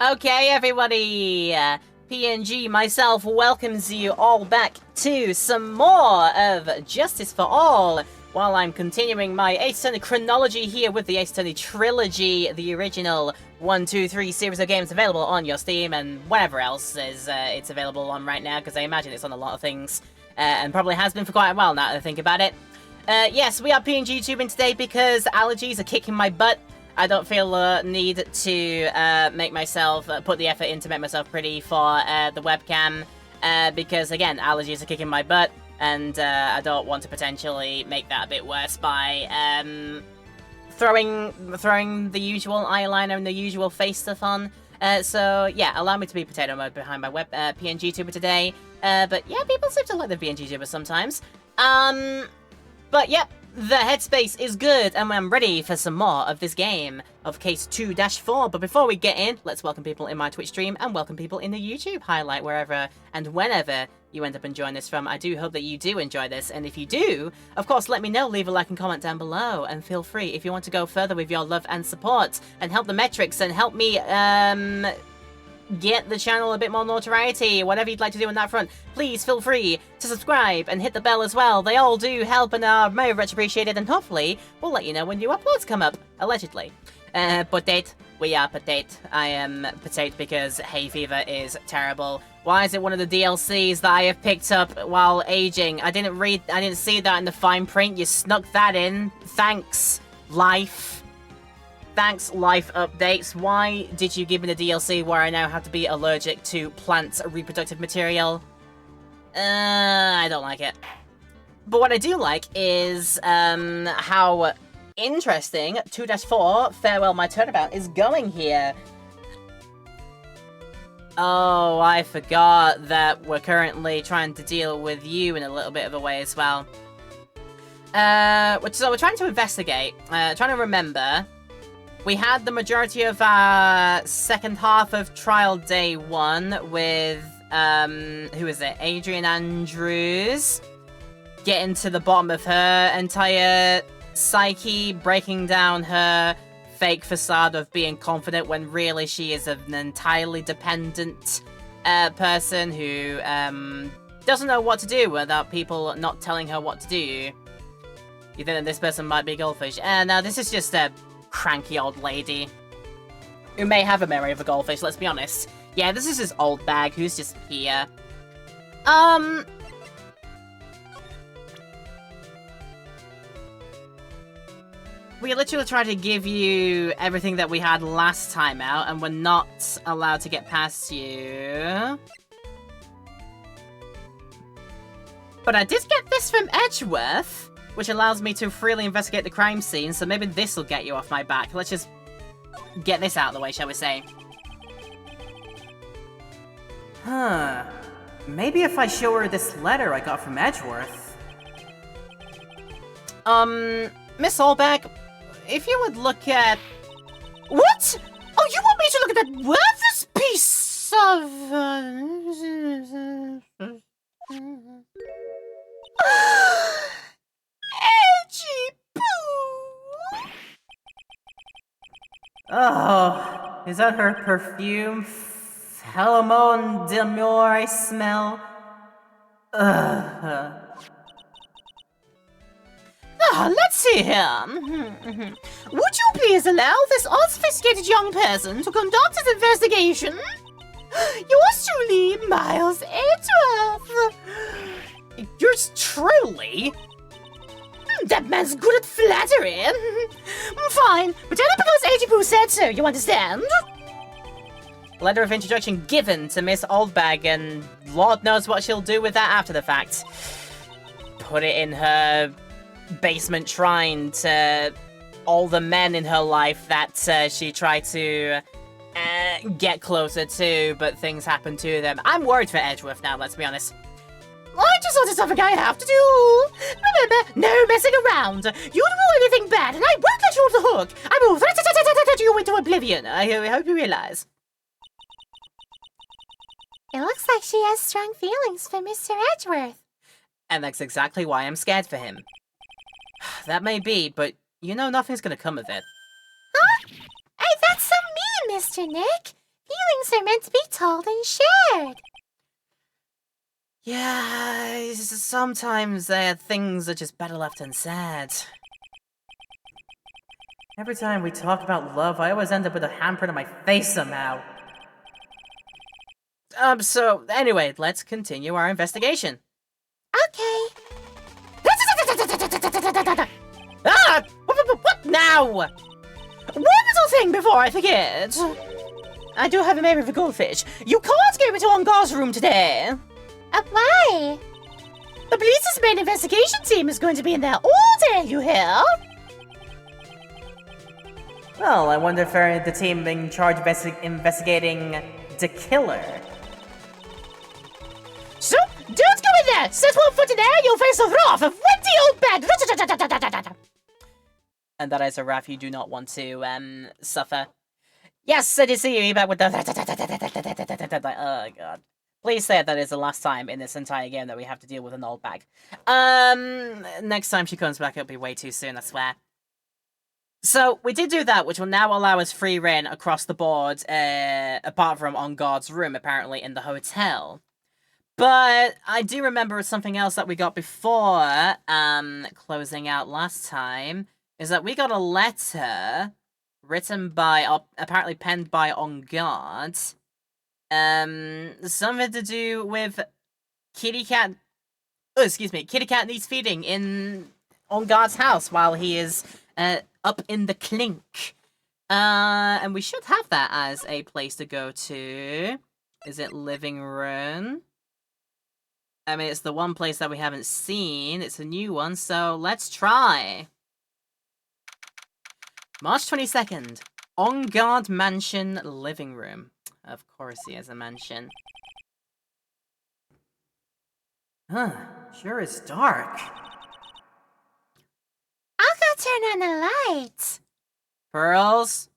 Okay, everybody, PNG myself welcomes you all back to some more of Justice for All, while I'm continuing my Ace Attorney chronology here with the Ace Attorney Trilogy, the original 1, 2, 3 series of games available on your Steam and whatever else is it's available on right now, because I imagine it's on a lot of things, and probably has been for quite a while now that I think about it. Yes, we are PNG tubing today because allergies are kicking my butt. I don't feel the need to make myself put the effort in to make myself pretty for the webcam because, again, allergies are kicking my butt, and I don't want to potentially make that a bit worse by throwing the usual eyeliner and the usual face stuff on. So, yeah, allow me to be potato mode behind my web PNG tuber today. But, yeah, people seem to like the PNG tuber sometimes. But, yep. The headspace is good, and I'm ready for some more of this game of Case 2-4. But before we get in, let's welcome people in my Twitch stream and welcome people in the YouTube highlight, wherever and whenever you end up enjoying this from. I do hope that you do enjoy this, and if you do, of course, let me know. Leave a like and comment down below, and feel free if you want to go further with your love and support and help the metrics and help me get the channel a bit more notoriety, whatever you'd like to do on that front. Please feel free to subscribe and hit the bell as well. They all do help and are very much appreciated, and hopefully we'll let you know when new uploads come up, allegedly. Potate. We are potate. I am potate because hay fever is terrible. Why is it one of the DLCs that I have picked up while aging? I didn't see that in the fine print. You snuck that in. Thanks, life. Thanks, life updates. Why did you give me the DLC where I now have to be allergic to plant reproductive material? I don't like it. But what I do like is how interesting 2-4 Farewell My Turnabout is going here. Oh, I forgot that we're currently trying to deal with you in a little bit of a way as well. So we're trying to investigate, trying to remember. We had the majority of our second half of Trial Day 1 with, who is it? Adrian Andrews. Getting to the bottom of her entire psyche, breaking down her fake facade of being confident when really she is an entirely dependent person who doesn't know what to do without people not telling her what to do. You think that this person might be goldfish? No, this is just a cranky old lady who may have a memory of a goldfish, let's be honest. Yeah, this is his old bag who's just here. We literally tried to give you everything that we had last time out, and we're not allowed to get past you. But I did get this from Edgeworth, which allows me to freely investigate the crime scene, so maybe this will get you off my back. Let's just get this out of the way, shall we say. Huh. Maybe if I show her this letter I got from Edgeworth. Miss Allback, if you would look at... What? Oh, you want me to look at that worthless piece of... Edgy poo! Oh, is that her perfume? Pheromone d'amour I smell? Let's see here. Would you please allow this unsophisticated young person to conduct his investigation? Yours truly, Miles Edgeworth. Yours truly? That man's good at flattery. Fine, but only because Agipoo said so, you understand? Letter of introduction given to Miss Oldbag, and Lord knows what she'll do with that after the fact. Put it in her basement shrine to all the men in her life that she tried to get closer to, but things happen to them. I'm worried for Edgeworth now, let's be honest. I just wanted something I have to do. Remember, no messing around. You don't do anything bad, and I won't let you off the hook. I will rat you into oblivion. I hope you realize. It looks like she has strong feelings for Mr. Edgeworth. And that's exactly why I'm scared for him. That may be, but you know nothing's gonna come of it. Huh? Hey, that's so mean, Mr. Nick. He feelings are meant to be told and shared. Yeah, sometimes things are just better left unsaid. Every time we talk about love, I always end up with a handprint on my face somehow. So, anyway, let's continue our investigation. Okay. Ah! What now? One little thing before I forget. I do have a memory of a goldfish. You can't go into Ongar's room today. Why? The police's main investigation team is going to be in there all day, you hear? Well, I wonder if the team in charge of investigating the killer. So, don't go in there! Set one foot in there, you'll face a wrath of windy old bed! And that is a wrath you do not want to, suffer. Yes, I did see you back with the... Oh, God. Please say that is the last time in this entire game that we have to deal with an old bag. Next time she comes back, it'll be way too soon, I swear. So, we did do that, which will now allow us free reign across the board, apart from on guard's room, apparently, in the hotel. But I do remember something else that we got before, closing out last time, is that we got a letter written by, apparently penned by On Guard, something to do with Kitty Cat needs feeding in On Guard's house while he is, up in the clink. And we should have that as a place to go to. Is it living room? I mean, it's the one place that we haven't seen. It's a new one, so let's try. March 22nd. On Guard Mansion living room. Of course he has a mansion. Huh, sure is dark. I'll go turn on the lights. Pearls?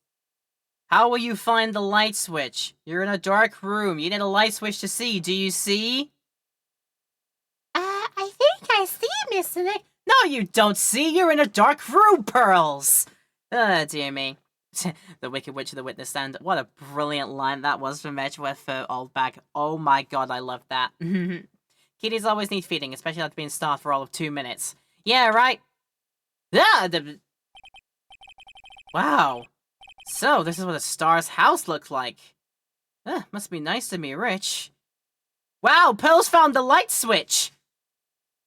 How will you find the light switch? You're in a dark room. You need a light switch to see. Do you see? I think I see, Mr. Nick. No, you don't see. You're in a dark room, Pearls. Dear me. The Wicked Witch of the Witness Stand. What a brilliant line that was from Edgeworth for Old Bag. Oh my god, I love that. Kitties always need feeding, especially after being starved for all of 2 minutes. Yeah, right? Yeah, wow. So, this is what a star's house looks like. Must be nice to be rich. Wow, Pearl's found the light switch!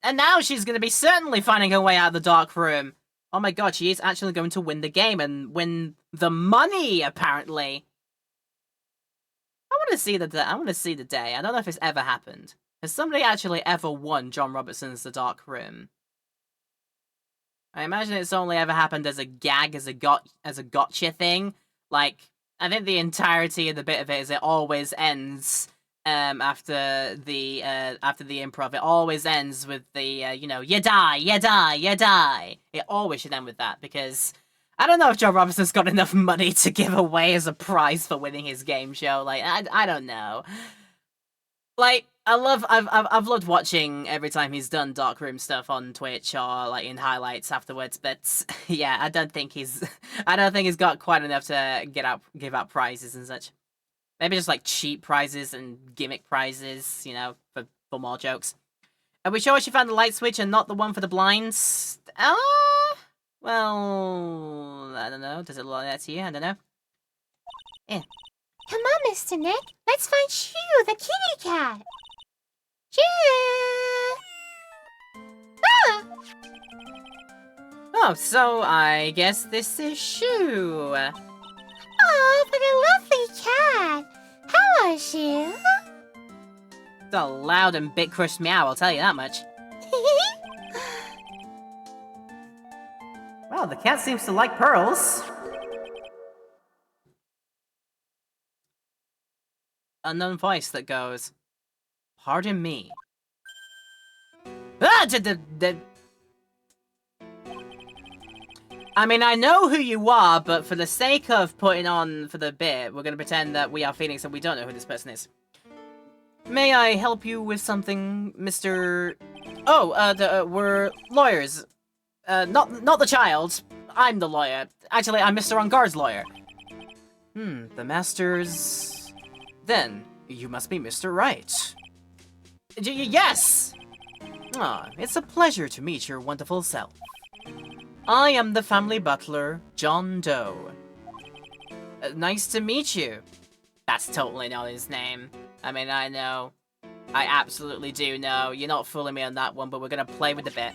And now she's gonna be certainly finding her way out of the dark room. Oh my god, she is actually going to win the game and win the money, apparently. I want to see the day. I don't know if it's ever happened. Has somebody actually ever won John Robertson's The Dark Room? I imagine it's only ever happened as a gag, as a gotcha thing. Like, I think the entirety of the bit of it is it always ends after the improv. It always ends with the you know, you die, you die, you die. It always should end with that, because I don't know if John Robertson's got enough money to give away as a prize for winning his game show. Like, I don't know. Like, I've loved watching every time he's done Darkroom stuff on Twitch or like in highlights afterwards, but yeah, I don't think he's got quite enough to give out prizes and such. Maybe just like cheap prizes and gimmick prizes, you know, for more jokes. Are we sure she found the light switch and not the one for the blinds? Well, I don't know. Does it look like that to you? I don't know. Yeah. Come on, Mr. Nick. Let's find Shoo, the kitty cat. Shoo! Ah! Oh, so I guess this is Shoo. Oh, what a lovely cat. Hello, Shoo. It's a loud and bit-crushed meow, I'll tell you that much. Wow, the cat seems to like pearls. Unknown voice that goes, pardon me. Ah, I mean, I know who you are, but for the sake of putting on for the bit, we're gonna pretend that we are Phoenix and we don't know who this person is. May I help you with something, Mr... Oh, we're lawyers. Not the child. I'm the lawyer. Actually, I'm Mr. On Guard's lawyer. The Master's Then, you must be Mr. Right. Yes! Ah, it's a pleasure to meet your wonderful self. I am the family butler, John Doe. Nice to meet you. That's totally not his name. I mean, I know. I absolutely do know. You're not fooling me on that one, but we're gonna play with the bit.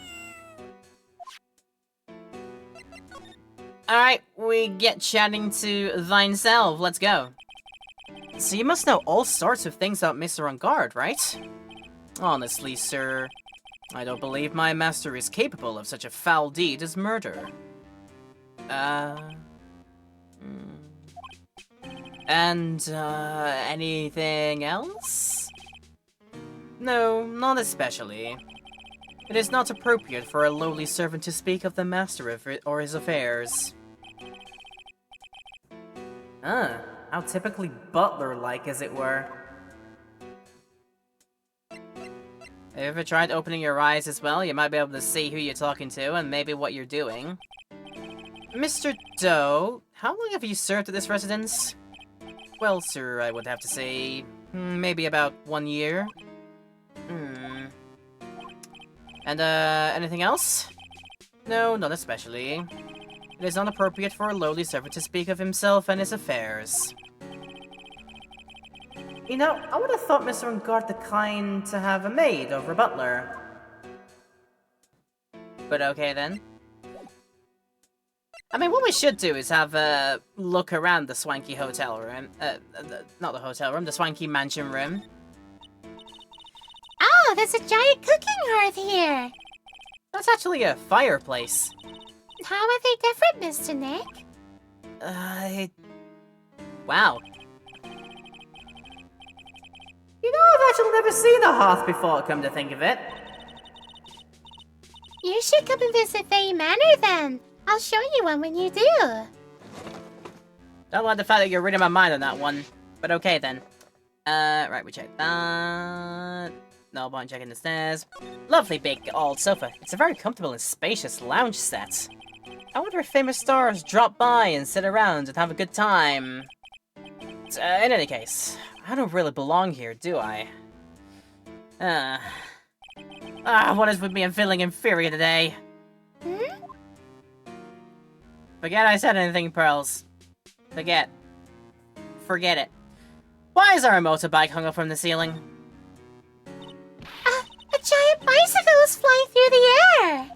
Alright, we get chatting to thine self. Let's go. So you must know all sorts of things about Mr. On Guard, right? Honestly, sir, I don't believe my master is capable of such a foul deed as murder. And, anything else? No, not especially. It is not appropriate for a lowly servant to speak of the master or his affairs. How typically butler-like, as it were. Have you ever tried opening your eyes as well? You might be able to see who you're talking to and maybe what you're doing. Mr. Doe, how long have you served at this residence? Well, sir, I would have to say, maybe about 1 year. And, anything else? No, not especially. It is not appropriate for a lowly servant to speak of himself and his affairs. You know, I would have thought Mr. On Guard declined to have a maid over a butler. But okay then. I mean, what we should do is have a look around the swanky hotel room. Not the hotel room, the swanky mansion room. Oh, there's a giant cooking hearth here. That's actually a fireplace. How are they different, Mr. Nick? Wow. You know, I've actually never seen a hearth before, come to think of it. You should come and visit Faye Manor then. I'll show you one when you do. Don't like the fact that you're reading my mind on that one. But okay then. Right, we checked that. No point checking the stairs. Lovely big old sofa. It's a very comfortable and spacious lounge set. I wonder if famous stars drop by and sit around and have a good time. In any case, I don't really belong here, do I? What is with me? I'm feeling inferior today. Forget I said anything, Pearls. Forget it. Why is our motorbike hung up from the ceiling? A giant bicycle is flying through the air.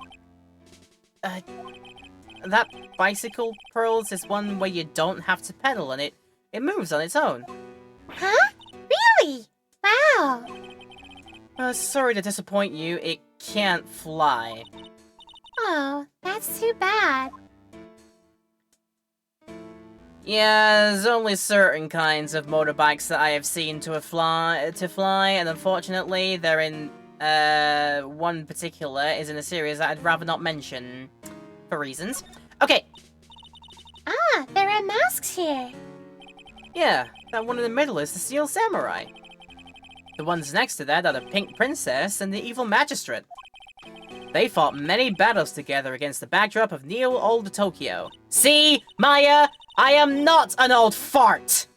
That bicycle, Pearls, is one where you don't have to pedal and it moves on its own. Huh? Really? Wow. Sorry to disappoint you, it can't fly. Oh, that's too bad. Yeah, there's only certain kinds of motorbikes that I have seen to fly, and unfortunately, they're in, one particular is in a series that I'd rather not mention, for reasons. Okay. Ah, there are masks here. Yeah, that one in the middle is the Steel Samurai. The ones next to that are the Pink Princess and the Evil Magistrate. They fought many battles together against the backdrop of Neo Old Tokyo. See, Maya, I am not an old fart!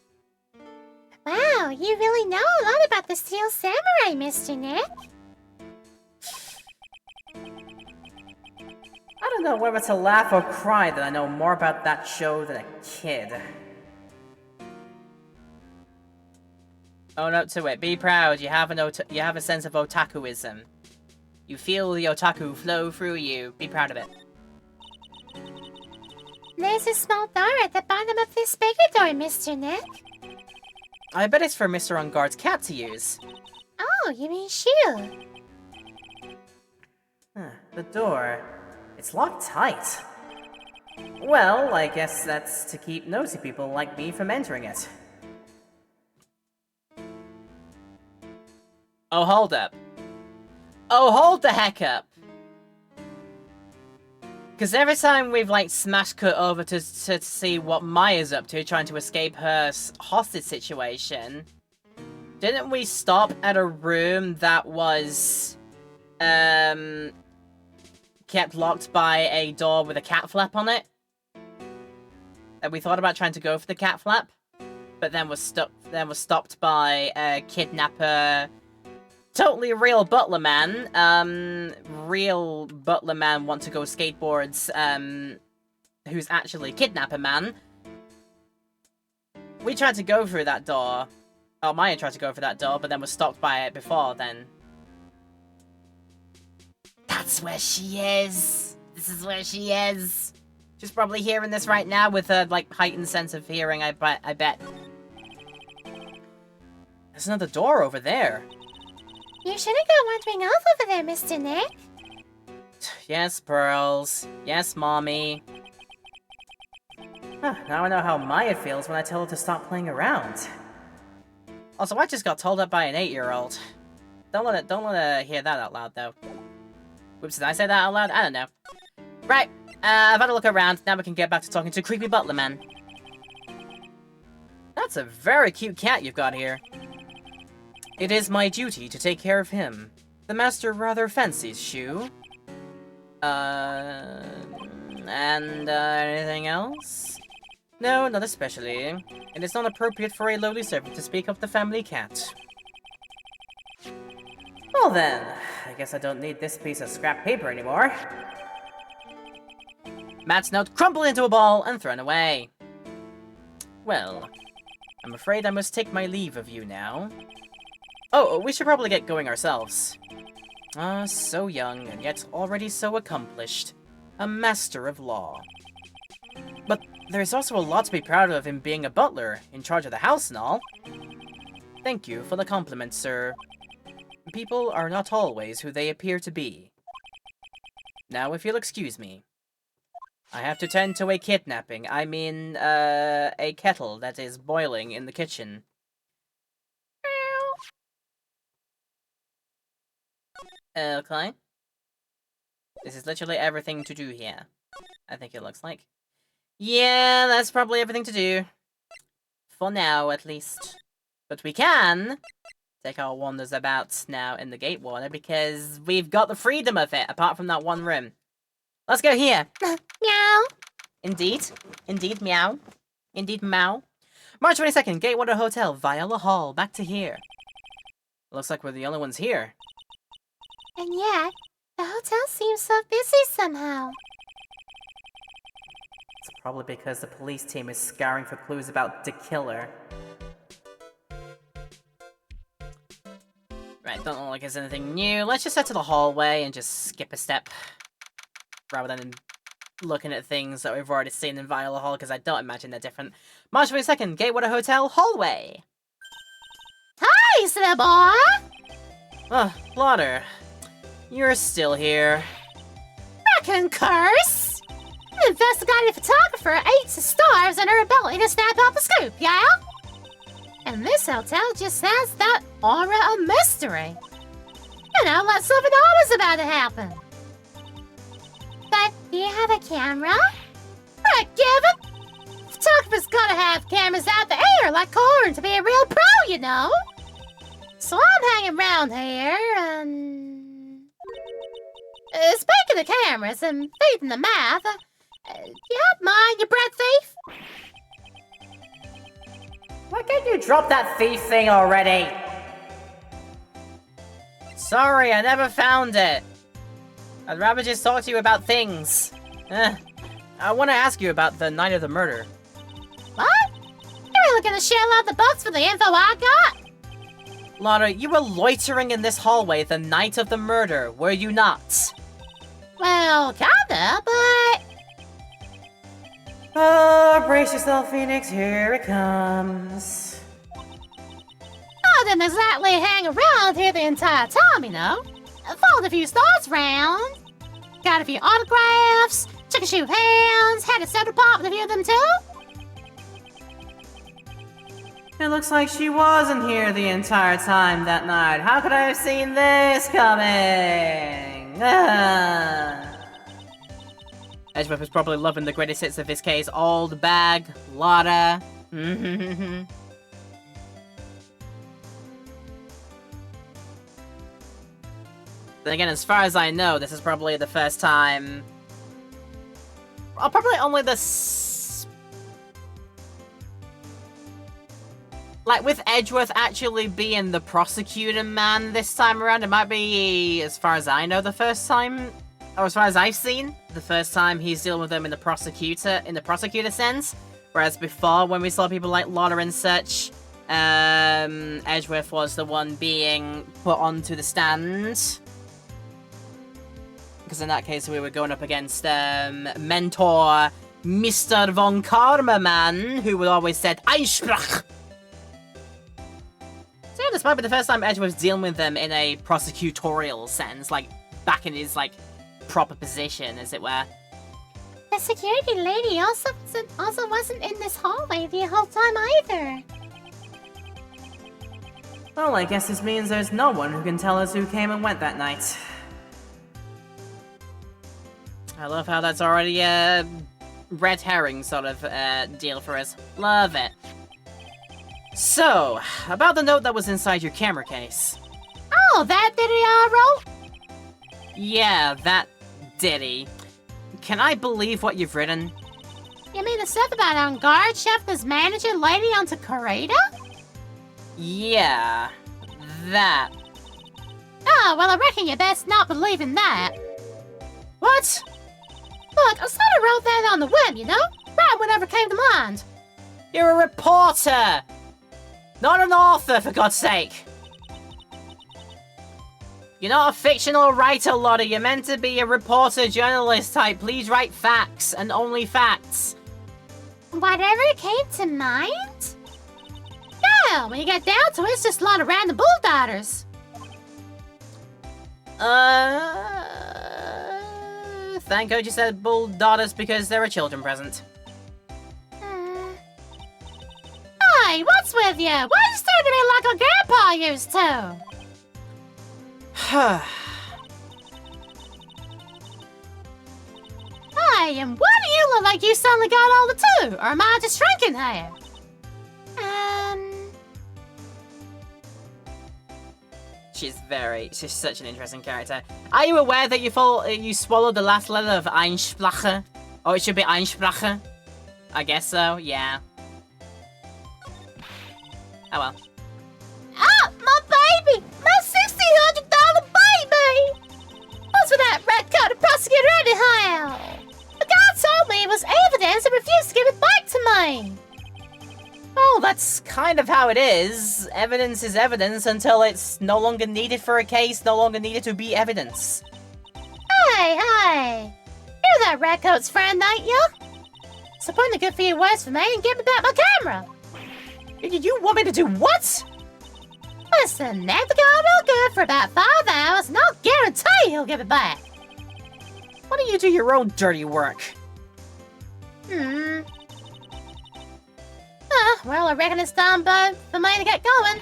Wow, you really know a lot about the Steel Samurai, Mr. Nick. I don't know whether to laugh or cry that I know more about that show than a kid. Own up to it. Be proud. You have a sense of otakuism. You feel the otaku flow through you. Be proud of it. There's a small door at the bottom of this bigger door, Mr. Nick. I bet it's for Mr. On Guard's cat to use. Oh, you mean Shu? The door. It's locked tight. Well, I guess that's to keep nosy people like me from entering it. Oh, hold up. Oh, hold the heck up. Because every time we've, like, smash cut over to see what Maya's up to, trying to escape her hostage situation, didn't we stop at a room that was, kept locked by a door with a cat flap on it? And we thought about trying to go for the cat flap? but then was stopped by a kidnapper. Totally real butler man. Real butler man want to go skateboards. Who's actually kidnapper man. We tried to go through that door. Oh, Maya tried to go through that door, but then was stopped by it before then. That's where she is. This is where she is. She's probably hearing this right now with a, like, heightened sense of hearing, I bet. There's another door over there. You shouldn't go wandering off over there, Mr. Nick. Yes, Pearls. Yes, Mommy. Huh, now I know how Maya feels when I tell her to stop playing around. Also, I just got told up by an 8-year-old. Don't let her hear that out loud, though. Whoops, did I say that out loud? I don't know. Right, I've had a look around. Now we can get back to talking to creepy butler man. That's a very cute cat you've got here. It is my duty to take care of him. The master rather fancies Shu. Anything else? No, not especially. It is not appropriate for a lowly servant to speak of the family cat. Well then, I guess I don't need this piece of scrap paper anymore. Matt's note crumpled into a ball and thrown away. Well, I'm afraid I must take my leave of you now. Oh, we should probably get going ourselves. Ah, so young, and yet already so accomplished. A master of law. But there's also a lot to be proud of in being a butler, in charge of the house and all. Thank you for the compliment, sir. People are not always who they appear to be. Now, if you'll excuse me. I have to tend to a kidnapping. I mean, a kettle that is boiling in the kitchen. Okay. This is literally everything to do here. I think it looks like. Yeah, that's probably everything to do. For now, at least. But we can take our wanders about now in the Gatewater because we've got the freedom of it, apart from that one room. Let's go here. Meow. Indeed. Indeed, meow. Indeed, meow. March 22nd, Gatewater Hotel, Viola Hall. Back to here. Looks like we're the only ones here. And yet, the hotel seems so busy somehow. It's probably because the police team is scouring for clues about the killer. Right, don't look like there's anything new. Let's just head to the hallway and just skip a step. Rather than looking at things that we've already seen in Viola Hall, because I don't imagine they're different. March 22nd, Gatewater Hotel, hallway! Hi, Snowball! Oh, Blotter. You're still here. Raccoon curse! An investigative photographer 8 stars on her ability to snap out the scoop, yeah? And this hotel just has that aura of mystery. You know, like something always about to happen. But do you have a camera? Right, given. Photographer's gotta have cameras out the air like corn to be a real pro, you know? So I'm hanging around here and... speaking of cameras and feeding the math, you have mine, you bread thief? Why can't you drop that thief thing already? Sorry, I never found it. I'd rather just talk to you about things. I want to ask you about the night of the murder. What? You're really gonna shell out the bucks for the info I got? Lotta, you were loitering in this hallway the night of the murder, were you not? Well, kinda, but... Oh, brace yourself, Phoenix, here it comes. I didn't exactly hang around here the entire time, you know. Followed a few stars round. Got a few autographs, took a shoe of hands, had a soda pop with a few of them too. It looks like she wasn't here the entire time that night. How could I have seen this coming? Edgewhip is probably loving the greatest hits of this case. Old Bag, Lotta. Then again, as far as I know, this is probably the first time... Probably only the... Like, with Edgeworth actually being the prosecutor man this time around, it might be, as far as I know, the first time, or as far as I've seen, the first time he's dealing with them in the prosecutor sense. Whereas before, when we saw people like Lawler and such, Edgeworth was the one being put onto the stand. Because in that case, we were going up against mentor Mr. Von Karma Man, who would always said, Einsprach! So yeah, this might be the first time Edgeworth's dealing with them in a prosecutorial sense, like, back in his, like, proper position, as it were. The security lady also wasn't in this hallway the whole time either. Well, I guess this means there's no one who can tell us who came and went that night. I love how that's already a red herring sort of deal for us. Love it. So, about the note that was inside your camera case. Oh, that Diddy wrote? Yeah, that Diddy. Can I believe what you've written? You mean the stuff about on guard chef this manager lady onto Corrida? Yeah, that. Oh, well, I reckon you best not believe in that. What? Look, I sort of wrote that on the web, you know? Right whenever came to mind. You're a reporter! Not an author, for God's sake! You're not a fictional writer, Lottie. You're meant to be a reporter, journalist type. Please write facts, and only facts. Whatever came to mind? Yeah, when you get down to it, it's just a lot of random bull daughters. Thank God you said bull daughters because there are children present. Hey, what's with you? Why are you staring at me like a grandpa used to? Hey, and why do you look like you suddenly got all the two? Or am I just shrinking here? She's such an interesting character. Are you aware that you swallowed the last letter of Einsprache? Oh, it should be Einsprache? I guess so, yeah. Oh well. Ah, my baby! My $1,600 baby! What's with that red-coated prosecutor anyhow? The guy told me it was evidence and refused to give it back to me. Well, that's kind of how it is. Evidence is evidence until it's no longer needed for a case, no longer needed to be evidence. Hey! You're that redcoat's friend, ain't you? So put in a good few words for me and give me back my camera. You want me to do what? Listen, Ned got no good for about 5 hours, and I'll guarantee he'll give it back. Why don't you do your own dirty work? Well, I reckon it's time for me to get going.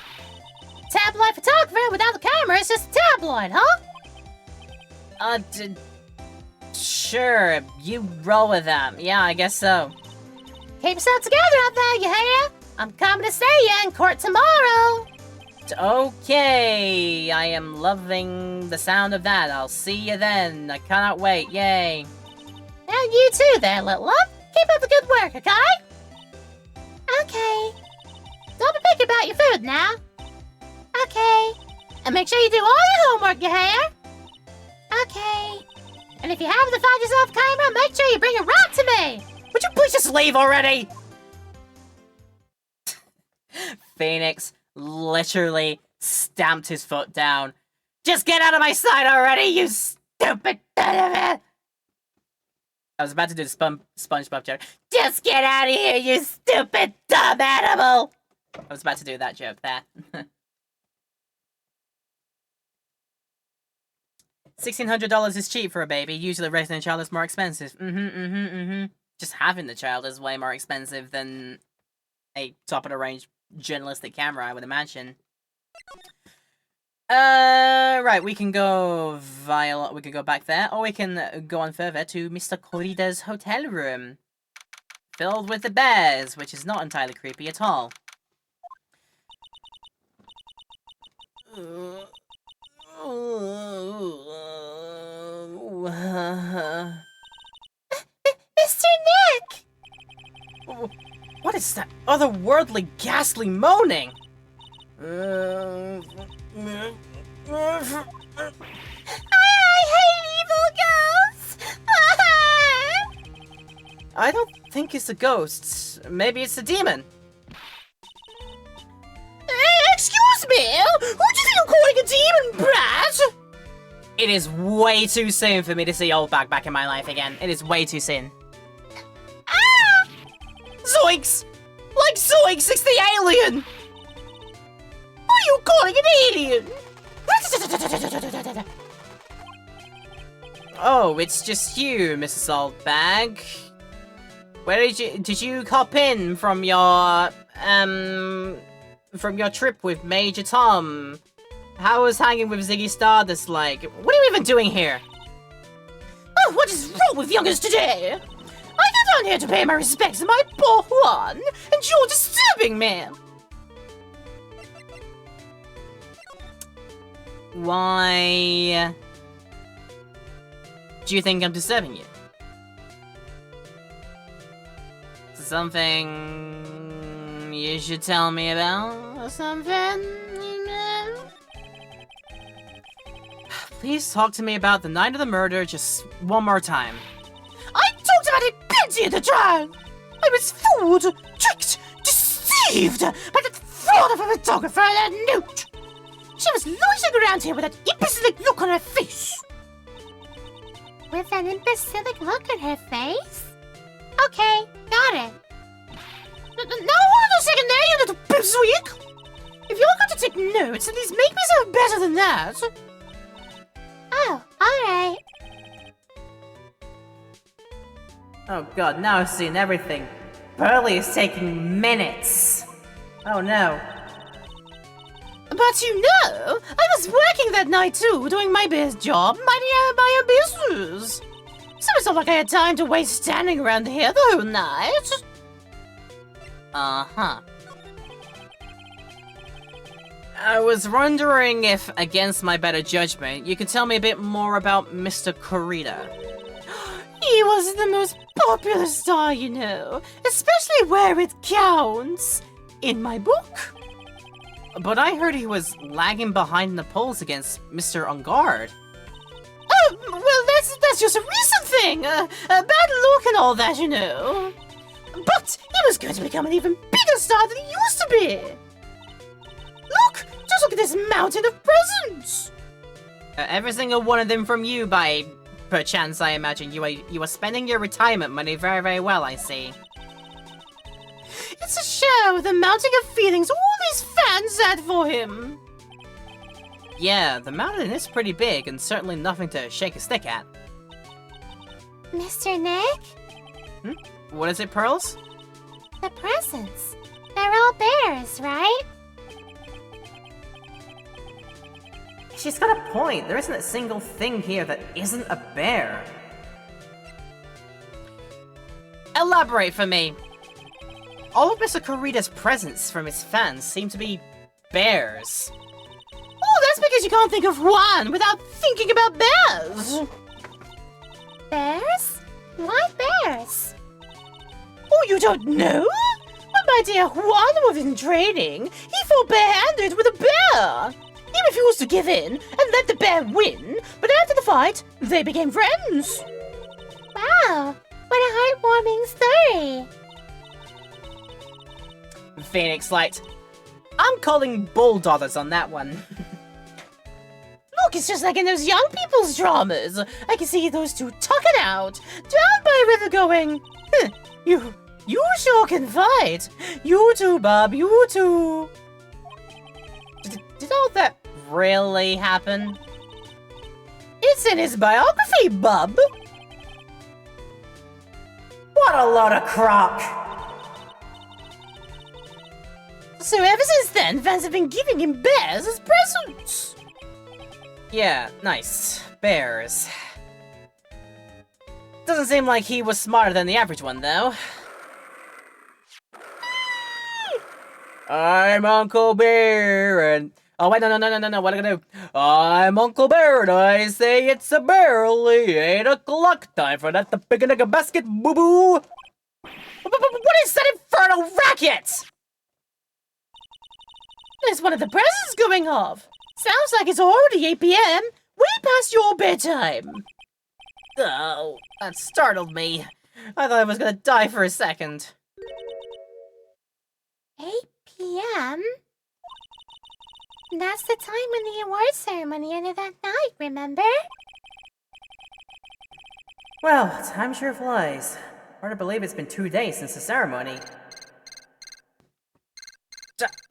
Tabloid photographer without the camera is just a tabloid, huh? Sure, you roll with them. Yeah, I guess so. Keep yourself together out there, you hear? I'm coming to see you in court tomorrow. Okay, I am loving the sound of that. I'll see you then. I cannot wait. Yay. And you too there, little one. Keep up the good work, okay? Okay. Don't be picky about your food now. Okay. And make sure you do all your homework, you hear? Okay. And if you happen to find yourself a camera, make sure you bring it right to me. Would you please just leave already? Phoenix literally stamped his foot down. Just get out of my sight already, you stupid son of a... I was about to do the SpongeBob joke. Just get out of here, you stupid dumb animal! I was about to do that joke there. $1,600 is cheap for a baby. Usually raising a child is more expensive. Just having the child is way more expensive than a top-of-the-range journalistic camera, I would imagine. Right, we can go we can go back there, or we can go on further to Mr. Corrida's hotel room. Filled with the bears, which is not entirely creepy at all. Mr. Nick! What is that? otherworldly, ghastly moaning. I hate evil ghosts! I don't think it's a ghost. Maybe it's a demon. Excuse me? Who do you think you're calling a demon, brat? It is way too soon for me to see old back in my life again. It is way too soon. Ah! Zoinks! Like Zoinks, it's the alien! Who are you calling an alien? Oh, it's just you, Mrs. Oldbag. Where did you hop in from your trip with Major Tom? How was hanging with Ziggy Stardust like? What are you even doing here? Oh, what is wrong with youngers today? I came down here to pay my respects to my poor Juan, and you're disturbing me. Why do you think I'm disturbing you? Something you should tell me about or something? Please talk to me about the night of the murder just one more time. I talked about it plenty at the trial. I was fooled, tricked, deceived by that fraud of a photographer and that note. She was loitering around here with that imbecilic look on her face. With an imbecilic look on her face? Okay, got it. Now hold on a second there, you little pipsqueak. If you're going to take notes, at least make me sound better than that. Oh, alright. Oh god, now I've seen everything. Burley is taking minutes. Oh no. But you know, I was working that night too, doing my best job, minding my own business. So it's not like I had time to waste standing around here the whole night. Uh-huh. I was wondering if, against my better judgment, you could tell me a bit more about Mr. Kurita. He was the most popular star, you know, especially where it counts. In my book. But I heard he was lagging behind in the polls against Mr. Ungard. Oh, well, that's just a recent thing. Bad luck and all that, you know. But he was going to become an even bigger star than he used to be. Look, just look at this mountain of presents. Every single one of them from you, by perchance, I imagine. You are spending your retirement money very, very well, I see. It's a show, the mounting of feelings all these fans had for him. Yeah, the mountain is pretty big and certainly nothing to shake a stick at. Mr. Nick? What is it, Pearls? The presents. They're all bears, right? She's got a point. There isn't a single thing here that isn't a bear. Elaborate for me. All of Mr. Kurita's presents from his fans seem to be bears. Oh, that's because you can't think of one without thinking about bears. Bears? Why bears? Oh, you don't know? When my dear Juan was in training, he fought barehanded with a bear. He refused to give in and let the bear win, but after the fight, they became friends. Wow, what a heartwarming story. Phoenix Light. I'm calling bulldoggers on that one. Look, it's just like in those young people's dramas. I can see those two talking out, down by a river going, "Huh, you sure can fight. You too, Bob, you too." Did all that really happen? It's in his biography, Bub. What a lot of crock! So ever since then, fans have been giving him bears as presents. Yeah, nice. Bears. Doesn't seem like he was smarter than the average one, though. I'm Uncle Bear, and... Oh, wait, no, what am I gonna do? I'm Uncle Bear, and I say it's a barely 8 o'clock. Time for that to pick a basket, boo-boo! What is that infernal racket? There's one of the presents going off. Sounds like it's already 8 p.m. Way past your bedtime. Oh, that startled me. I thought I was gonna die for a second. 8 p.m.? That's the time when the award ceremony ended that night, remember? Well, time sure flies. Hard to believe it's been 2 days since the ceremony.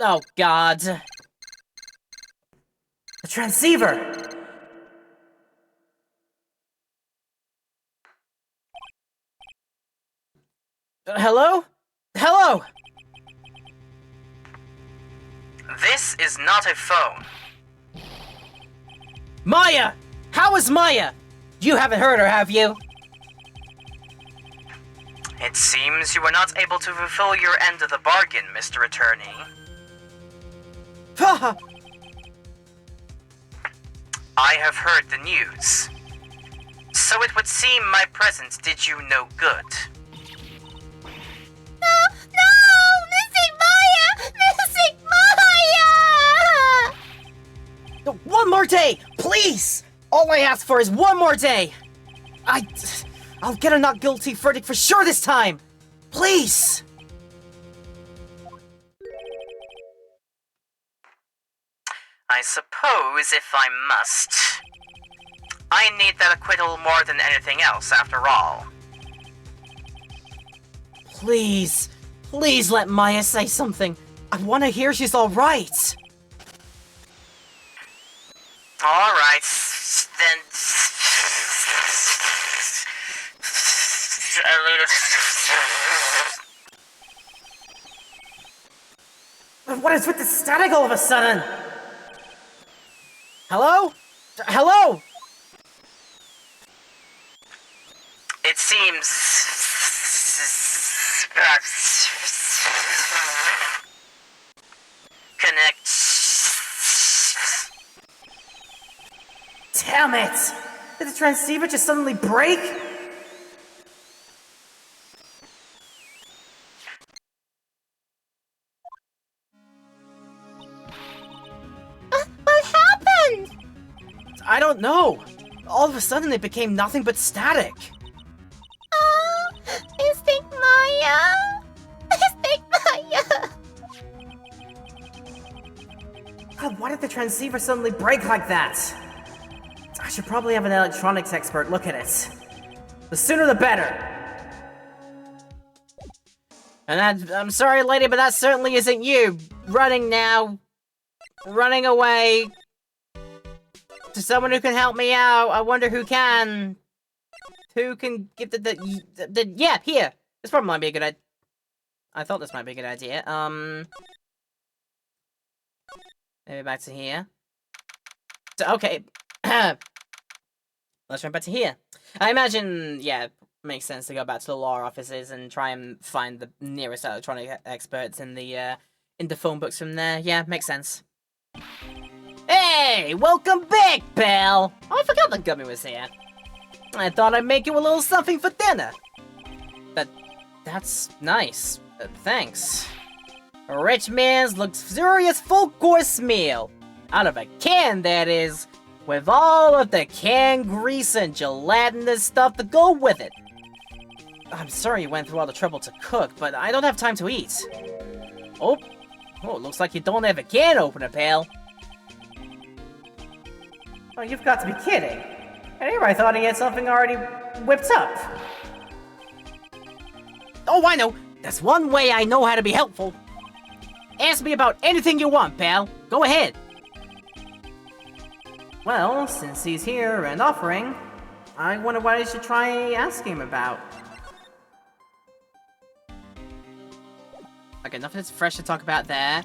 Oh, God. The transceiver! Hello? Hello? This is not a phone. Maya! How is Maya? You haven't heard her, have you? It seems you were not able to fulfill your end of the bargain, Mr. Attorney. Haha! I have heard the news. So it would seem my presence did you no good. No! Missing Maya! Missing Maya! One more day, please! All I ask for is one more day! I'll get a not guilty verdict for sure this time! Please! I suppose if I must. I need that acquittal more than anything else, after all. Please, please let Maya say something. I want to hear she's alright. Alright, then... What is with the static all of a sudden? Hello? Hello? It seems... Connect... Damn it! Did the transceiver just suddenly break? What happened? I don't know. All of a sudden it became nothing but static. Oh, Missing Maya! Missing Maya! God, why did the transceiver suddenly break like that? I should probably have an electronics expert look at it. The sooner the better. And I'm sorry, lady, but that certainly isn't you. Running now. Running away. To someone who can help me out. I wonder who can. Who can give yeah, here. This probably might be a good idea. I thought this might be a good idea. Maybe back to here. So, okay. Let's run back to here. I imagine, yeah, makes sense to go back to the law offices and try and find the nearest electronic experts in the phone books from there. Yeah, makes sense. Hey, welcome back, pal! Oh, I forgot the gummy was here. I thought I'd make you a little something for dinner. That's nice. Thanks. A rich man's luxurious full-course meal. Out of a can, that is. With all of the canned grease and gelatinous stuff to go with it. I'm sorry you went through all the trouble to cook, but I don't have time to eat. Oh, looks like you don't have a can opener, pal. Oh, you've got to be kidding. I thought he had something already whipped up. Oh, I know. There's one way I know how to be helpful. Ask me about anything you want, pal. Go ahead. Well, since he's here and offering, I wonder what I should try asking him about. Okay, nothing that's fresh to talk about there.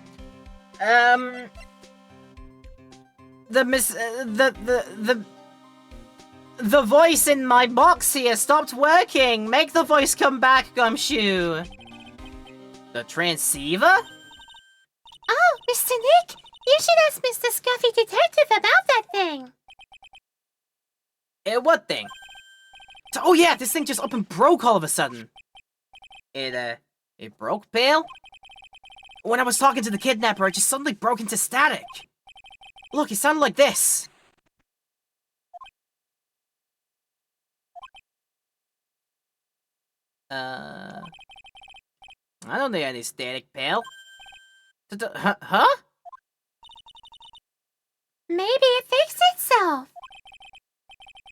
The voice in my box here stopped working. Make the voice come back, Gumshoe. The transceiver? Oh, Mr. Nick, you should ask Mr. Scuffy Detective about that thing. What thing? Oh yeah, this thing just up and broke all of a sudden. It broke, Pale? When I was talking to the kidnapper, it just suddenly broke into static. Look, it sounded like this. I don't need any static, Pale. Huh? Maybe it fixed itself.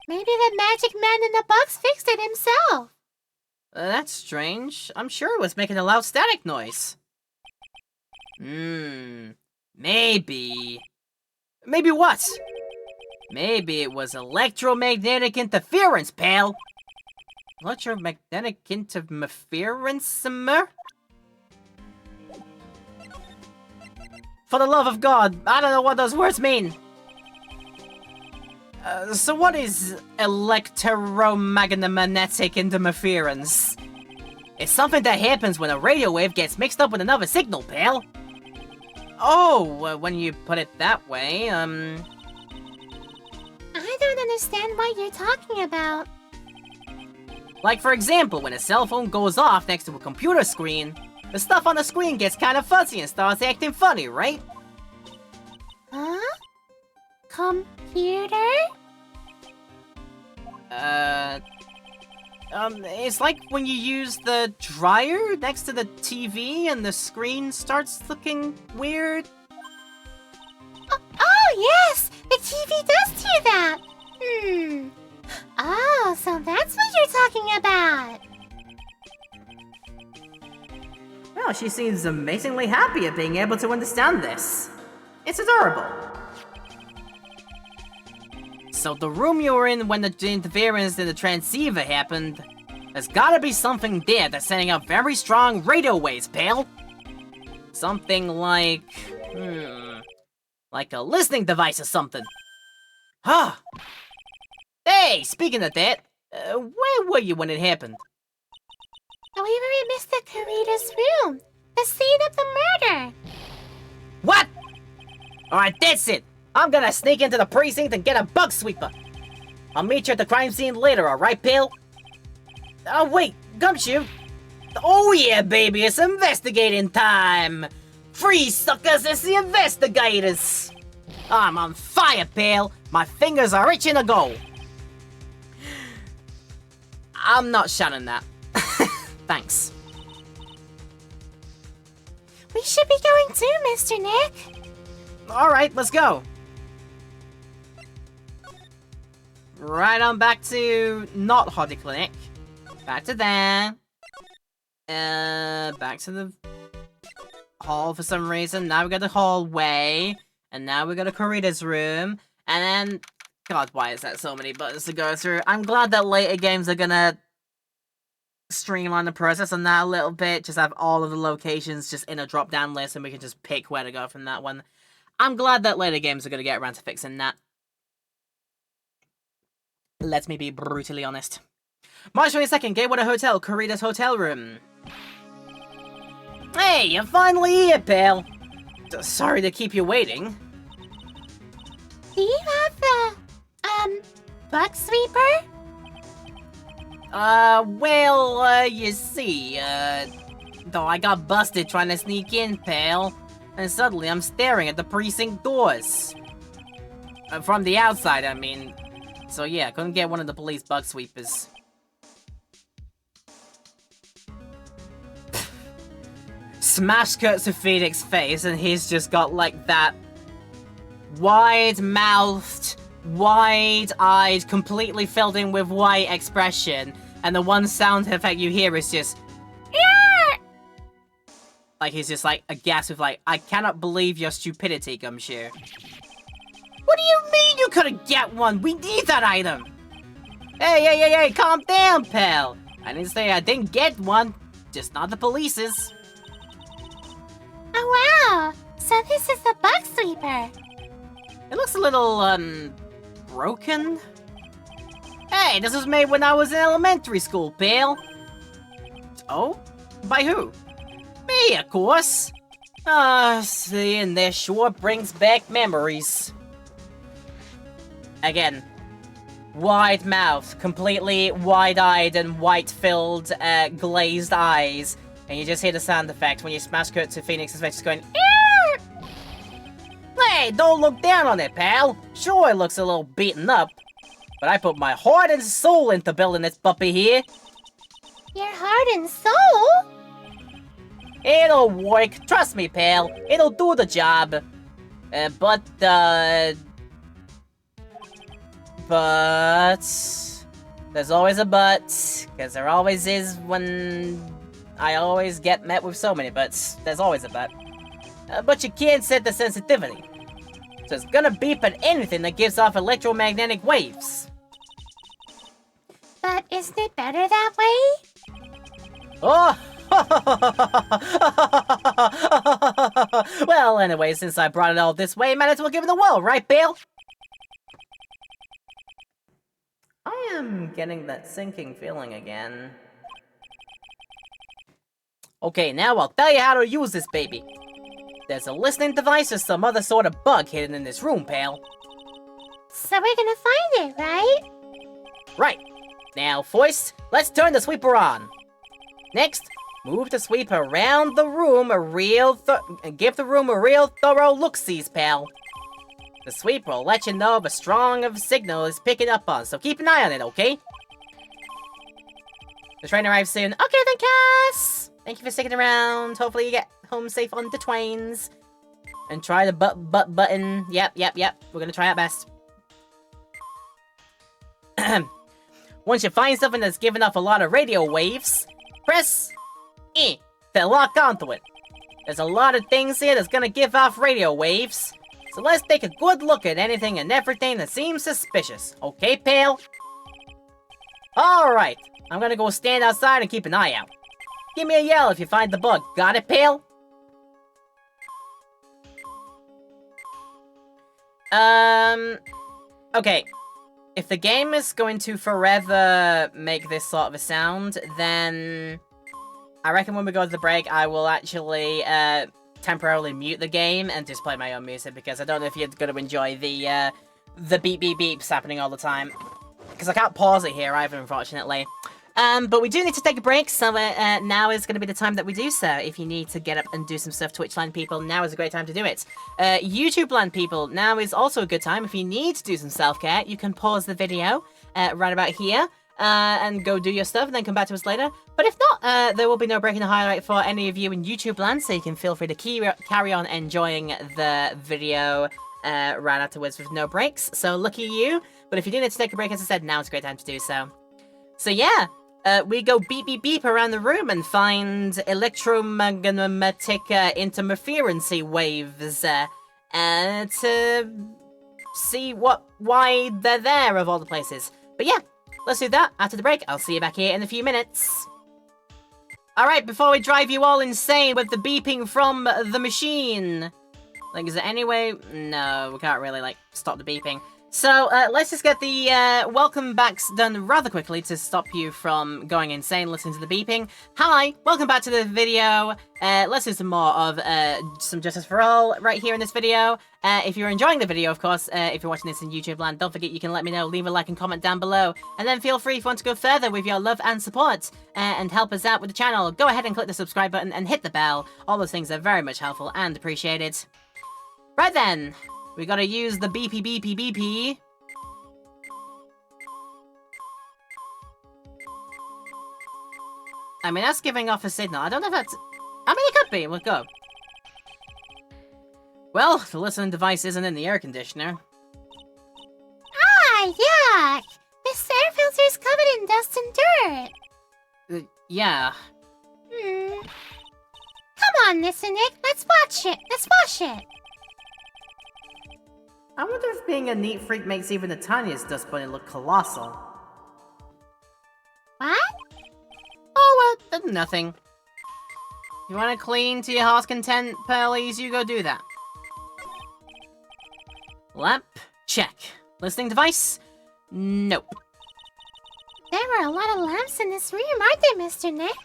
Maybe the magic man in the box fixed it himself. That's strange. I'm sure it was making a loud static noise. Maybe. Maybe what? Maybe it was electromagnetic interference, Pale. Electromagnetic interference? For the love of God, I don't know what those words mean. So what is electromagnetic interference? It's something that happens when a radio wave gets mixed up with another signal, Pale. Oh, when you put it that way, I don't understand what you're talking about. Like, for example, when a cell phone goes off next to a computer screen, the stuff on the screen gets kind of fuzzy and starts acting funny, right? Huh? Computer? It's like when you use the dryer next to the TV and the screen starts looking weird. Oh, yes! The TV does do that! Oh, so that's what you're talking about! Well, she seems amazingly happy at being able to understand this. It's adorable. So the room you were in when the interference in the transceiver happened, there's gotta be something there that's sending out very strong radio waves, Pale. Something like... like a listening device or something. Huh. Hey, speaking of that, where were you when it happened? We were in Mr. Kurita's room, the scene of the murder. What? Alright, that's it. I'm gonna sneak into the precinct and get a bug sweeper. I'll meet you at the crime scene later, alright, Pale? Oh, wait, Gumshoe. Oh yeah, baby, it's investigating time. Freeze, suckers, it's the investigators. I'm on fire, Pale. My fingers are itching to go. I'm not shouting that. Thanks. We should be going too, Mr. Nick. Alright, let's go. Right on back to not Hottie Clinic. Back to there. Back to the hall for some reason. Now we got the hallway. And now we got to Kurita's room. And then... God, why is that so many buttons to go through? I'm glad that later games are gonna streamline the process on that a little bit. Just have all of the locations just in a drop-down list and we can just pick where to go from that one. I'm glad that later games are gonna get around to fixing that. Let me be brutally honest. March 22nd, Gatewater Hotel, Kurita's hotel room. Hey, you're finally here, Pale. Sorry to keep you waiting. Do you have the, bug sweeper? You see, though I got busted trying to sneak in, Pale. And suddenly I'm staring at the precinct doors. From the outside, I mean. So yeah, couldn't get one of the police bug sweepers. Smash cuts to Phoenix's face and he's just got like that wide-mouthed, wide-eyed, completely filled in with white expression. And the one sound effect you hear is just... Yeah! Like he's just like aghast with like, I cannot believe your stupidity, Gumshoe. What do you mean you couldn't get one? We need that item! Hey, calm down, pal! I didn't say I didn't get one, just not the police's. Oh wow! So this is the bug sweeper. It looks a little, broken? Hey, this was made when I was in elementary school, pal. Oh? By who? Me, of course. Seeing this sure brings back memories. Again, wide mouth, completely wide-eyed and white-filled, glazed eyes. And you just hear the sound effect when you smash cut to Phoenix's face, just going, "Ear!" Hey, don't look down on it, pal. Sure, it looks a little beaten up, but I put my heart and soul into building this puppy here. Your heart and soul? It'll work, trust me, pal. It'll do the job. But there's always a but, because there always is when I always get met with so many buts. There's always a but. But you can't set the sensitivity. So it's gonna beep at anything that gives off electromagnetic waves. But isn't it better that way? Oh! Well, anyway, since I brought it all this way, might as well give it a whirl, right, Bill? I am getting that sinking feeling again. Okay, now I'll tell you how to use this baby. There's a listening device or some other sort of bug hidden in this room, pal. So we're gonna find it, right? Right. Now, first, let's turn the sweeper on. Next, move the sweeper around the room and give the room a real thorough look-sees, pal. The sweeper will let you know if a strong of a signal is picking up on, so keep an eye on it, okay? The train arrives soon. Okay then, Cass! Thank you for sticking around. Hopefully you get home safe on the twains. And try the button. Yep. We're gonna try our best. Once you find something that's giving off a lot of radio waves, press E to lock onto it. There's a lot of things here that's gonna give off radio waves. So let's take a good look at anything and everything that seems suspicious. Okay, pal? Alright, I'm gonna go stand outside and keep an eye out. Give me a yell if you find the bug. Got it, pal? Okay. If the game is going to forever make this sort of a sound, then I reckon when we go to the break, I will actually, temporarily mute the game and just play my own music, because I don't know if you're going to enjoy the beep beep beeps happening all the time. Because I can't pause it here either, unfortunately. But we do need to take a break, so now is going to be the time that we do so. If you need to get up and do some stuff, Twitch land people, now is a great time to do it. YouTube land people, now is also a good time. If you need to do some self-care, you can pause the video right about here and go do your stuff and then come back to us later. But if not, there will be no break in the highlight for any of you in YouTube land, so you can feel free to carry on enjoying the video right afterwards with no breaks. So lucky you. But if you do need to take a break, as I said, now is a great time to do so. So yeah. We go beep beep beep around the room and find electromagnetic interference waves to see why they're there of all the places. But yeah, let's do that after the break. I'll see you back here in a few minutes. Alright, before we drive you all insane with the beeping from the machine. Like, is there any way? No, we can't really, like, stop the beeping. So, let's just get the welcome backs done rather quickly to stop you from going insane listening to the beeping. Hi, welcome back to the video. Let's do some more of some Justice for All right here in this video. If you're enjoying the video, of course, if you're watching this in YouTube land, don't forget you can let me know, leave a like and comment down below. And then feel free if you want to go further with your love and support and help us out with the channel. Go ahead and click the subscribe button and hit the bell. All those things are very much helpful and appreciated. Right then. We gotta use the beepy beepy beepy. I mean, that's giving off a signal. I don't know if that's... I mean, it could be. We'll go. Well, the listening device isn't in the air conditioner. Ah, yuck! This air filter is covered in dust and dirt. Yeah. Come on, Mr. Nick. Let's watch it. Let's wash it. I wonder if being a neat freak makes even the tiniest dust bunny look colossal. What? Oh, well, nothing. You want to clean to your heart's content, Pearlies? You go do that. Lamp? Check. Listening device? Nope. There were a lot of lamps in this room, aren't there, Mr. Nick?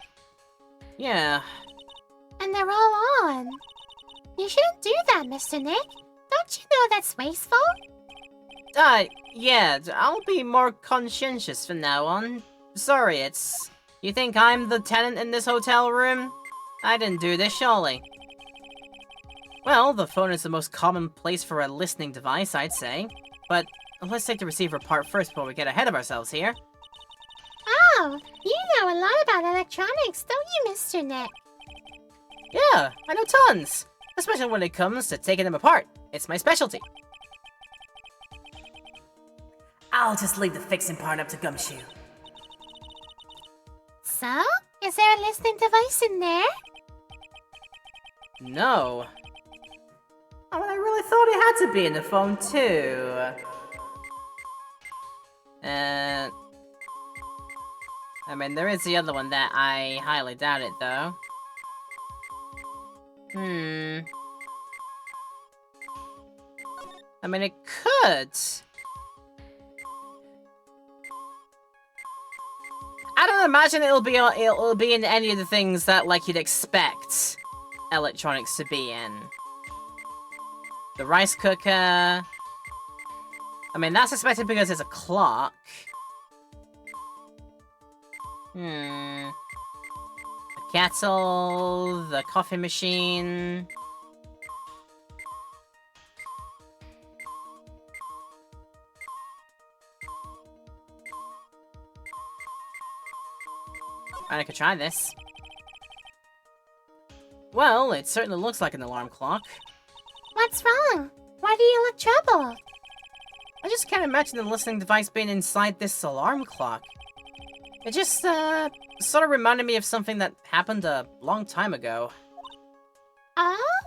Yeah. And they're all on. You shouldn't do that, Mr. Nick. Don't you know that's wasteful? Yeah, I'll be more conscientious from now on. Sorry, it's... You think I'm the tenant in this hotel room? I didn't do this, surely. Well, the phone is the most common place for a listening device, I'd say. But let's take the receiver apart first before we get ahead of ourselves here. Oh, you know a lot about electronics, don't you, Mr. Nick? Yeah, I know tons! Especially when it comes to taking them apart. It's my specialty. I'll just leave the fixing part up to Gumshoe. So, is there a listening device in there? No. Oh, I really thought it had to be in the phone, too. I mean, there is the other one that I highly doubt it, though. I mean, it could. I don't imagine it'll be in any of the things that, like, you'd expect electronics to be in. The rice cooker. I mean, that's expected because it's a clock. The kettle, the coffee machine. I could try this. Well, it certainly looks like an alarm clock. What's wrong? Why do you look troubled? I just can't imagine the listening device being inside this alarm clock. It just, sort of reminded me of something that happened a long time ago. Oh?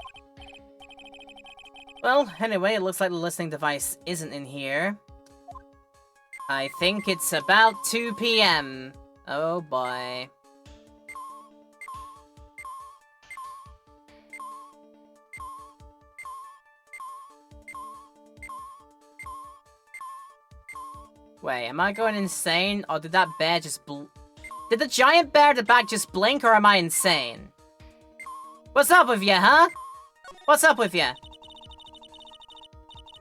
Well, anyway, it looks like the listening device isn't in here. I think it's about 2 PM. Oh boy. Wait, am I going insane? Or did that bear just Did the giant bear at the back just blink, or am I insane? What's up with you, huh? What's up with you?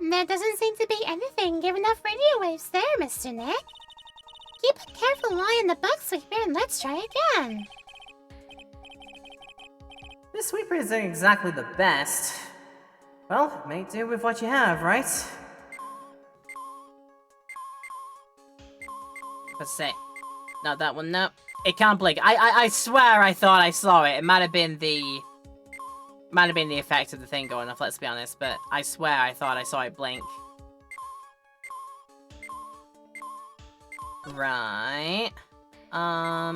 There doesn't seem to be anything giving off radio waves there, Mr. Nick. Keep a careful eye on the bug sweeper and let's try again. This sweeper isn't exactly the best. Well, make do with what you have, right? Let's see. Not that one, no. It can't blink. I swear I thought I saw it. It might have been the effect of the thing going off, let's be honest, but I swear I thought I saw it blink. Right. Ah,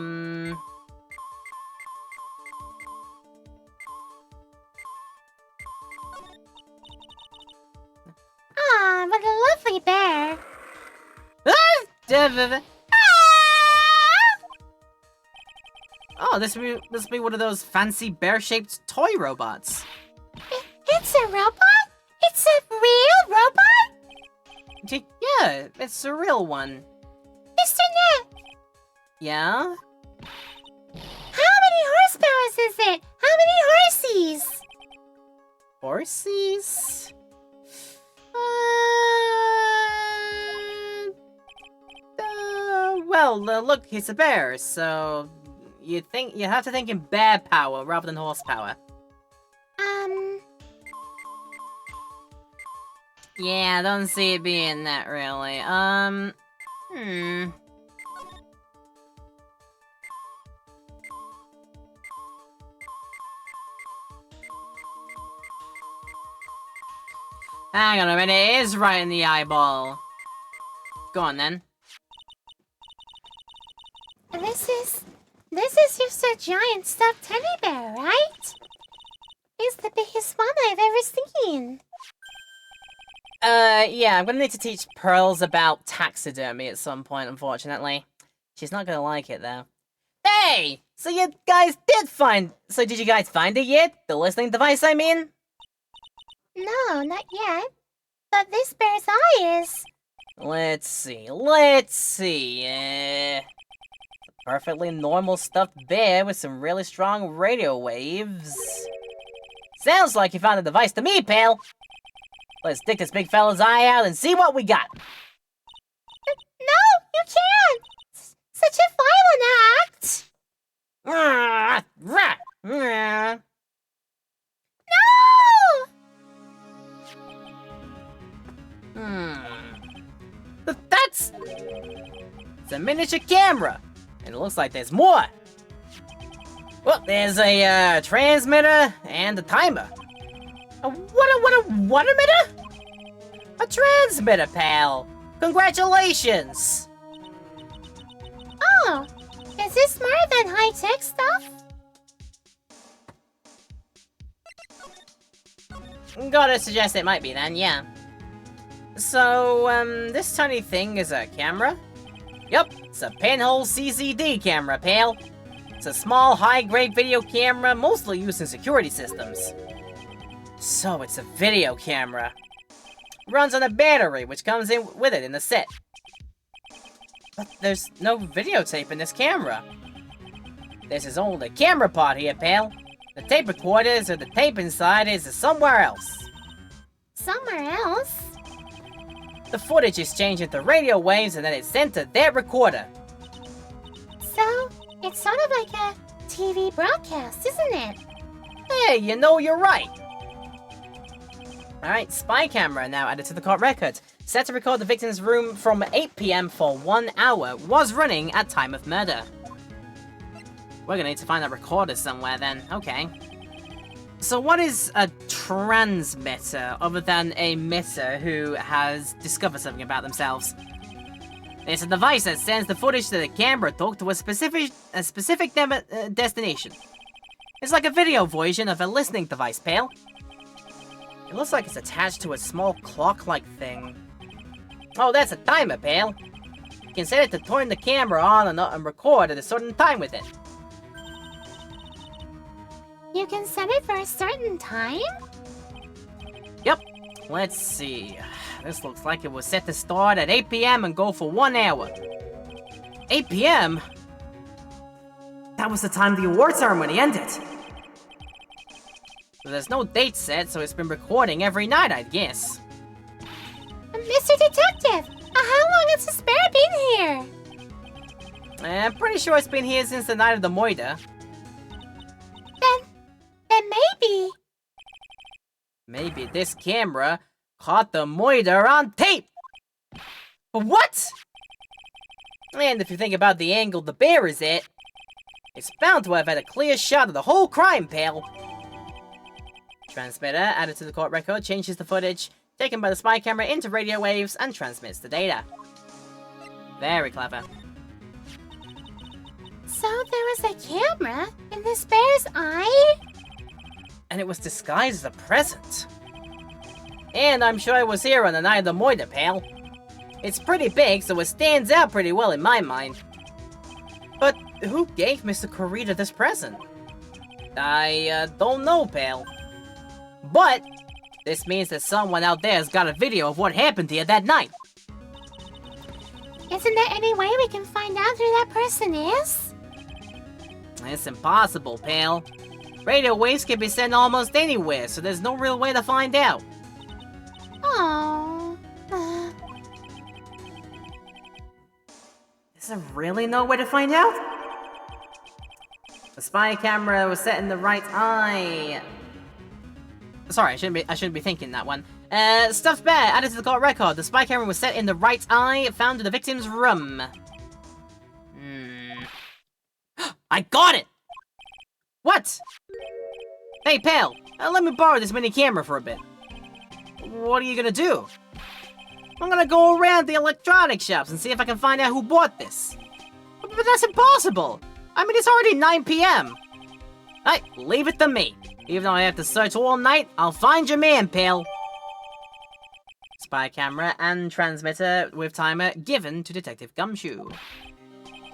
what a lovely bear. Oh, this must be one of those fancy bear-shaped toy robots. It's a robot? It's a real robot? Yeah, it's a real one. Mr. Nick! Yeah? How many horsepowers is it? How many horsies? Horsies? Well, look, he's a bear, so you have to think in bear power rather than horsepower. Yeah, I don't see it being that really. Hang on a minute, it is right in the eyeball. Go on then. This is just a giant stuffed teddy bear, right? It's the biggest one I've ever seen. Yeah, I'm gonna need to teach Pearls about taxidermy at some point, unfortunately. She's not gonna like it, though. Hey! So you guys did you guys find it yet? The listening device, I mean? No, not yet. But this bear's eye is... Let's see. Perfectly normal stuffed bear with some really strong radio waves. Sounds like you found a device to me, pal! Let's stick this big fella's eye out and see what we got. No, you can't! Such a violent act! No! That's... It's a miniature camera. And it looks like there's more. Well, there's a transmitter and a timer. What a emitter? A transmitter, pal. Congratulations. Oh, is this smarter than high-tech stuff? Gotta suggest it might be then, yeah. So, this tiny thing is a camera? Yup, it's a pinhole CCD camera, pal. It's a small, high-grade video camera, mostly used in security systems. So, it's a video camera. Runs on a battery, which comes in with it in the set. But there's no videotape in this camera. This is only the camera part here, pal. The tape recorders or the tape inside is somewhere else. Somewhere else? The footage is changed into radio waves and then it's sent to their recorder. So, it's sort of like a TV broadcast, isn't it? Hey, you know you're right. Alright, spy camera now added to the court record. Set to record the victim's room from 8 PM for 1 hour. Was running at time of murder. We're gonna need to find that recorder somewhere then. Okay. So what is a transmitter other than a mitter who has discovered something about themselves? It's a device that sends the footage to the camera took to a specific destination. It's like a video version of a listening device, pal. It looks like it's attached to a small clock-like thing. Oh, that's a timer, pal. You can set it to turn the camera on and record at a certain time with it. You can set it for a certain time? Yep. Let's see. This looks like it was set to start at 8 PM and go for 1 hour. 8 PM? That was the time the award ceremony ended. So there's no date set, so it's been recording every night, I guess. Mr. Detective, how long has this bear been here? I'm pretty sure it's been here since the night of the murder. Then maybe... Maybe this camera caught the murder on tape! But what? And if you think about the angle the bear is at, it's bound to have had a clear shot of the whole crime, pal. Transmitter added to the court record changes the footage taken by the spy camera into radio waves and transmits the data. Very clever. So there was a camera in this bear's eye? And it was disguised as a present. And I'm sure it was here on the night of the murder, pal. It's pretty big, so it stands out pretty well in my mind. But who gave Mr. Kurita this present? I don't know, pal. But this means that someone out there has got a video of what happened here that night. Isn't there any way we can find out who that person is? It's impossible, pal. Radio waves can be sent almost anywhere, so there's no real way to find out. Oh. Is there really no way to find out? The spy camera was set in the right eye. Sorry, I shouldn't be thinking that one. Stuffed bear added to the court record. The spy camera was set in the right eye, found in the victim's room. I got it! What? Hey, pal, let me borrow this mini camera for a bit. What are you gonna do? I'm gonna go around the electronic shops and see if I can find out who bought this. But that's impossible! I mean, it's already 9 PM. Hey, leave it to me. Even though I have to search all night, I'll find your man, pal. Spy camera and transmitter with timer given to Detective Gumshoe.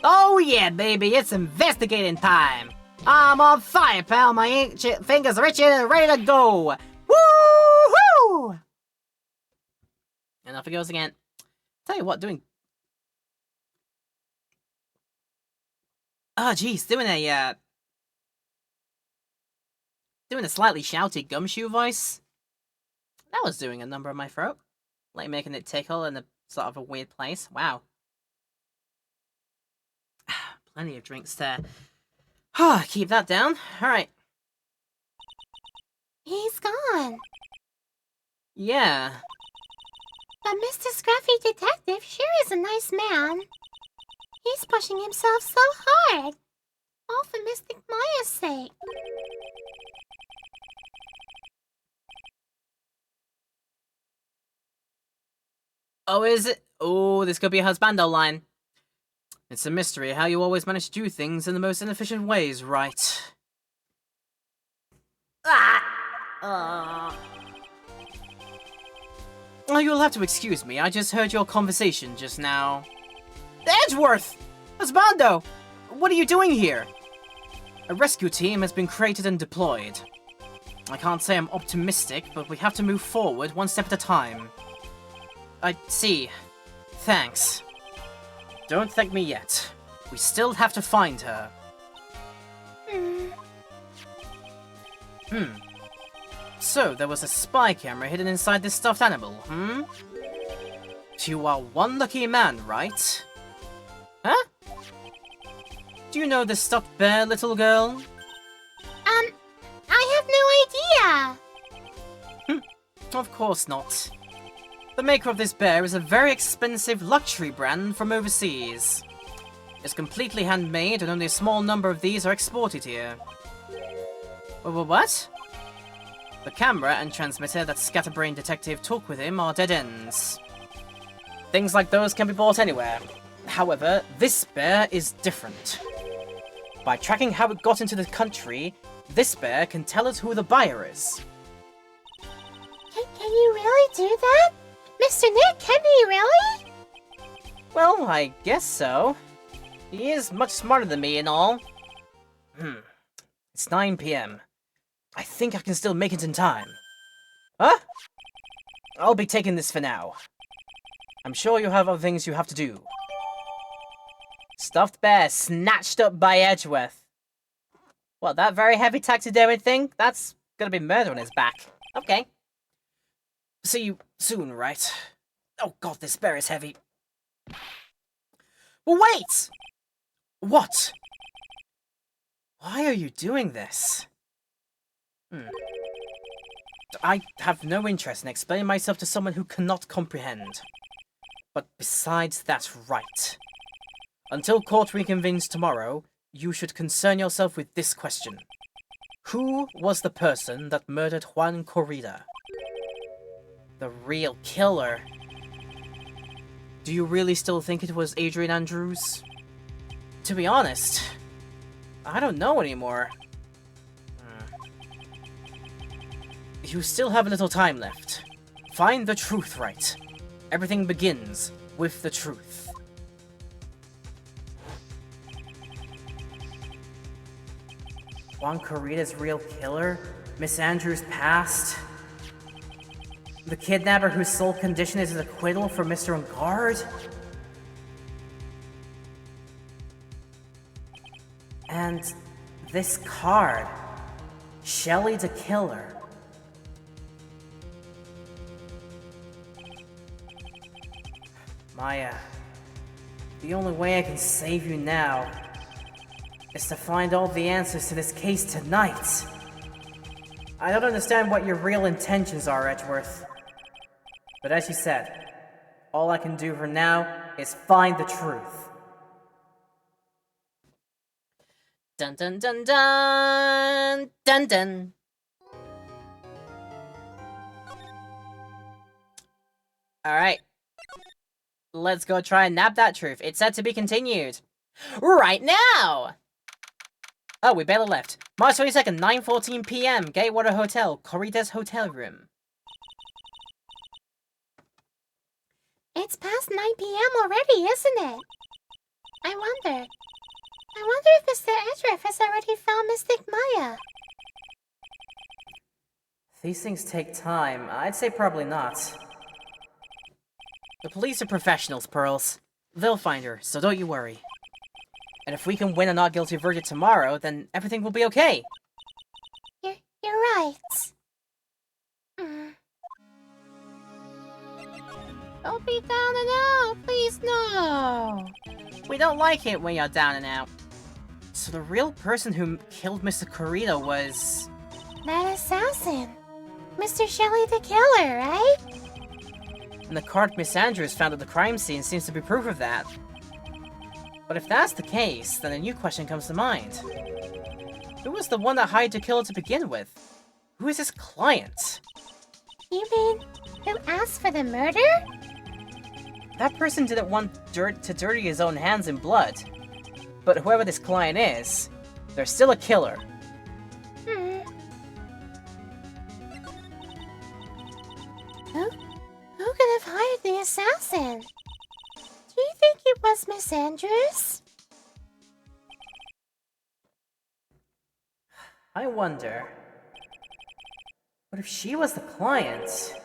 Oh yeah, baby, it's investigating time. I'm on fire, pal. My fingers are itching and ready to go. Woo-hoo! And off it goes again. Tell you what, doing... Oh, geez, doing a slightly shouty Gumshoe voice That was doing a number on my throat. Like making it tickle in a sort of a weird place. Wow. Plenty of drinks there. Keep that down. Alright. He's gone. Yeah. But Mr. Scruffy Detective sure is a nice man. He's pushing himself so hard. All for Mystic Maya's sake. Oh, is it? Oh, this could be a husbando line. It's a mystery how you always manage to do things in the most inefficient ways, right? Oh, you'll have to excuse me. I just heard your conversation just now. Edgeworth! Husbando! What are you doing here? A rescue team has been created and deployed. I can't say I'm optimistic, but we have to move forward one step at a time. I see. Thanks. Don't thank me yet. We still have to find her. So, there was a spy camera hidden inside this stuffed animal, You are one lucky man, right? Huh? Do you know this stuffed bear, little girl? I have no idea. Of course not. The maker of this bear is a very expensive luxury brand from overseas. It's completely handmade and only a small number of these are exported here. What? The camera and transmitter that Scatterbrain Detective took with him are dead ends. Things like those can be bought anywhere. However, this bear is different. By tracking how it got into the country, this bear can tell us who the buyer is. Can you really do that? Mr. Nick, can he really? Well, I guess so. He is much smarter than me and all. It's 9 PM. I think I can still make it in time. Huh? I'll be taking this for now. I'm sure you have other things you have to do. Stuffed bear snatched up by Edgeworth. What, that very heavy taxidermy thing? That's gonna be murder on his back. Okay. See you soon, right? Oh god, this bear is heavy. Well, wait! What? Why are you doing this? I have no interest in explaining myself to someone who cannot comprehend. But besides, that's right. Until court reconvenes tomorrow, you should concern yourself with this question. Who was the person that murdered Juan Corrida? The real killer. Do you really still think it was Adrian Andrews? To be honest, I don't know anymore. You still have a little time left. Find the truth, right? Everything begins with the truth. Juan Corrida's real killer? Miss Andrews' past? The kidnapper whose sole condition is his acquittal for Mr. Ungard? And this card. Shelly the Killer. Maya, the only way I can save you now is to find all the answers to this case tonight. I don't understand what your real intentions are, Edgeworth. But as you said, all I can do for now is find the truth. Dun dun dun dun dun dun. Alright. Let's go try and nab that truth. It's said to be continued. Right now! Oh, we barely left. March 22nd, 9:14 PM. Gatewater Hotel, Corrida's hotel room. It's past 9 PM already, isn't it? I wonder if Mr. Edgeworth has already found Mystic Maya. These things take time. I'd say probably not. The police are professionals, Pearls. They'll find her, so don't you worry. And if we can win a not guilty verdict tomorrow, then everything will be okay. You're right. Don't be down and out, please no. We don't like it when you're down and out. So the real person who killed Mr. Kurita was... That assassin. Mr. Shelley the Killer, right? And the card Miss Andrews found at the crime scene seems to be proof of that. But if that's the case, then a new question comes to mind. Who was the one that hired to kill her to begin with? Who is his client? You mean, who asked for the murder? That person didn't want to dirty his own hands in blood. But whoever this client is, they're still a killer. Who could have hired the assassin? Do you think it was Miss Andrews? I wonder... But if she was the client,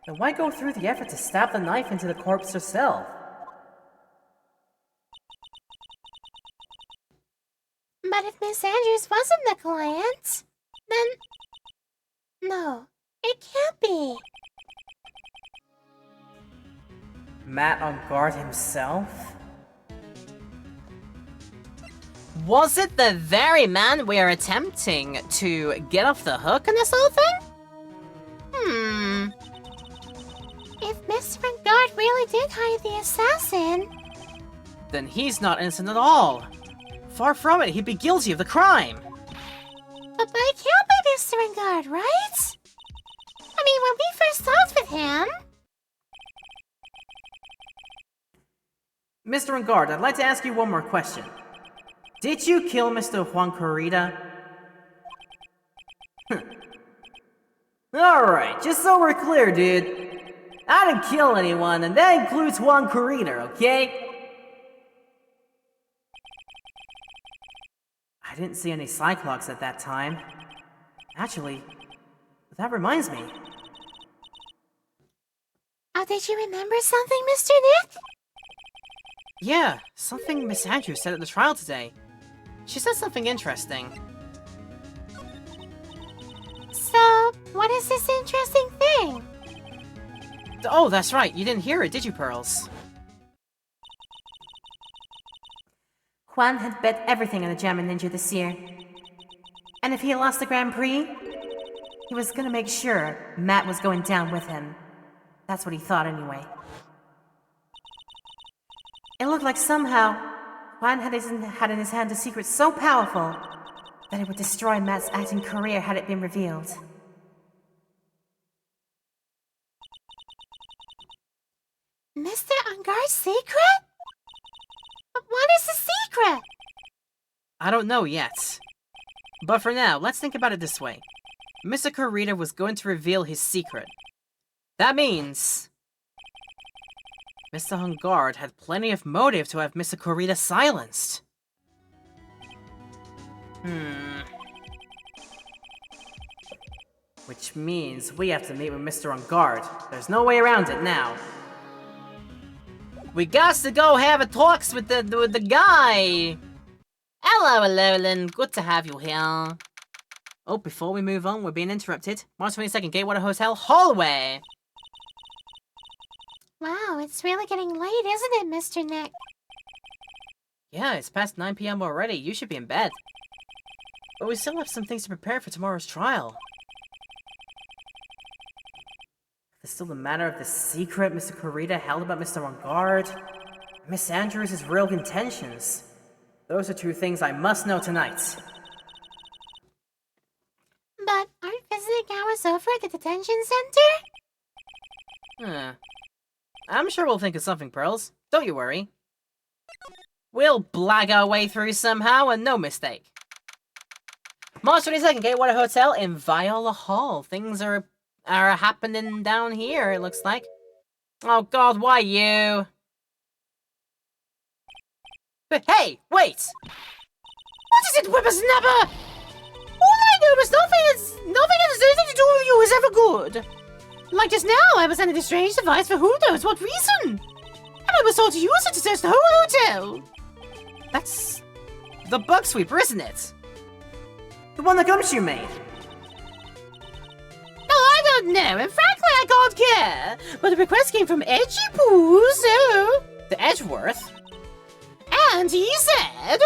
then why go through the effort to stab the knife into the corpse herself? But if Miss Andrews wasn't the client, then... No, it can't be. Matt on guard himself? Was it the very man we are attempting to get off the hook in this whole thing? If Mr. Guard really did hire the assassin... Then he's not innocent at all. Far from it, he'd be guilty of the crime. But it can't be Mr. Guard, right? I mean, when we first talked with him... Mr. Engard, I'd like to ask you one more question. Did you kill Mr. Juan Kurita? Alright, just so we're clear, dude. I didn't kill anyone, and that includes Juan Kurita, okay? I didn't see any Cyclops at that time. Actually, that reminds me. Oh, did you remember something, Mr. Nick? Yeah, something Miss Andrews said at the trial today. She said something interesting. So, what is this interesting thing? Oh, that's right. You didn't hear it, did you, Pearls? Juan had bet everything on the Jammin' Ninja this year. And if he lost the Grand Prix, he was gonna make sure Matt was going down with him. That's what he thought anyway. It looked like somehow Juan had in his hand a secret so powerful that it would destroy Matt's acting career had it been revealed. Mr. Ungar's secret? But what is the secret? I don't know yet. But for now, let's think about it this way. Mr. Kurita was going to reveal his secret. That means... Mr. Hungard had plenty of motive to have Mr. Kurita silenced. Which means we have to meet with Mr. Hungard. There's no way around it now. We got to go have a talks with the guy. Hello, Llewellyn. Good to have you here. Oh, before we move on, we're being interrupted. March 22nd, Gatewater Hotel hallway. Wow, it's really getting late, isn't it, Mr. Nick? Yeah, it's past 9 p.m. already. You should be in bed. But we still have some things to prepare for tomorrow's trial. There's still the matter of the secret Mr. Kurita held about Mr. Hungard. Miss Andrews' real intentions. Those are two things I must know tonight. But aren't visiting hours over at the detention center? I'm sure we'll think of something, Pearls. Don't you worry. We'll blag our way through somehow, and no mistake. March 22nd, Gatewater Hotel in Viola Hall. Things are happening down here, it looks like. Oh god, why you? But hey, wait! What is it, whippersnapper? All I know is nothing has anything to do with you is ever good. Like just now, I was under this strange device for who knows what reason. And I was told to use it to search the whole hotel. That's the bug sweeper, isn't it? The one that Gumshoe made. No, I don't know, and frankly, I can't care. But the request came from Edgy Poo, so... The Edgeworth? And he said...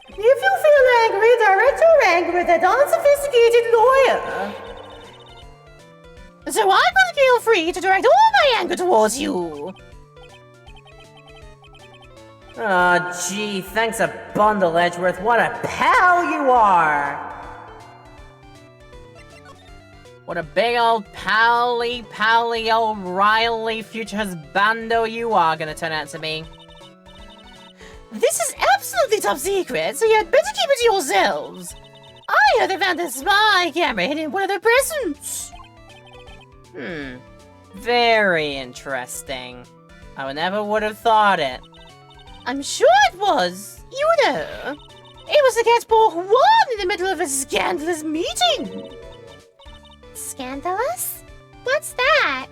If you feel angry, direct your anger at that unsophisticated lawyer. So I would feel free to direct all my anger towards you. Oh, gee, thanks a bundle, Edgeworth. What a pal you are! What a big old pally O'Reilly future husbando you are gonna turn out to be. This is absolutely top secret, so you had better keep it to yourselves. I heard they found a spy camera hidden in one of their presents. Very interesting. I never would have thought it. I'm sure it was. You know. It was to catch poor Juan in the middle of a scandalous meeting. Scandalous? What's that?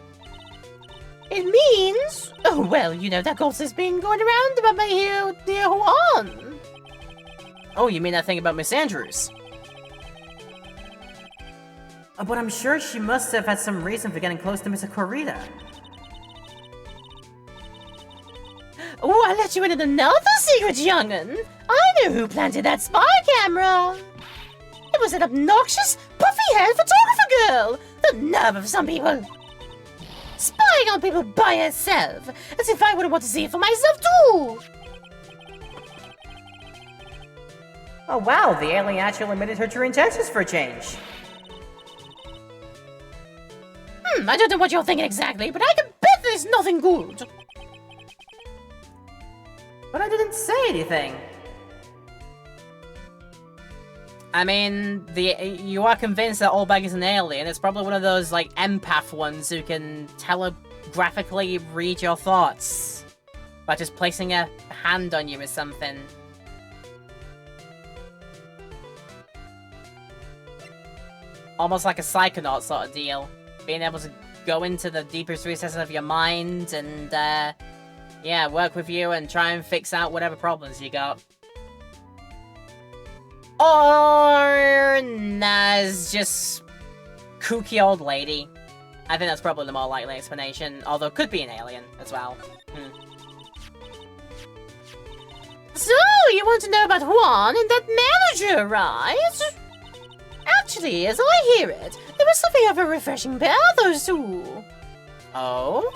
It means... Oh, well, you know, that gossip's been going around about my dear Juan. Oh, you mean that thing about Miss Andrews? But I'm sure she must have had some reason for getting close to Miss Corita. Oh, I'll let you in on another secret, young'un. I know who planted that spy camera. It was an obnoxious, puffy-haired photographer girl. The nerve of some people. Spying on people by herself, as if I wouldn't want to see it for myself too. Oh wow, the alien actually admitted her true intentions for a change. I don't know what you're thinking exactly, but I can bet there's nothing good. But I didn't say anything. I mean, you are convinced that Olbag is an alien. It's probably one of those, like, empath ones who can telegraphically read your thoughts by just placing a hand on you or something. Almost like a psychonaut sort of deal. Being able to go into the deepest recesses of your mind and, yeah, work with you and try and fix out whatever problems you got. Or Naz, just kooky old lady. I think that's probably the more likely explanation, although could be an alien as well. So, you want to know about Juan and that manager, right? Actually, as I hear it, there was something of a refreshing pair, those two. Oh?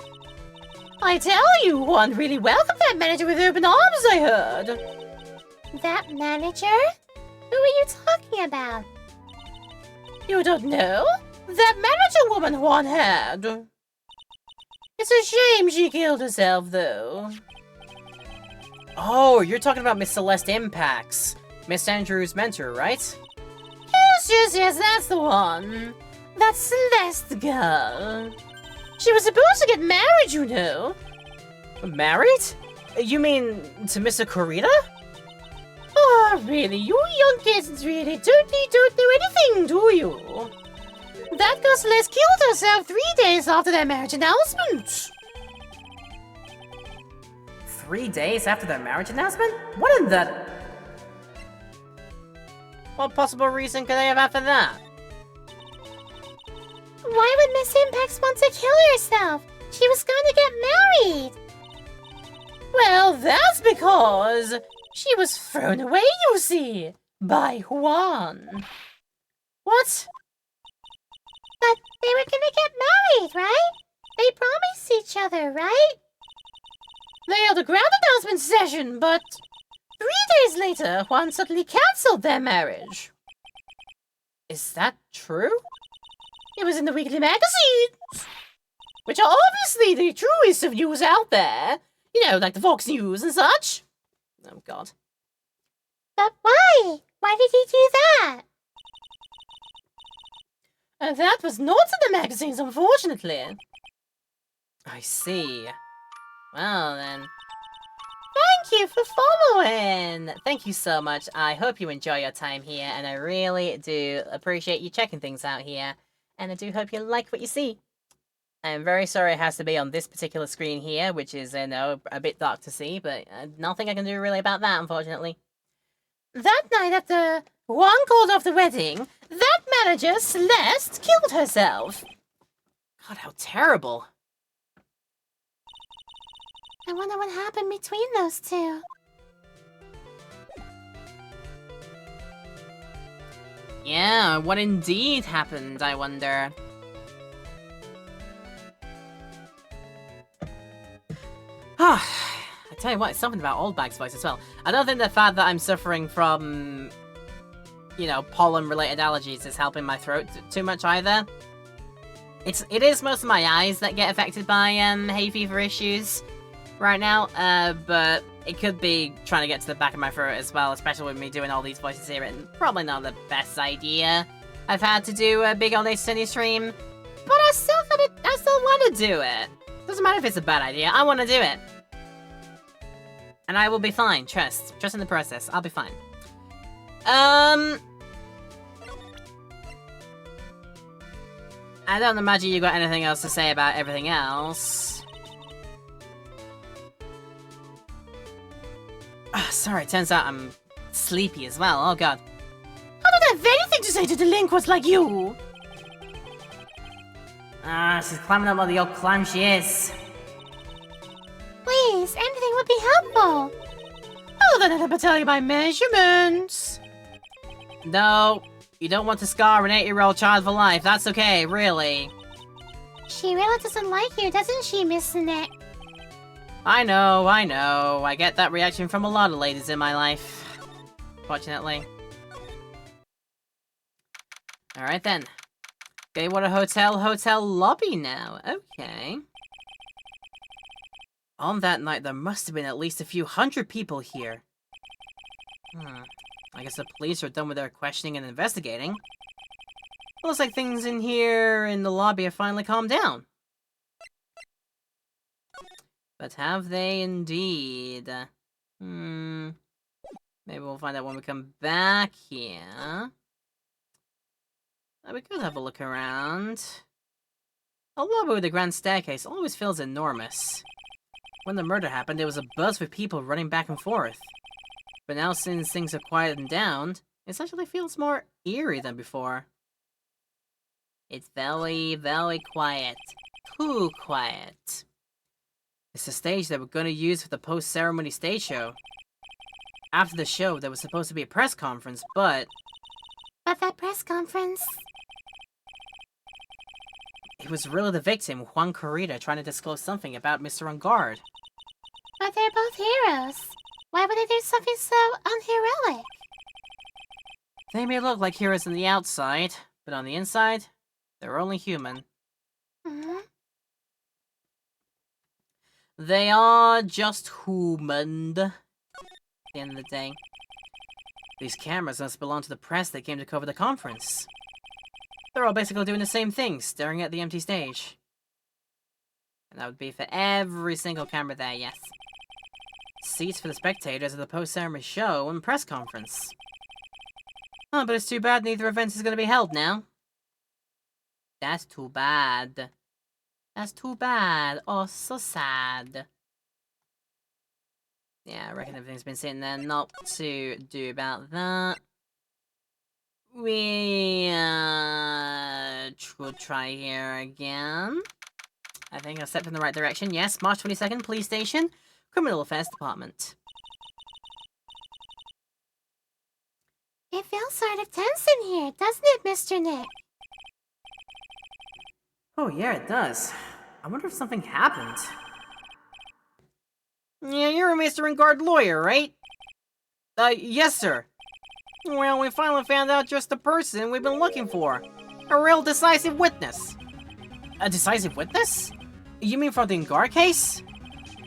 I tell you, Juan really welcomed that manager with open arms, I heard. That manager? Who are you talking about? You don't know? That manager woman Juan had. It's a shame she killed herself, though. Oh, you're talking about Miss Celeste Impacts. Miss Andrews' mentor, right? Yes, that's the one. That Celeste girl. She was supposed to get married, you know. Married? You mean to Miss Corita? Oh, really? You young kids really don't know anything, do you? That girl Celeste killed herself 3 days after their marriage announcement. 3 days after their marriage announcement? What in the... What possible reason could they have had for that? Why would Miss Impacts want to kill herself? She was going to get married. Well, that's because she was thrown away, you see, by Juan. What? But they were going to get married, right? They promised each other, right? They held a grand announcement session, but 3 days later, Juan suddenly cancelled their marriage. Is that true? It was in the weekly magazines, which are obviously the truest of news out there. You know, like the Fox News and such. Oh, God. But why? Why did he do that? That was not in the magazines, unfortunately. I see. Well, then. Thank you for following. Thank you so much. I hope you enjoy your time here, and I really do appreciate you checking things out here. And I do hope you like what you see. I'm very sorry it has to be on this particular screen here, which is, you know, a bit dark to see, but nothing I can do really about that, unfortunately. That night at the one called off the wedding, that manager, Celeste, killed herself. God, how terrible. I wonder what happened between those two. Yeah, what indeed happened, I wonder. I tell you what, it's something about Old Bag's voice as well. I don't think the fact that I'm suffering from, you know, pollen-related allergies is helping my throat too much either. It is most of my eyes that get affected by hay fever issues right now, but it could be trying to get to the back of my throat as well, especially with me doing all these voices here, and probably not the best idea I've had to do a big all-day Sunny stream, but I still want to do it. Doesn't matter if it's a bad idea, I want to do it. And I will be fine, trust in the process, I'll be fine. I don't imagine you got anything else to say about everything else. Sorry, turns out I'm sleepy as well, oh god. I don't have anything to say to delinquents like you. She's climbing up all the old climb she is. Please, anything would be helpful. Oh, then I'll tell you my measurements. No, you don't want to scar an 8-year-old child for life, that's okay, really. She really doesn't like you, doesn't she, Miss Nick? I know, I get that reaction from a lot of ladies in my life. Fortunately. Alright then. Baywater Hotel lobby now, okay. On that night, there must have been at least a few hundred people here. I guess the police are done with their questioning and investigating. Looks like things in here in the lobby have finally calmed down. But have they indeed? Maybe we'll find out when we come back here. We could have a look around. A lobby with a grand staircase always feels enormous. When the murder happened, there was a buzz with people running back and forth. But now, since things have quietened down, it actually feels more eerie than before. It's very, very quiet. Too quiet. It's the stage that we're going to use for the post-ceremony stage show. After the show, there was supposed to be a press conference, but... But that press conference... It was really the victim, Juan Corrida, trying to disclose something about Mr. Enguarde. But they're both heroes. Why would they do something so unheroic? They may look like heroes on the outside, but on the inside, they're only human. Mm-hmm. They are just human. At the end of the day. These cameras must belong to the press that came to cover the conference. They're all basically doing the same thing, staring at the empty stage. And that would be for every single camera there, yes. Seats for the spectators of the post-ceremony show and press conference. Oh, but it's too bad neither event is going to be held now. That's too bad. That's too bad. Oh, so sad. Yeah, I reckon everything's been sitting there. Not to do about that. We should try here again. I think I stepped in the right direction. Yes, March 22nd, Police Station, Criminal Affairs Department. It feels sort of tense in here, doesn't it, Mr. Nick? Oh yeah, it does. I wonder if something happened. Yeah, you're a Mr. Enguarde lawyer, right? Yes, sir. Well, we finally found out just the person we've been looking for. A real decisive witness. A decisive witness? You mean for the Enguarde case?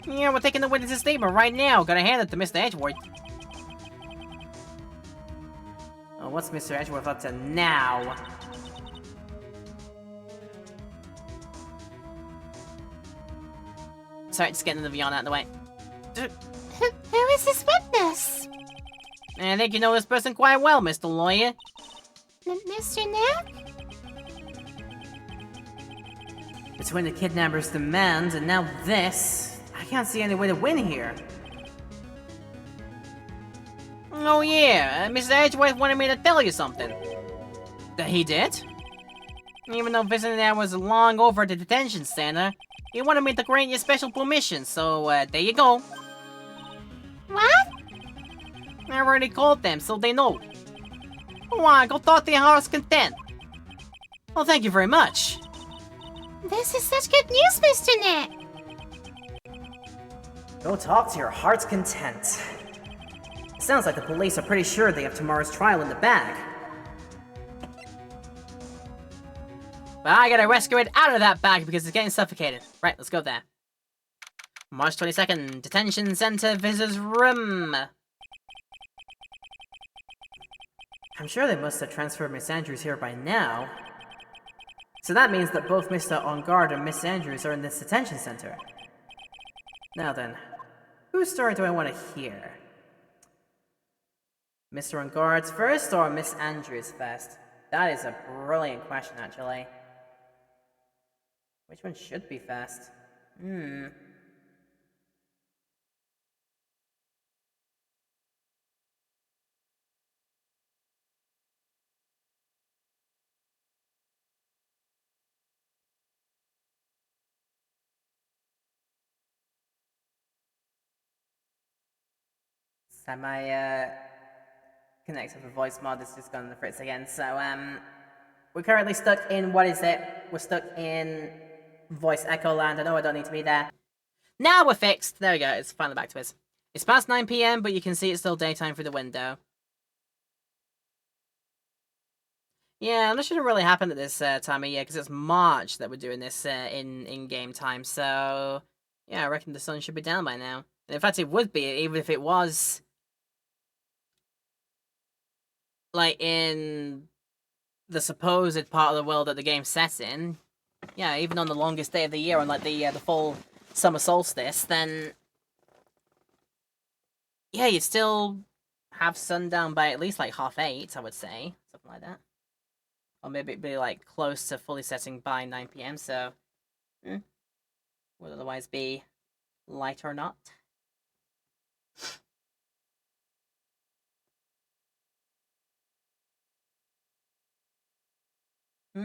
Yeah, we're taking the witness's statement right now. Gotta hand it to Mr. Edgeworth. Oh, what's Mr. Edgeworth up to now? Sorry, just getting the Vion out of the way. Who is this witness? I think you know this person quite well, Mr. Lawyer. Mr. Nick? Between the kidnapper's demands and now this, I can't see any way to win here. Oh yeah, Mr. Edgeworth wanted me to tell you something. That he did? Even though visiting there was long over at the detention center, he wanted me to grant you special permission, so there you go. What? I already called them, so they know. Go on, go talk to your heart's content. Well, thank you very much. This is such good news, Mr. Nick. Go talk to your heart's content. Sounds like the police are pretty sure they have tomorrow's trial in the bag. But I gotta rescue it out of that bag because it's getting suffocated. Right, let's go there. March 22nd, Detention Center Visitors Room. I'm sure they must have transferred Miss Andrews here by now. So that means that both Mr. On Guard and Miss Andrews are in this detention center. Now then, whose story do I want to hear? Mr. On Guard's first or Miss Andrews first? That is a brilliant question, actually. Which one should be first? My connect with a voice mod is just gone the fritz again. So we're currently stuck in, what is it? We're stuck in voice echo land. I know I don't need to be there. Now we're fixed. There we go. It's finally back to us. It's past 9 PM, but you can see it's still daytime through the window. Yeah, that shouldn't really happen at this time of year, because it's March that we're doing this in-game time, so... Yeah, I reckon the sun should be down by now. And in fact, it would be, even if it was... like, in... the supposed part of the world that the game's set in. Yeah, even on the longest day of the year, on, like, the full summer solstice, then... yeah, you'd still have sundown by at least, like, 8:30, I would say. Something like that. Or maybe it'd be, like, close to fully setting by 9 PM, so... would otherwise be light or not. I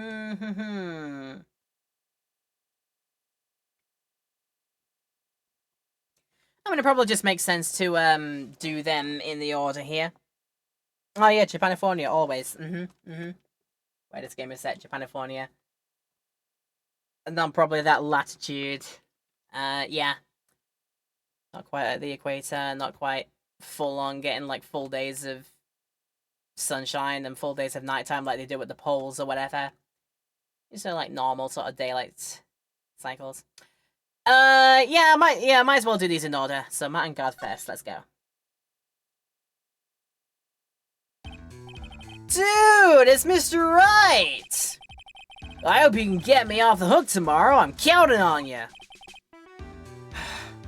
mean, it probably just makes sense to, do them in the order here. Oh yeah, Japanifornia, always. Where this game is set, Japanifornia. And then probably that latitude. Yeah. Not quite at the equator, not quite full on getting, like, full days of sunshine and full days of nighttime like they do at the poles or whatever. It's sort of like normal sort of daylight cycles. Yeah, I might as well do these in order. So Matt and God first, let's go. Dude, it's Mr. Right! I hope you can get me off the hook tomorrow, I'm counting on you!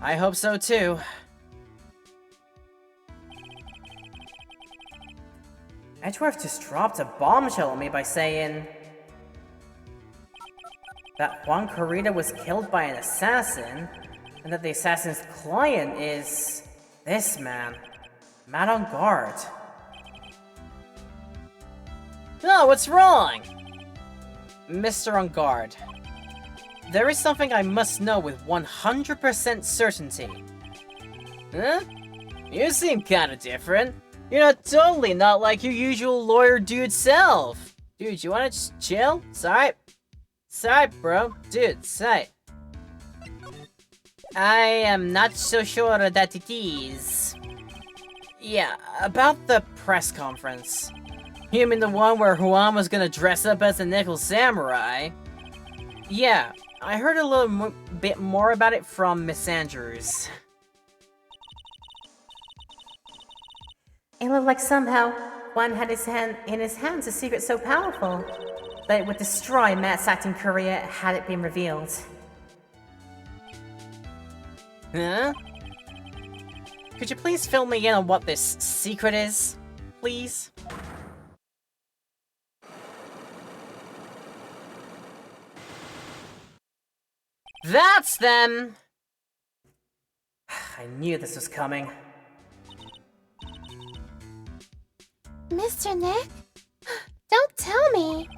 I hope so too. Edgeworth just dropped a bombshell on me by saying... that Juan Corrida was killed by an assassin, and that the assassin's client is... this man. Matt On Guard. No, what's wrong? Mr. On Guard. There is something I must know with 100% certainty. Huh? You seem kinda different. You're not totally not like your usual lawyer dude self. Dude, you wanna just chill? Sorry. Sorry, bro. Dude, sorry. I am not so sure that it is. Yeah, about the press conference. You mean the one where Juan was gonna dress up as a Nickel Samurai? Yeah, I heard a little bit more about it from Miss Andrews. It looked like somehow Juan had in his hands a secret so powerful that it would destroy Matt's acting career had it been revealed. Huh? Could you please fill me in on what this secret is? Please? That's them! I knew this was coming. Mr. Nick? Don't tell me.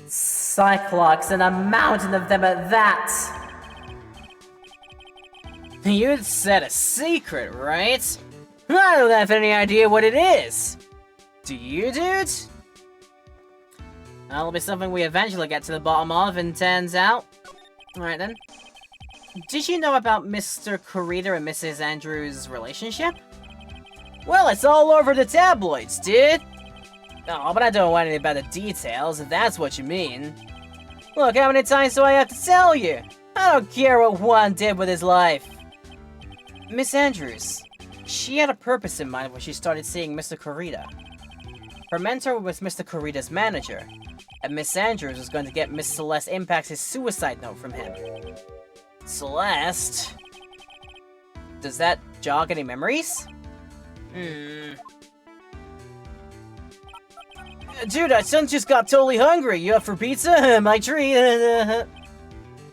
Cyclops and a mountain of them at that! You said a secret, right? I don't have any idea what it is. Do you, dude? That'll be something we eventually get to the bottom of, and turns out. Alright then. Did you know about Mr. Kurita and Mrs. Andrews' relationship? Well, it's all over the tabloids, dude! Oh, but I don't want any about the details, if that's what you mean. Look, how many times do I have to tell you? I don't care what Juan did with his life. Miss Andrews, she had a purpose in mind when she started seeing Mr. Kurita. Her mentor was Mr. Kurita's manager, and Miss Andrews was going to get Miss Celeste Impact's suicide note from him. Celeste? Does that jog any memories? Dude, I just got totally hungry. You up for pizza? My treat.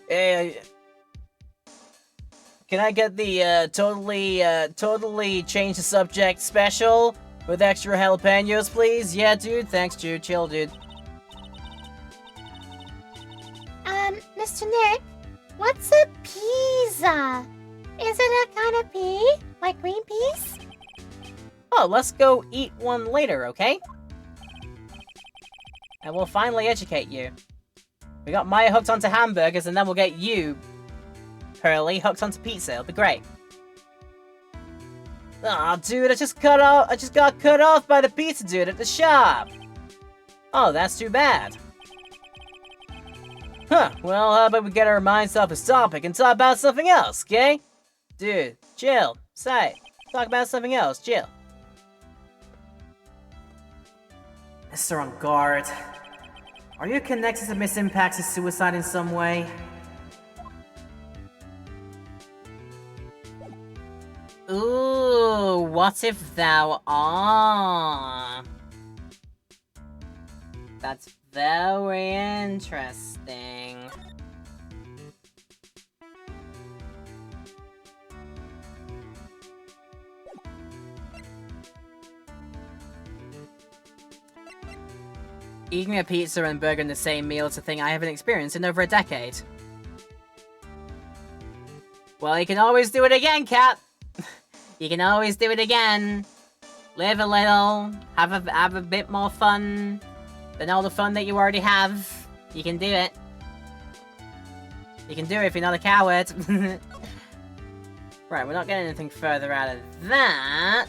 Hey, can I get the totally change the subject special with extra jalapenos, please? Yeah, dude. Thanks, dude. Chill, dude. Mr. Nick, what's a pizza? Is it a kind of pea? Like green peas? Oh, let's go eat one later, okay? And we'll finally educate you. We got Maya hooked onto hamburgers, and then we'll get you, Pearly, hooked onto pizza. It'll be great. Aw, dude, I just got cut off by the pizza dude at the shop. Oh, that's too bad. Huh, well, how about we get our minds off this topic and talk about something else, okay? Dude, chill. Say, talk about something else, chill. Mr. On Guard, are you connected to Miss Impact's suicide in some way? Ooh, what if thou art? That's very interesting. Eating a pizza and burger in the same meal is a thing I haven't experienced in over a decade. Well, you can always do it again, Cap! You can always do it again. Live a little, have a bit more fun than all the fun that you already have. You can do it. You can do it if you're not a coward. Right, we're not getting anything further out of that.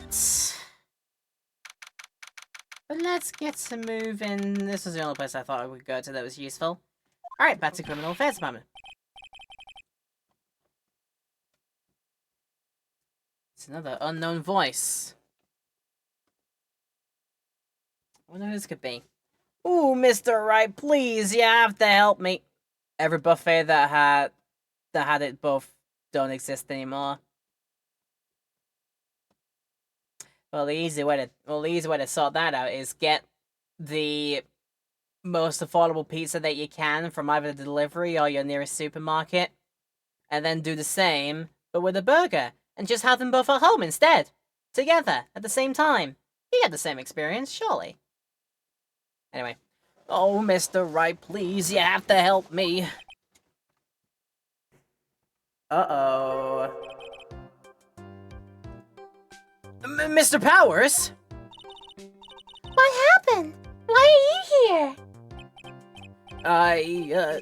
But let's get to moving. This was the only place I thought I would go to that was useful. Alright, back to Criminal Affairs Department. It's another unknown voice. I wonder who this could be. Ooh, Mr. Wright, please, you have to help me. Every buffet that had it both don't exist anymore. Well, the easy way to sort that out is get the most affordable pizza that you can from either the delivery or your nearest supermarket, and then do the same, but with a burger, and just have them both at home instead, together, at the same time. You get the same experience, surely. Anyway. Oh, Mr. Wright, please, you have to help me. Uh-oh. Mr. Powers? What happened? Why are you here?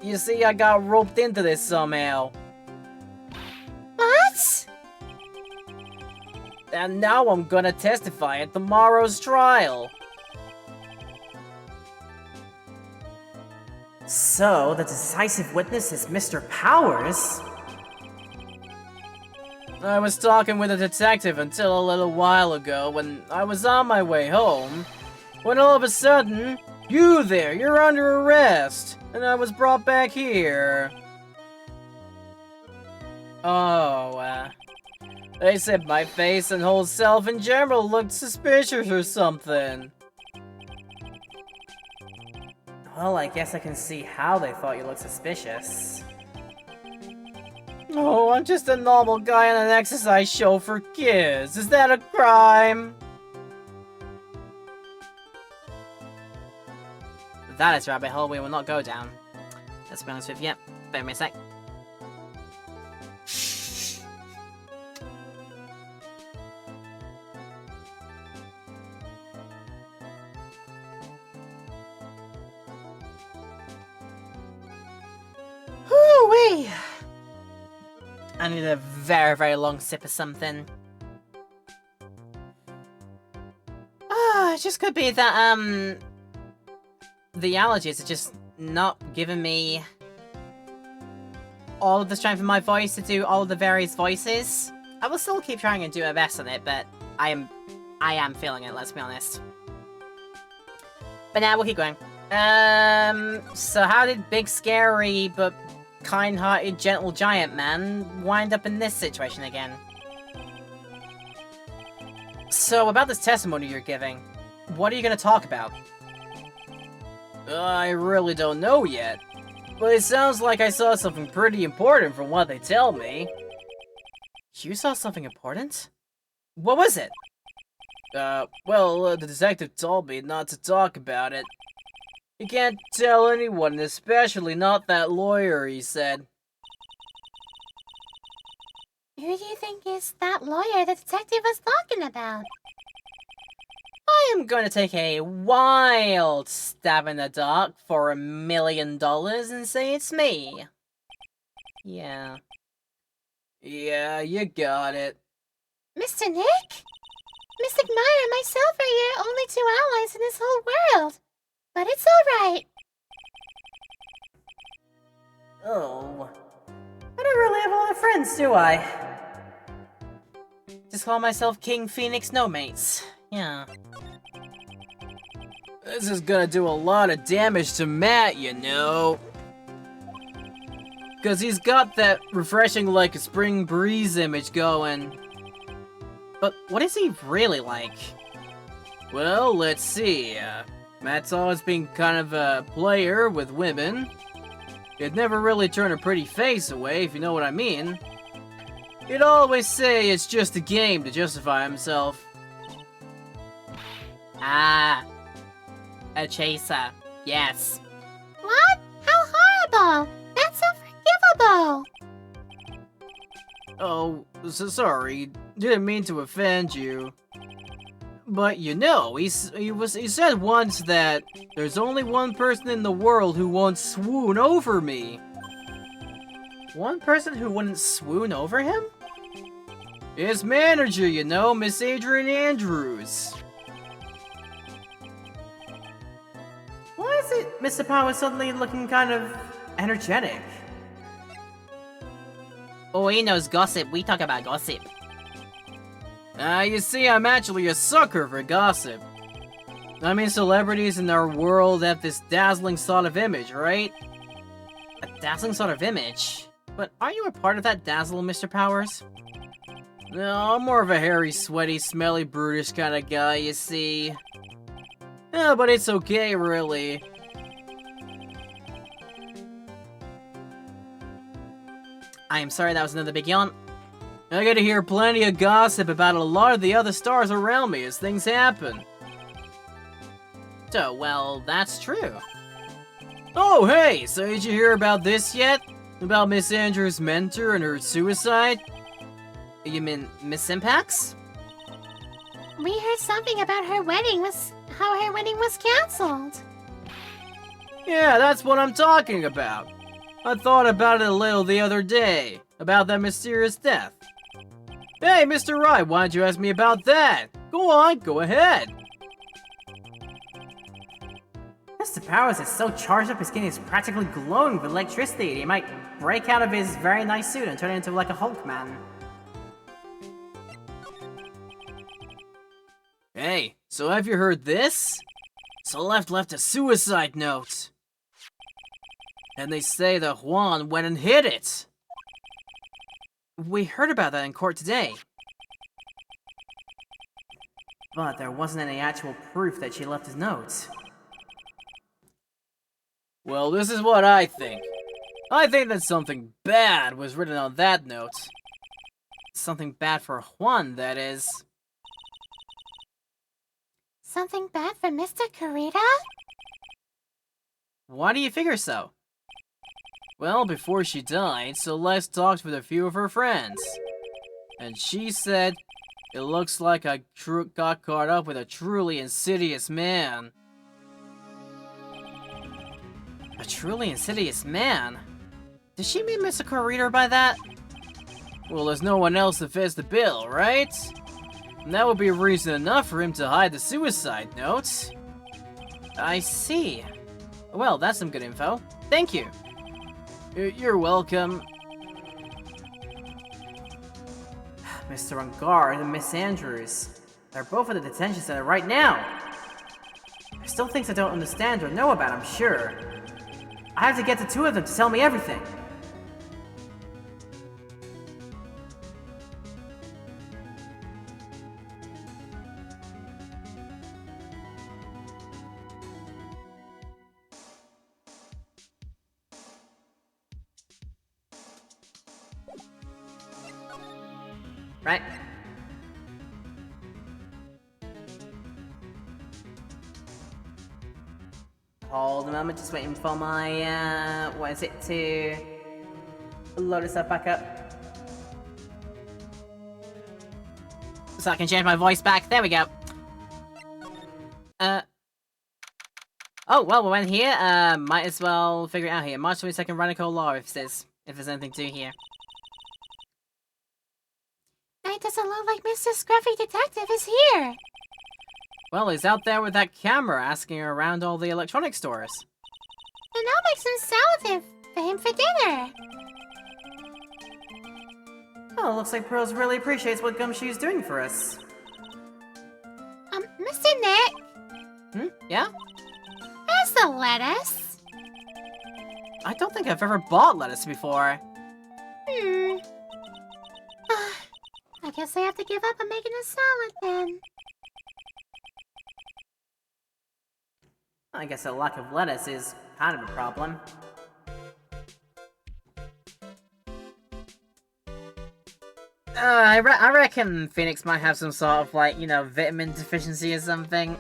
You see, I got roped into this somehow. What? And now I'm gonna testify at tomorrow's trial. So, the decisive witness is Mr. Powers? I was talking with a detective until a little while ago when I was on my way home, when all of a sudden, you there, you're under arrest, and I was brought back here. Oh, they said my face and whole self in general looked suspicious or something. Well, I guess I can see how they thought you looked suspicious. Oh, I'm just a normal guy on an exercise show for kids. Is that a crime? That is a rabbit hole we will not go down. Let's be honest with you. Bear me a sec. Whoo-wee! I need a very, very long sip of something. It just could be that, the allergies are just not giving me all of the strength of my voice to do all of the various voices. I will still keep trying and do my best on it, but I am feeling it, let's be honest. But now we'll keep going. So how did big, scary, but kind-hearted, gentle giant man wind up in this situation again? So, about this testimony you're giving, what are you gonna talk about? I really don't know yet, but it sounds like I saw something pretty important from what they tell me. You saw something important? What was it? The detective told me not to talk about it. You can't tell anyone, especially not that lawyer, he said. Who do you think is that lawyer the detective was talking about? I am going to take a wild stab in the dark for $1 million and say it's me. Yeah. Yeah, you got it. Mr. Nick? Mystic Mire and myself are your only two allies in this whole world. But it's alright. Oh. I don't really have a lot of friends, do I? Just call myself King Phoenix No Mates. Yeah. This is gonna do a lot of damage to Matt, you know. Cause he's got that refreshing like a spring breeze image going. But what is he really like? Well, let's see. Matt's always been kind of a player with women. He'd never really turn a pretty face away, if you know what I mean. He'd always say it's just a game to justify himself. Ah. A chaser. Yes. What? How horrible! That's unforgivable! Oh, so sorry. Didn't mean to offend you. But you know, he said once that there's only one person in the world who won't swoon over me. One person who wouldn't swoon over him? His manager, you know, Miss Adrian Andrews. Why is it Mr. Power suddenly looking kind of energetic? Oh, he knows gossip. We talk about gossip. You see, I'm actually a sucker for gossip. I mean, celebrities in our world have this dazzling sort of image, right? A dazzling sort of image? But are you a part of that dazzle, Mr. Powers? No, I'm more of a hairy, sweaty, smelly, brutish kind of guy, you see. Yeah, but it's okay, really. I am sorry that was another big yawn. I get to hear plenty of gossip about a lot of the other stars around me as things happen. So, well, that's true. Oh, hey! So did you hear about this yet? About Miss Andrews' mentor and her suicide? You mean Miss Impax? We heard something about how her wedding was cancelled. Yeah, that's what I'm talking about. I thought about it a little the other day, about that mysterious death. Hey, Mr. Wright, why don't you ask me about that? Go on, go ahead. Mr. Powers is so charged up his skin is practically glowing with electricity. He might break out of his very nice suit and turn into like a Hulk man. Hey, so have you heard this? Celeste left a suicide note. And they say that Juan went and hid it. We heard about that in court today. But there wasn't any actual proof that she left his note. Well, this is what I think. I think that something bad was written on that note. Something bad for Juan, that is. Something bad for Mr. Kurita? Why do you figure so? Well, before she died, Celeste talked with a few of her friends. And she said, it looks like I got caught up with a truly insidious man. A truly insidious man? Does she mean Mr. Corridor by that? Well, there's no one else that fits the bill, right? And that would be reason enough for him to hide the suicide note. I see. Well, that's some good info. Thank you. You're welcome. Mr. On Guard and Miss Andrews. They're both at the detention center right now. There's still things I don't understand or know about, I'm sure. I have to get the two of them to tell me everything. Right? Hold a moment, just waiting for my, what is it, to load this up back up. So I can change my voice back. There we go. Oh, well, we went here. Might as well figure it out here. March 22nd, Radical Law, if there's anything to do here. It doesn't look like Mr. Scruffy Detective is here. Well, he's out there with that camera asking around all the electronic stores. And I'll make some salad for him for dinner. Oh, looks like Pearls really appreciates what Gumshoe's doing for us. Mr. Nick, Yeah? where's the lettuce? I don't think I've ever bought lettuce before. I guess I have to give up on making a salad then. I guess a lack of lettuce is kind of a problem. I reckon Phoenix might have some sort of, like, you know, vitamin deficiency or something.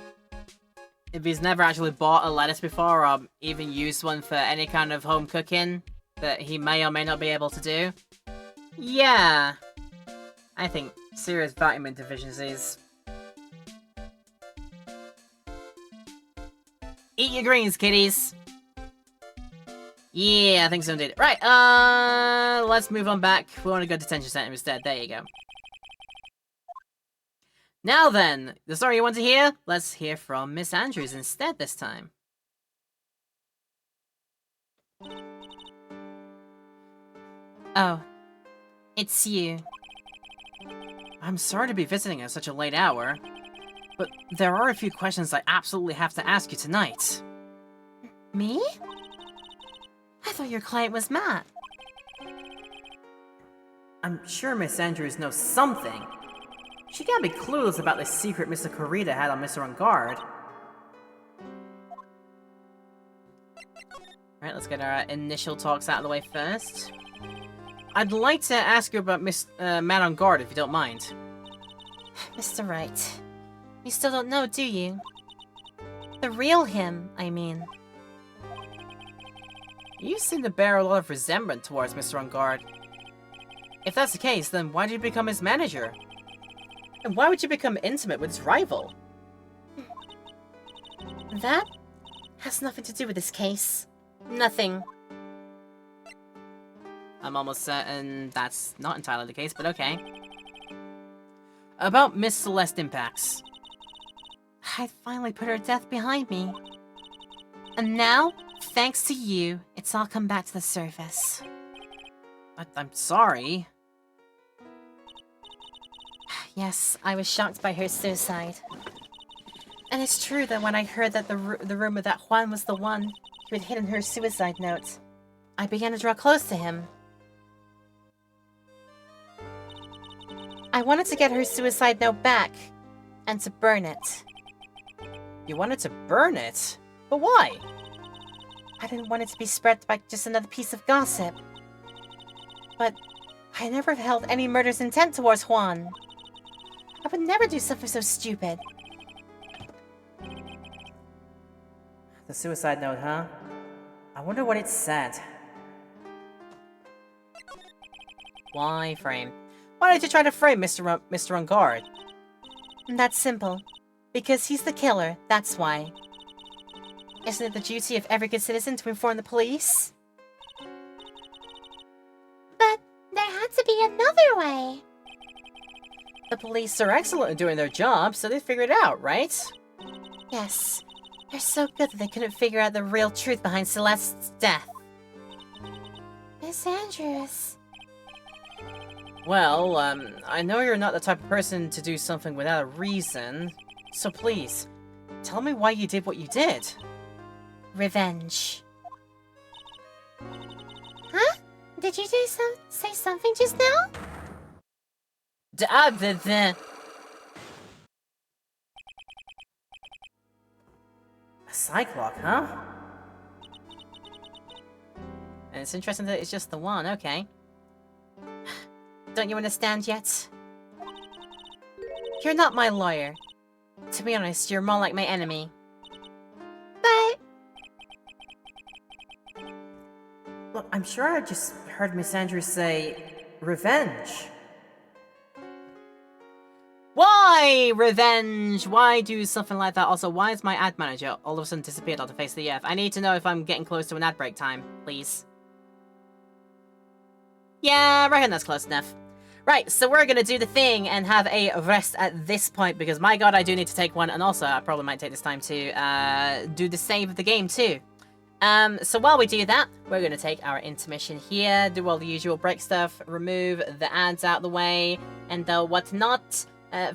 If he's never actually bought a lettuce before, or even used one for any kind of home cooking that he may or may not be able to do. Yeah. I think serious vitamin deficiencies. Eat your greens, kiddies! Yeah, I think so indeed. Right, let's move on back. We want to go to detention center instead. There you go. Now then, the story you want to hear? Let's hear from Miss Andrews instead this time. Oh, it's you. I'm sorry to be visiting at such a late hour, but there are a few questions I absolutely have to ask you tonight. Me? I thought your client was Matt. I'm sure Miss Andrews knows something. She can't be clueless about the secret Mr. Corrida had on Mr. On Guard. Right, let's get our initial talks out of the way first. I'd like to ask you about Matt on Guard, if you don't mind. Mr. Wright, you still don't know, do you? The real him, I mean. You seem to bear a lot of resentment towards Mr. On Guard. If that's the case, then why did you become his manager? And why would you become intimate with his rival? That has nothing to do with this case. Nothing. I'm almost certain that's not entirely the case, but okay. About Miss Celeste Impax. I finally put her death behind me. And now, thanks to you, it's all come back to the surface. I'm sorry. Yes, I was shocked by her suicide. And it's true that when I heard that the rumor that Juan was the one who had hidden her suicide note, I began to draw close to him. I wanted to get her suicide note back, and to burn it. You wanted to burn it? But why? I didn't want it to be spread by just another piece of gossip. But I never held any murder's intent towards Juan. I would never do something so stupid. The suicide note, huh? I wonder what it said. Why frame? Why did you try to frame Mr. On Guard? That's simple. Because he's the killer, that's why. Isn't it the duty of every good citizen to inform the police? But there had to be another way. The police are excellent at doing their job, so they figured it out, right? Yes. They're so good that they couldn't figure out the real truth behind Celeste's death. Miss Andrews. Well, I know you're not the type of person to do something without a reason, so please, tell me why you did what you did. Revenge. Huh? Did you say something just now? A Cyclops, huh? And it's interesting that it's just the one, okay. Don't you understand yet? You're not my lawyer. To be honest, you're more like my enemy. But Look, I'm sure I just heard Miss Andrews say revenge. Why revenge? Why do something like that? Also, why is my ad manager all of a sudden disappeared off the face of the earth? I need to know if I'm getting close to an ad break time, please. Yeah, I reckon that's close enough. Right, so we're gonna do the thing and have a rest at this point, because my god, I do need to take one, and also I probably might take this time to do the save of the game too. So while we do that, we're gonna take our intermission here, do all the usual break stuff, remove the ads out of the way, and whatnot.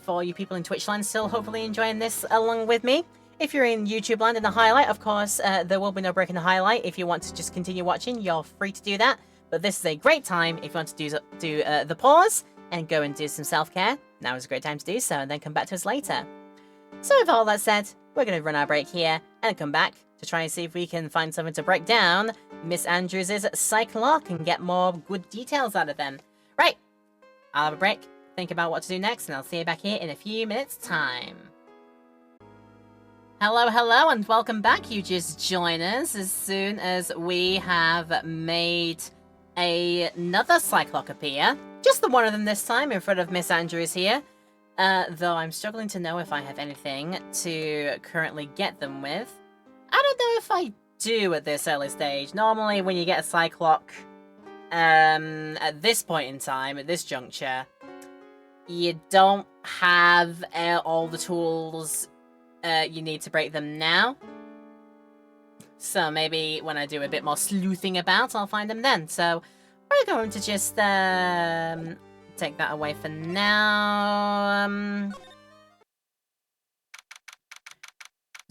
For all you people in Twitch land still hopefully enjoying this along with me. If you're in YouTube land in the highlight, of course, there will be no break in the highlight. If you want to just continue watching, you're free to do that. But this is a great time if you want to do the pause and go and do some self-care. Now is a great time to do so, and then come back to us later. So with all that said, we're going to run our break here and come back to try and see if we can find something to break down Miss Andrews' Cyclops and get more good details out of them. Right, I'll have a break, think about what to do next, and I'll see you back here in a few minutes' time. Hello, and welcome back. You just join us as soon as we have made another Cyclops appear. Just the one of them this time, in front of Miss Andrews here. Though I'm struggling to know if I have anything to currently get them with. I don't know if I do at this early stage. Normally, when you get a Cyclops, at this point in time, at this juncture, you don't have all the tools you need to break them now. So maybe when I do a bit more sleuthing about, I'll find them then. So we're going to just take that away for now.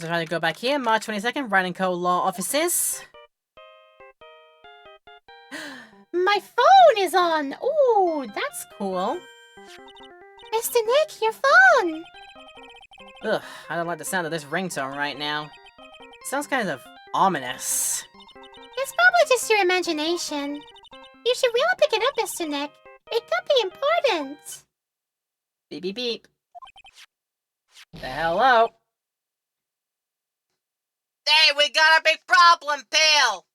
So trying to go back here, March 22nd, Ryan & Co. Law Offices. my phone is on. Ooh, that's cool. Mr. Nick, your phone. Ugh, I don't like the sound of this ringtone right now. It sounds kind of ominous. It's probably just your imagination. You should really pick it up, Mr. Nick. It could be important. Beep, beep, beep. Hello? Hey, we got a big problem, pal!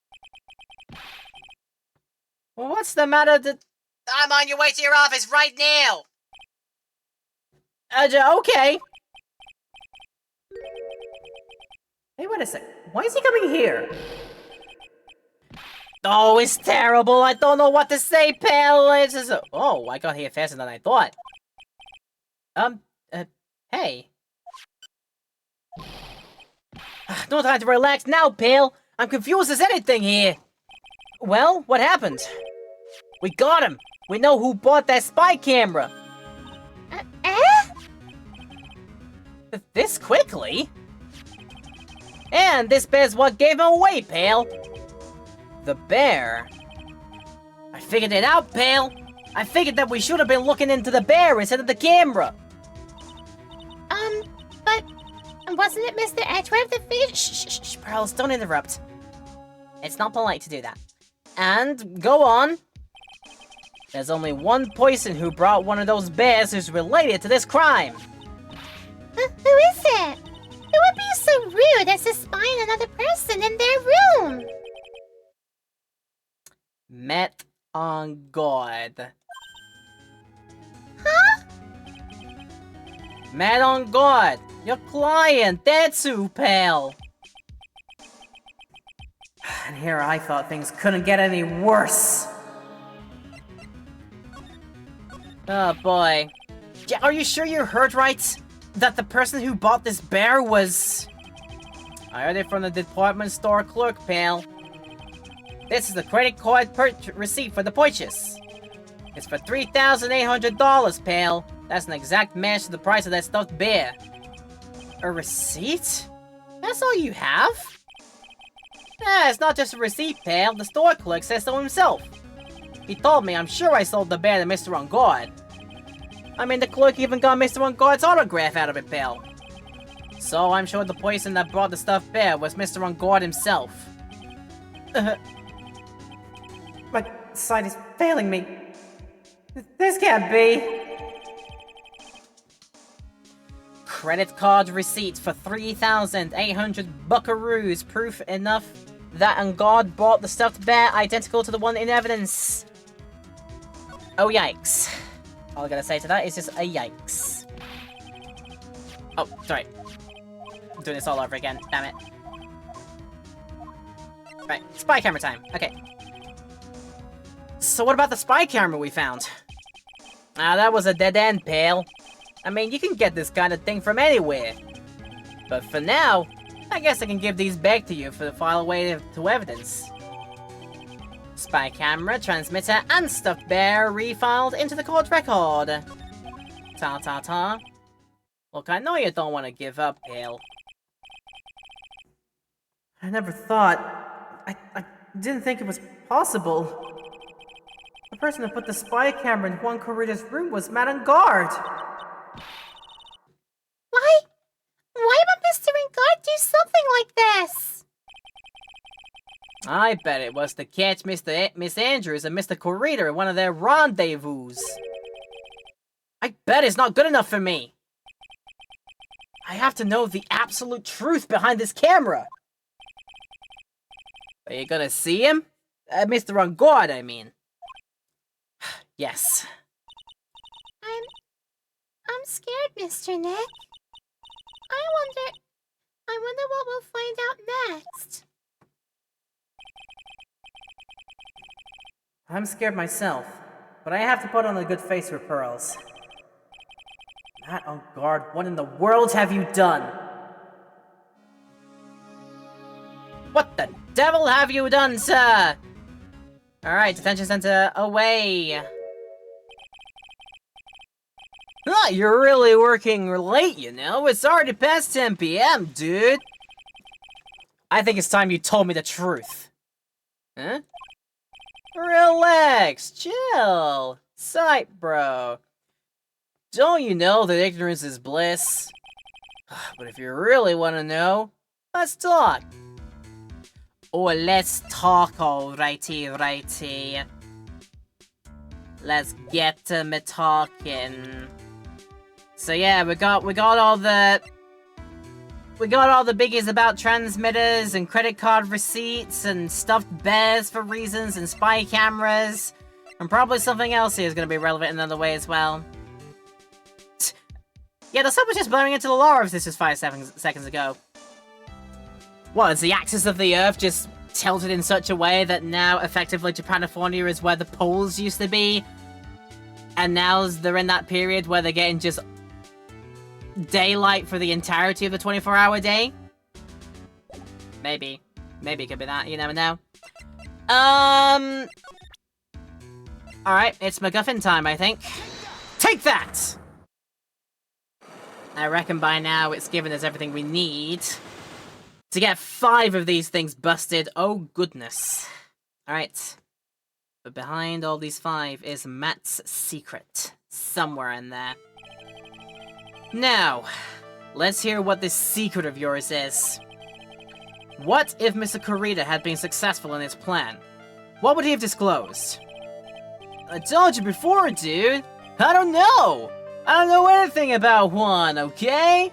Well, what's the matter? I'm on your way to your office right now! Okay. Hey, wait a sec. Why is he coming here? Oh, it's terrible. I don't know what to say, pal. It's just... Oh, I got here faster than I thought. Hey. No time to relax now, pal. I'm confused as anything here. Well, what happened? We got him. We know who bought that spy camera. This quickly? And this bear's what gave him away, pal. The bear? I figured it out, pal. I figured that we should have been looking into the bear instead of the camera. But wasn't it Mr. Edgeworth that figured? Shh, Pearls, don't interrupt. It's not polite to do that. And, go on. There's only one person who brought one of those bears who's related to this crime. Who is it? Who would be so rude as to spy on another person in their room? Met on God. Huh? Met on God. Your client, Tetsu, pal. And here I thought things couldn't get any worse. Oh boy. Yeah, are you sure you heard right? That the person who bought this bear was... I heard it from the department store clerk, pal. This is the credit card receipt for the purchase. It's for $3,800, pal. That's an exact match to the price of that stuffed bear. A receipt? That's all you have? Yeah, it's not just a receipt, pal. The store clerk says so himself. He told me I'm sure I sold the bear to Mr. On Guard. I mean, the clerk even got Mr. On Guard's autograph out of it, pal. So I'm sure the person that brought the stuffed bear was Mr. On Guard himself. My sight is failing me. This can't be. Credit card receipt for 3,800 buckaroos. Proof enough that On Guard bought the stuffed bear identical to the one in evidence. Oh, yikes. All I gotta say to that is just a yikes. Oh, sorry. I'm doing this all over again. Damn it. Right, spy camera time. Okay. So what about the spy camera we found? Ah, that was a dead end, pal. I mean, you can get this kind of thing from anywhere. But for now, I guess I can give these back to you for the file away to evidence. Spy camera, transmitter, and stuffed bear refiled into the court record. Ta-ta-ta. Look, I know you don't want to give up, pal. I never thought. I didn't think it was possible. The person who put the spy camera in Juan Corrida's room was Matt on Guard. Why would Mr. Engard do something like this? I bet it was to catch Miss Andrews and Mr. Corrida at one of their rendezvous. I bet it's not good enough for me. I have to know the absolute truth behind this camera. Are you gonna see him? Mr. On Guard, I mean. Yes. I'm scared, Mr. Nick. I wonder what we'll find out next. I'm scared myself, but I have to put on a good face for Pearls. Matt on Guard, what in the world have you done? What the devil have you done, sir? Alright, detention center away. Ah, you're really working late, you know? It's already past 10 p.m., dude. I think it's time you told me the truth. Huh? Relax, chill. Sight, bro. Don't you know that ignorance is bliss? But if you really want to know, let's talk. Oh, let's talk, alrighty. Let's get to me talking. So yeah, we got all the biggies about transmitters and credit card receipts and stuffed bears for reasons and spy cameras. And probably something else here is going to be relevant in another way as well. Yeah, the sun was just blowing into the lore of this just 5 seconds ago. What, is the axis of the Earth just tilted in such a way that now effectively Japanifornia is where the poles used to be? And now they're in that period where they're getting just daylight for the entirety of the 24-hour day? Maybe. Maybe it could be that, you never know. Alright, it's MacGuffin time, I think. Take that! I reckon by now it's given us everything we need to get 5 of these things busted. Oh, goodness. Alright. But behind all these 5 is Matt's secret. Somewhere in there. Now, let's hear what this secret of yours is. What if Mr. Corrida had been successful in his plan? What would he have disclosed? I told you before, dude. I don't know. I don't know anything about Juan, okay?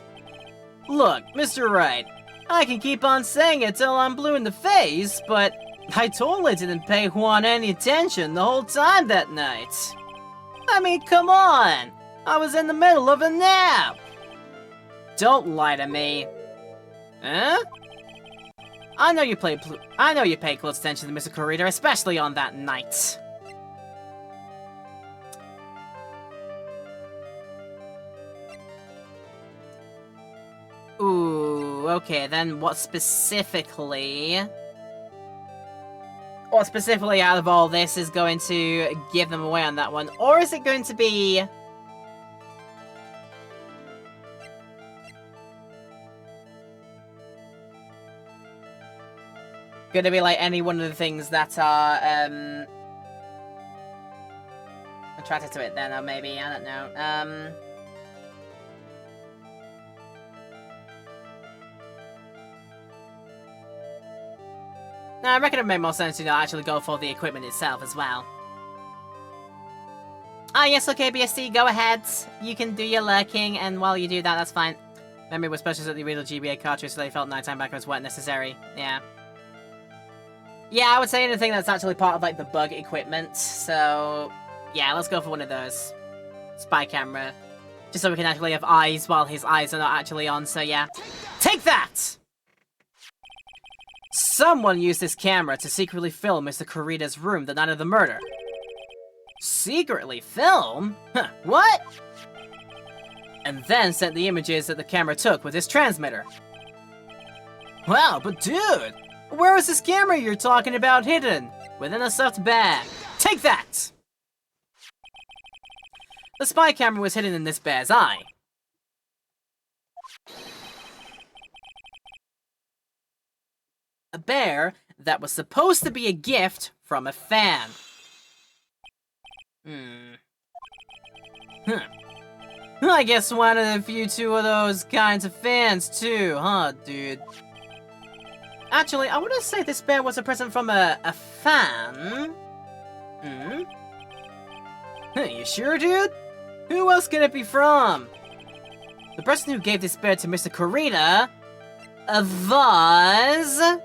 Look, Mr. Wright, I can keep on saying it till I'm blue in the face, but I totally didn't pay Juan any attention the whole time that night. I mean, come on! I was in the middle of a nap! Don't lie to me. Huh? I know you paid close attention to Mr. Kurita, especially on that night. Ooh, okay, then what specifically... What specifically out of all this is going to give them away on that one? Or is it going to be... Gonna be like any one of the things that are, attracted to it then, or maybe, I don't know, No, I reckon it would make more sense to actually go for the equipment itself as well. Ah, yes, okay, BSC, go ahead. You can do your lurking, and while you do that, that's fine. Memory was purchased at the original GBA cartridge, so they felt nighttime backgrounds weren't necessary. Yeah. Yeah, I would say anything that's actually part of, like, the bug equipment, so... Yeah, let's go for one of those. Spy camera. Just so we can actually have eyes while his eyes are not actually on, so yeah. Take that! Someone used this camera to secretly film Mr. Kurita's room the night of the murder. Secretly film? Huh, what? And then sent the images that the camera took with his transmitter. Wow, but dude! Where was this camera you're talking about hidden? Within a stuffed bag. Take that! The spy camera was hidden in this bear's eye. A bear that was supposed to be a gift from a fan. I guess one of the few two of those kinds of fans too, huh, dude? Actually, I want to say this bear was a present from a fan. You sure, dude? Who else could it be from? The person who gave this bear to Mr. Kurita was...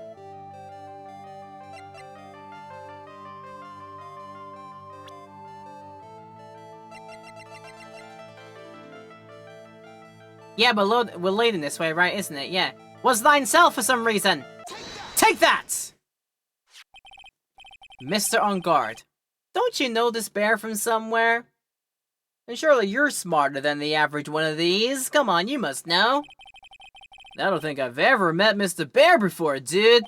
Yeah, but we're leading this way, right, isn't it? Yeah. Was thine self for some reason! Take that! Mr. On Guard. Don't you know this bear from somewhere? And surely you're smarter than the average one of these. Come on, you must know. I don't think I've ever met Mr. Bear before, dude.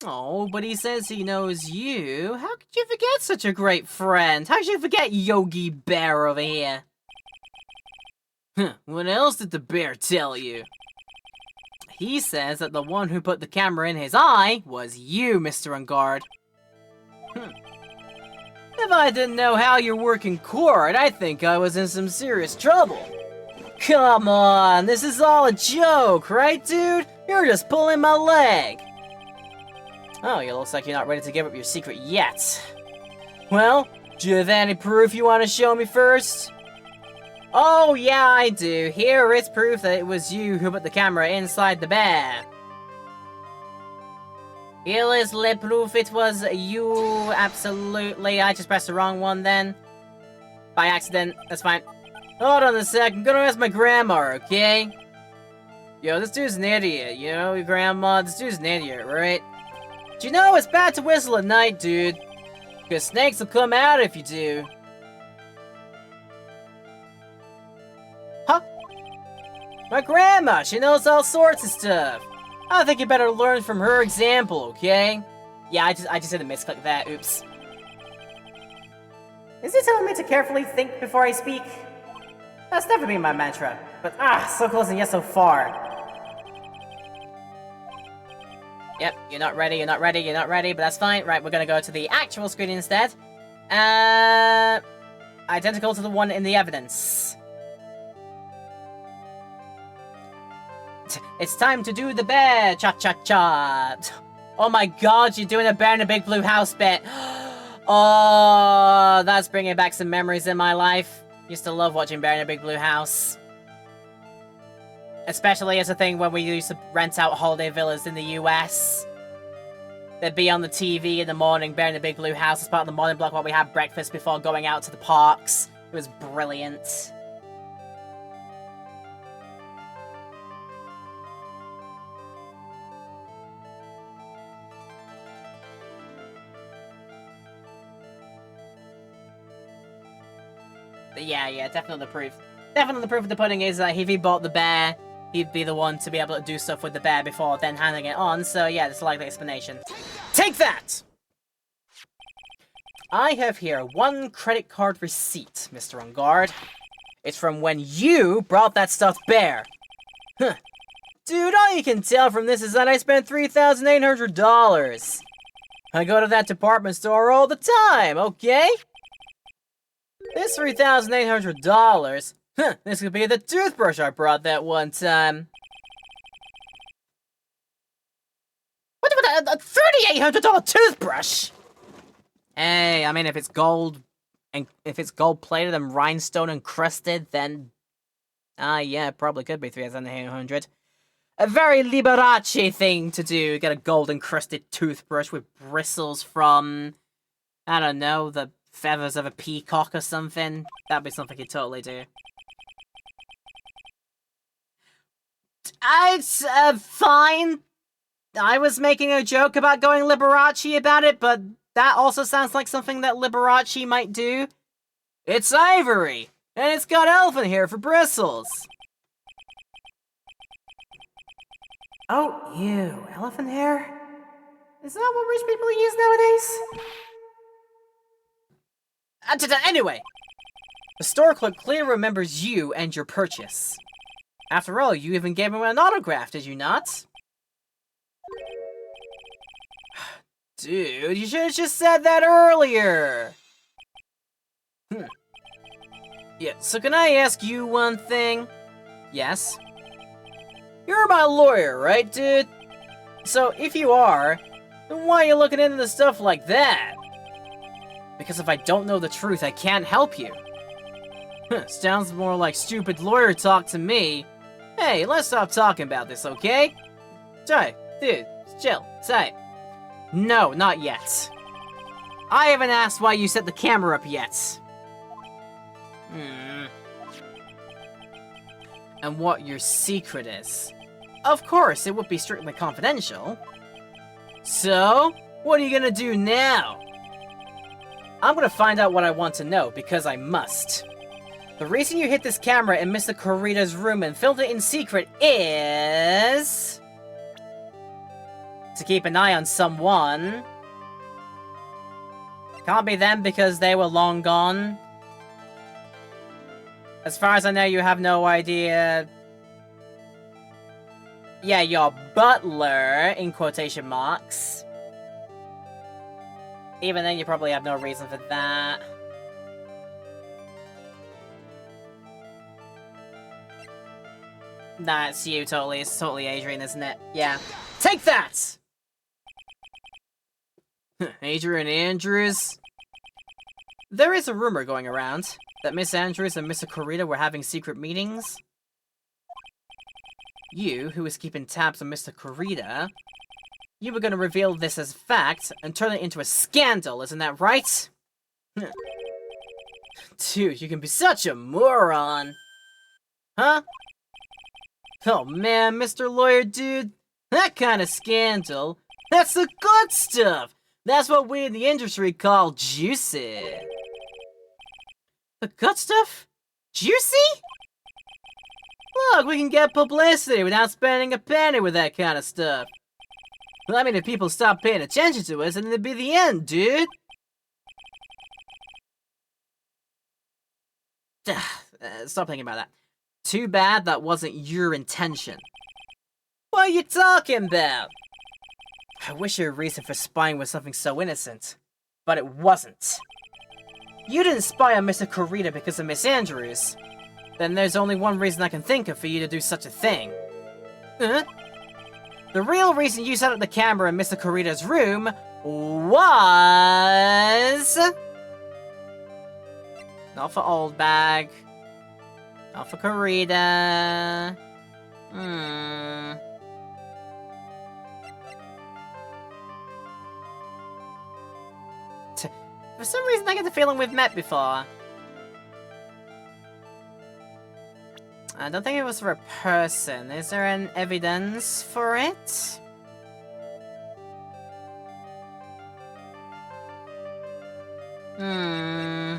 Oh, but he says he knows you. How could you forget such a great friend? How could you forget Yogi Bear over here? What else did the bear tell you? He says that the one who put the camera in his eye was you, Mr. On Guard. If I didn't know how you're working court, I think I was in some serious trouble. Come on, this is all a joke, right, dude? You're just pulling my leg. Oh, it looks like you're not ready to give up your secret yet. Well, do you have any proof you want to show me first? Oh, yeah, I do. Here is proof that it was you who put the camera inside the bear. Here is the proof it was you, absolutely. I just pressed the wrong one then. By accident, that's fine. Hold on a sec, I'm gonna ask my grandma, okay? Yo, this dude's an idiot, you know, your grandma? This dude's an idiot, right? Do you know it's bad to whistle at night, dude? Because snakes will come out if you do. Huh? My grandma, she knows all sorts of stuff. I think you better learn from her example, okay? Yeah, I just did a misclick there, oops. Is he telling me to carefully think before I speak? That's never been my mantra, but so close and yet so far. Yep, you're not ready, you're not ready, you're not ready, but that's fine. Right, we're gonna go to the actual screen instead. Identical to the one in the evidence. It's time to do the bear cha-cha-cha. Oh my god, you're doing a bear in a big blue house bit. Oh, that's bringing back some memories in my life. Used to love watching Bear in a Big Blue House. Especially as a thing when we used to rent out holiday villas in the US. They'd be on the TV in the morning, bearing the big blue house as part of the morning block while we had breakfast before going out to the parks. It was brilliant. But yeah, definitely the proof. Definitely the proof of the pudding is that if he bought the bear, he'd be the one to be able to do stuff with the bear before then handing it on, so yeah, that's a likely explanation. Take that! I have here 1 credit card receipt, Mr. On Guard. It's from when you brought that stuffed bear. Huh. Dude, all you can tell from this is that I spent $3,800. I go to that department store all the time, okay? This $3,800, huh, this could be the toothbrush I brought that one time. What about a $3,800 toothbrush? Hey, I mean, if it's gold, and if it's gold plated and rhinestone encrusted, then, yeah, it probably could be 3,800. A very Liberace thing to do, get a gold encrusted toothbrush with bristles from, I don't know, the feathers of a peacock or something. That'd be something he'd totally do. It's, fine. I was making a joke about going Liberace about it, but that also sounds like something that Liberace might do. It's ivory, and it's got elephant hair for bristles. Oh, ew, elephant hair? Is that what rich people use nowadays? Anyway, the store clerk clearly remembers you and your purchase. After all, you even gave him an autograph, did you not? Dude, you should have just said that earlier! Yeah, so can I ask you one thing? Yes? You're my lawyer, right, dude? So, if you are, then why are you looking into stuff like that? Because if I don't know the truth, I can't help you. Sounds more like stupid lawyer talk to me. Hey, let's stop talking about this, okay? Sorry, dude, chill, say. No, not yet. I haven't asked why you set the camera up yet. And what your secret is. Of course, it would be strictly confidential. So, what are you gonna do now? I'm gonna find out what I want to know, because I must. The reason you hid this camera in Mr. Kurita's room and filmed it in secret is... to keep an eye on someone. Can't be them because they were long gone. As far as I know, you have no idea... Yeah, your butler, in quotation marks. Even then, you probably have no reason for that. Nah, it's you, totally. It's totally Adrian, isn't it? Yeah. Take that! Adrian Andrews? There is a rumor going around that Miss Andrews and Mr. Kurita were having secret meetings. You, who is keeping tabs on Mr. Kurita, you were gonna reveal this as fact and turn it into a scandal, isn't that right? Dude, you can be such a moron! Huh? Oh man, Mr. Lawyer dude, that kind of scandal, that's the good stuff! That's what we in the industry call juicy. The good stuff? Juicy? Look, we can get publicity without spending a penny with that kind of stuff. Well, I mean, if people stop paying attention to us, then it'd be the end, dude. Stop thinking about that. Too bad that wasn't your intention. What are you talking about? I wish your reason for spying was something so innocent, but it wasn't. You didn't spy on Mr. Kurita because of Miss Andrews. Then there's only one reason I can think of for you to do such a thing. Huh? The real reason you set up the camera in Mr. Kurita's room was... Not for Old Bag. Not for Kurita. For some reason, I get the feeling we've met before. I don't think it was for a person. Is there an evidence for it? Hmm.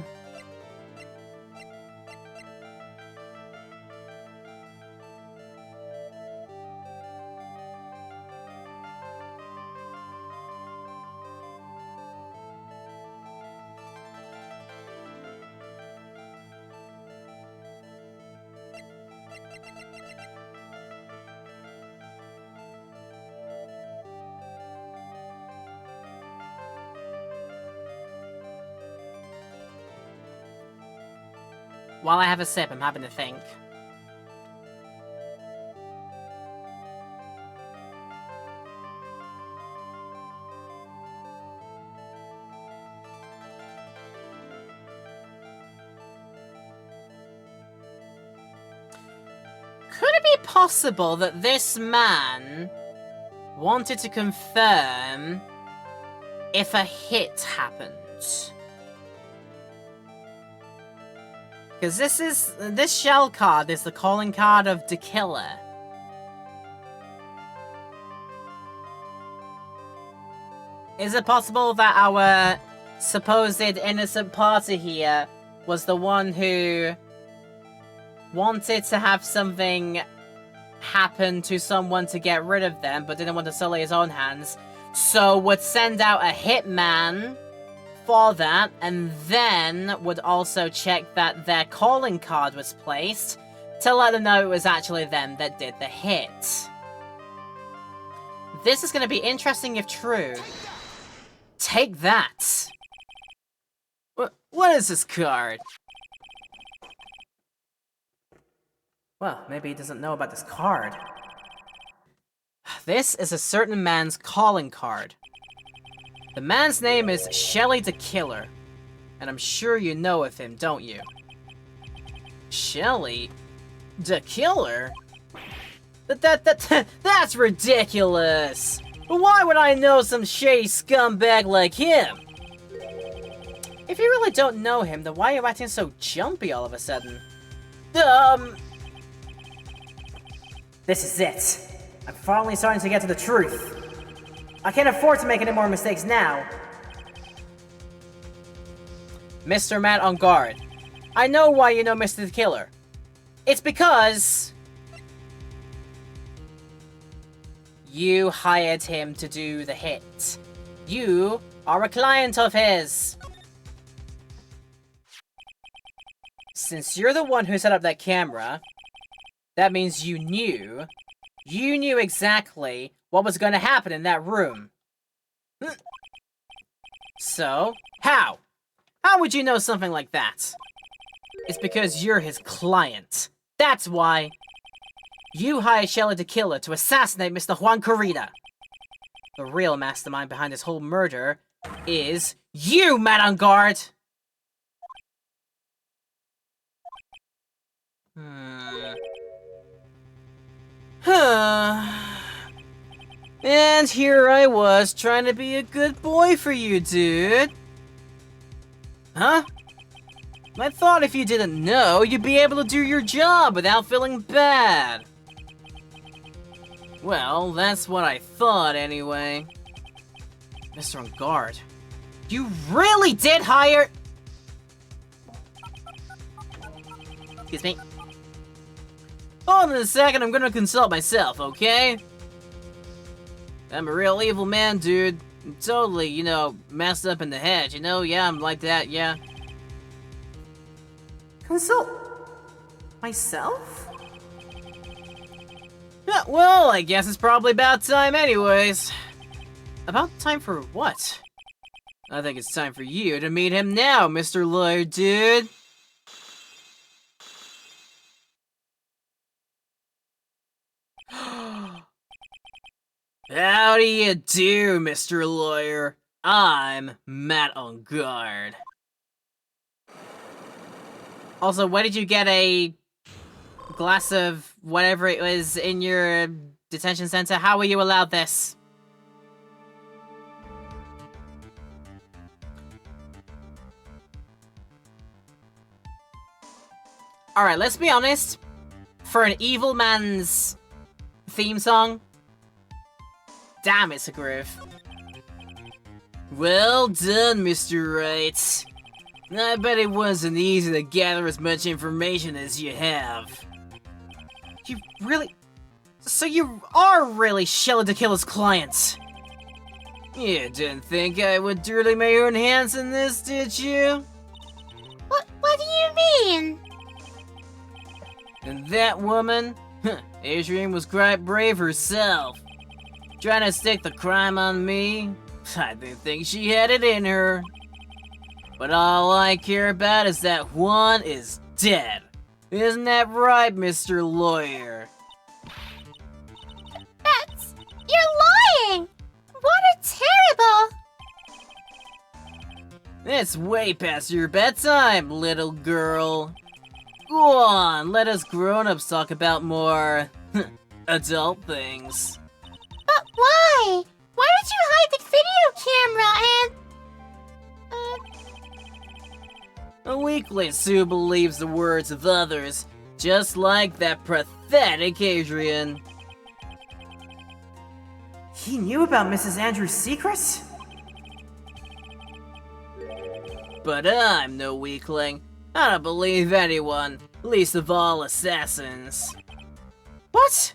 While I have a sip, I'm having to think. Could it be possible that this man wanted to confirm if a hit happened? Because this shell card is the calling card of the killer. Is it possible that our supposed innocent party here was the one who wanted to have something happen to someone to get rid of them, but didn't want to sully his own hands, so would send out a hitman for that, and then would also check that their calling card was placed to let them know it was actually them that did the hit. This is going to be interesting if true. Take that! What is this card? Well, maybe he doesn't know about this card. This is a certain man's calling card. The man's name is Shelly the Killer, and I'm sure you know of him, don't you? Shelly the Killer? That's ridiculous! Why would I know some shady scumbag like him? If you really don't know him, then why are you acting so jumpy all of a sudden? This is it. I'm finally starting to get to the truth. I can't afford to make any more mistakes now. Mr. Matt on guard. I know why you know Mr. the Killer. It's because you hired him to do the hit. You are a client of his. Since you're the one who set up that camera, that means you knew exactly what was going to happen in that room. So, how? How would you know something like that? It's because you're his client. That's why. You hired Shelly the Killer to assassinate Mr. Juan Corrida. The real mastermind behind this whole murder is you, Matt on guard! And here I was, trying to be a good boy for you, dude. Huh? I thought if you didn't know, you'd be able to do your job without feeling bad. Well, that's what I thought anyway. Mr. On guard, you really did hire... Excuse me. Hold on a second, I'm gonna consult myself, okay? I'm a real evil man, dude. I'm totally, you know, messed up in the head, you know? Yeah, I'm like that, yeah. Consult myself? Yeah, well, I guess it's probably about time anyways. About time for what? I think it's time for you to meet him now, Mr. Lawyer Dude. How do you do, Mr. Lawyer? I'm Matt on guard. Also, why did you get a glass of whatever it was in your detention center? How were you allowed this? Alright, let's be honest. For an evil man's theme song, damn, it's a groove. Well done, Mr. Wright. I bet it wasn't easy to gather as much information as you have. You really... So you are really Sheila de Killer's client? You didn't think I would dirty my own hands in this, did you? What do you mean? And that woman? Adrian was quite brave herself. Trying to stick the crime on me? I didn't think she had it in her. But all I care about is that Juan is dead. Isn't that right, Mr. Lawyer? You're lying! What a terrible... It's way past your bedtime, little girl. Go on, let us grown-ups talk about more adult things. But why? Why did you hide the video camera and... A weakling who believes the words of others, just like that pathetic Adrian. He knew about Mrs. Andrews' secrets? But I'm no weakling. I don't believe anyone, least of all assassins. What?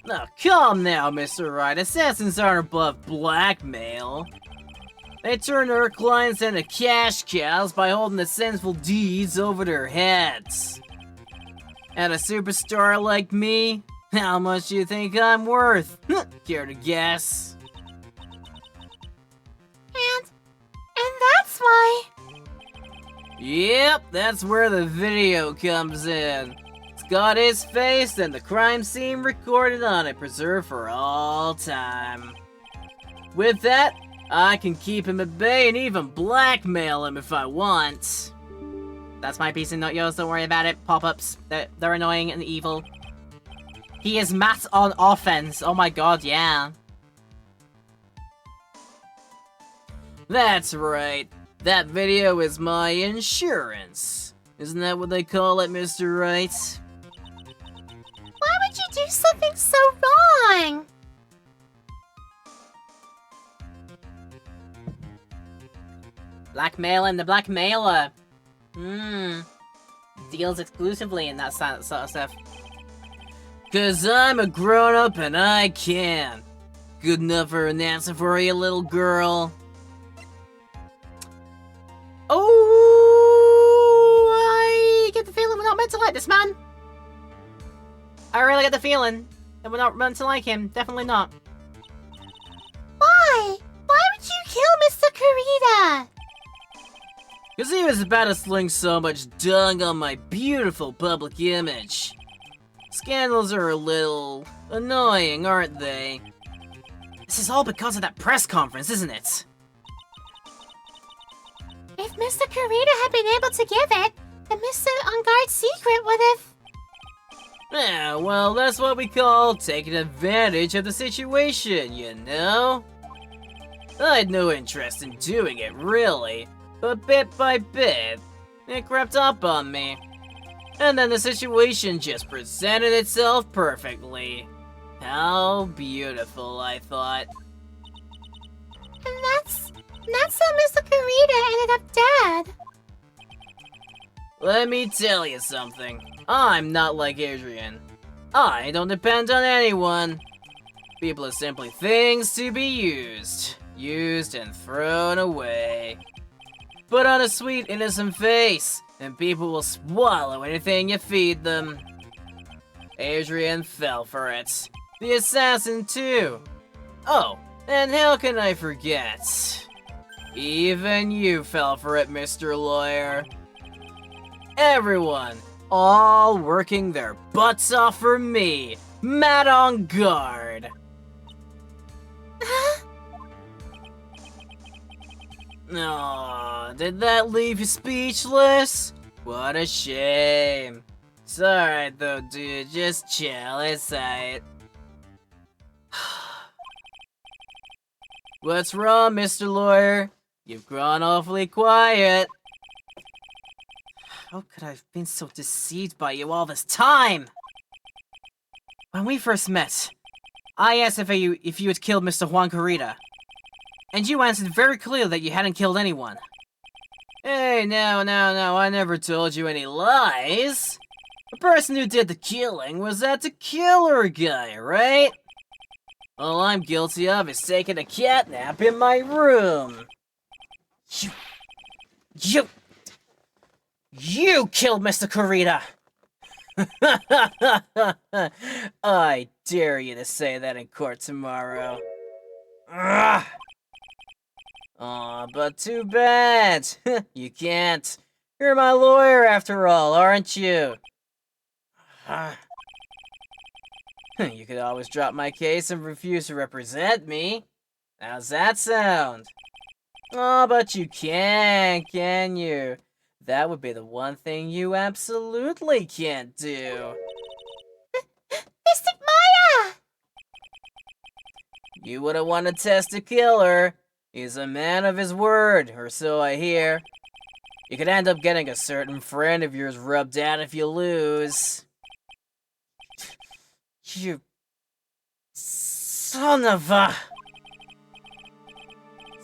Now come now, Mr. Wright. Assassins aren't above blackmail. They turn their clients into cash cows by holding the sinful deeds over their heads. And a superstar like me? How much do you think I'm worth? Care to guess? And that's why... Yep, that's where the video comes in. It's got his face and the crime scene recorded on it, preserved for all time. With that, I can keep him at bay and even blackmail him if I want. That's my piece and not yours, don't worry about it. Pop-ups, they're annoying and evil. He is Matt on offense, oh my god, yeah. That's right. That video is my insurance. Isn't that what they call it, Mr. Wright? Why would you do something so wrong? Blackmailing the blackmailer. Deals exclusively in that sort of stuff. Cause I'm a grown-up and I can. Good enough for an answer for you, little girl. Oh, I get the feeling we're not meant to like this man. I really get the feeling that we're not meant to like him. Definitely not. Why? Why would you kill Mr. Kurita? Cause he was about to sling so much dung on my beautiful public image. Scandals are a little annoying, aren't they? This is all because of that press conference, isn't it? If Mr. Kurita had been able to give it, then Mr. Unguard's secret would have... Yeah, well, that's what we call taking advantage of the situation, you know? I had no interest in doing it, really, but bit by bit, it crept up on me. And then the situation just presented itself perfectly. How beautiful, I thought. And that's how Mr. Kurita ended up dead. Let me tell you something. I'm not like Adrian. I don't depend on anyone. People are simply things to be used. Used and thrown away. Put on a sweet, innocent face, and people will swallow anything you feed them. Adrian fell for it. The assassin, too. Oh, and how can I forget? Even you fell for it, Mr. Lawyer. Everyone, all working their butts off for me, Matt on guard. Aw, did that leave you speechless? What a shame. It's alright though, dude, just chill, it's alright. What's wrong, Mr. Lawyer? You've grown awfully quiet. How could I have been so deceived by you all this time? When we first met, I asked if you had killed Mr. Juan Corrida. And you answered very clearly that you hadn't killed anyone. Hey, no, I never told you any lies. The person who did the killing was that the killer guy, right? All I'm guilty of is taking a cat nap in my room. You killed Mr. Corrida! I dare you to say that in court tomorrow. Ugh. Aw, but too bad. You can't. You're my lawyer after all, aren't you? You could always drop my case and refuse to represent me. How's that sound? Oh, but you can't, can you? That would be the one thing you absolutely can't do. Mystic Maya! You wouldn't want to test a killer. He's a man of his word, or so I hear. You could end up getting a certain friend of yours rubbed out if you lose. You son of a...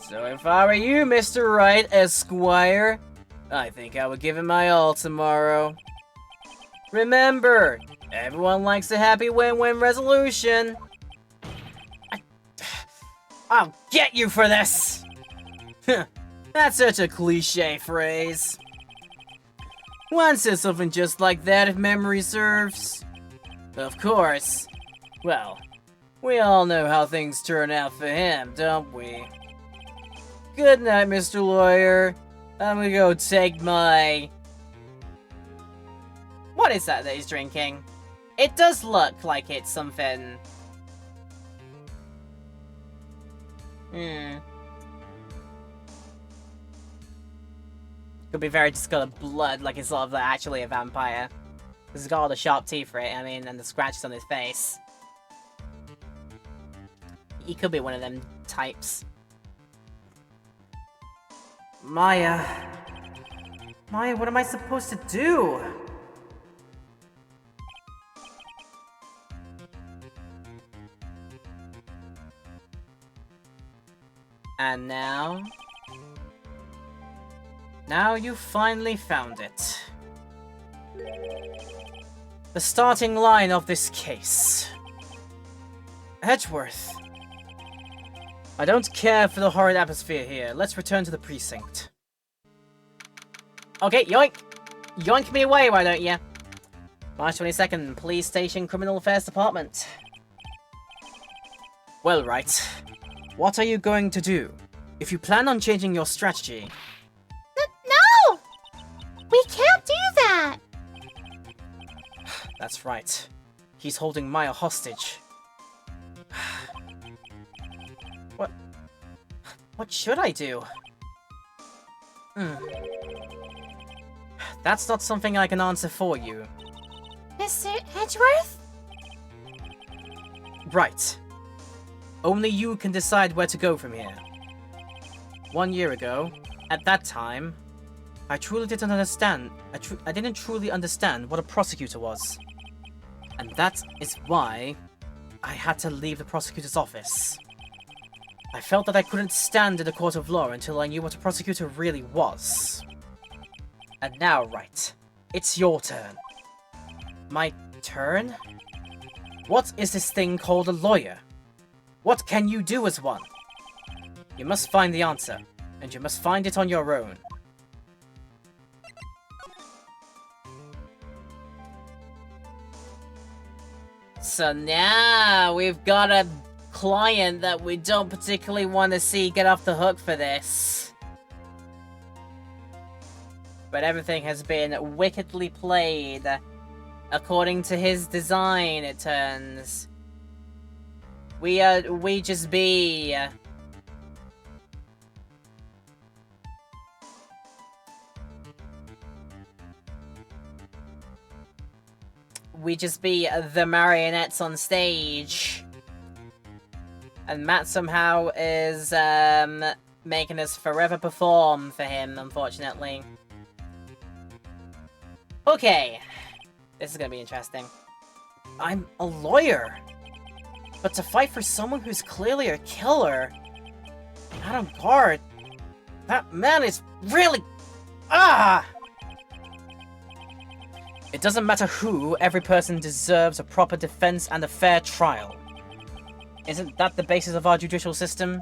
So if I were you, Mr. Wright, Esquire, I think I would give it my all tomorrow. Remember, everyone likes a happy win-win resolution. I'll get you for this! That's such a cliche phrase. Once said something just like that if memory serves. Of course. Well, we all know how things turn out for him, don't we? Good night, Mr. Lawyer. I'm gonna go take my... What is that he's drinking? It does look like it's something... Could be very just got blood, like it's sort of actually a vampire. Because he's got all the sharp teeth for it, I mean, and the scratches on his face. He could be one of them types. Maya, what am I supposed to do? And now... Now you finally found it. The starting line of this case. Edgeworth. I don't care for the horrid atmosphere here. Let's return to the precinct. Okay, yoink! Yoink me away, why don't you? March 22nd, Police Station Criminal Affairs Department. Well, right. What are you going to do? If you plan on changing your strategy... No! We can't do that! That's right. He's holding Maya hostage. What should I do? That's not something I can answer for you. Mr. Edgeworth? Right. Only you can decide where to go from here. 1 year ago, at that time, I truly didn't understand. I didn't truly understand what a prosecutor was. And that is why I had to leave the prosecutor's office. I felt that I couldn't stand in the court of law until I knew what a prosecutor really was. And now, right, it's your turn. My turn? What is this thing called a lawyer? What can you do as one? You must find the answer, and you must find it on your own. So now we've got a client that we don't particularly want to see get off the hook for this. But everything has been wickedly played. According to his design, it turns. We just be... We just be the marionettes on stage. And Matt somehow is making us forever perform for him, unfortunately. Okay, this is gonna be interesting. I'm a lawyer, but to fight for someone who's clearly a killer, out on guard, that man is really... Ah! It doesn't matter who, every person deserves a proper defense and a fair trial. Isn't that the basis of our judicial system?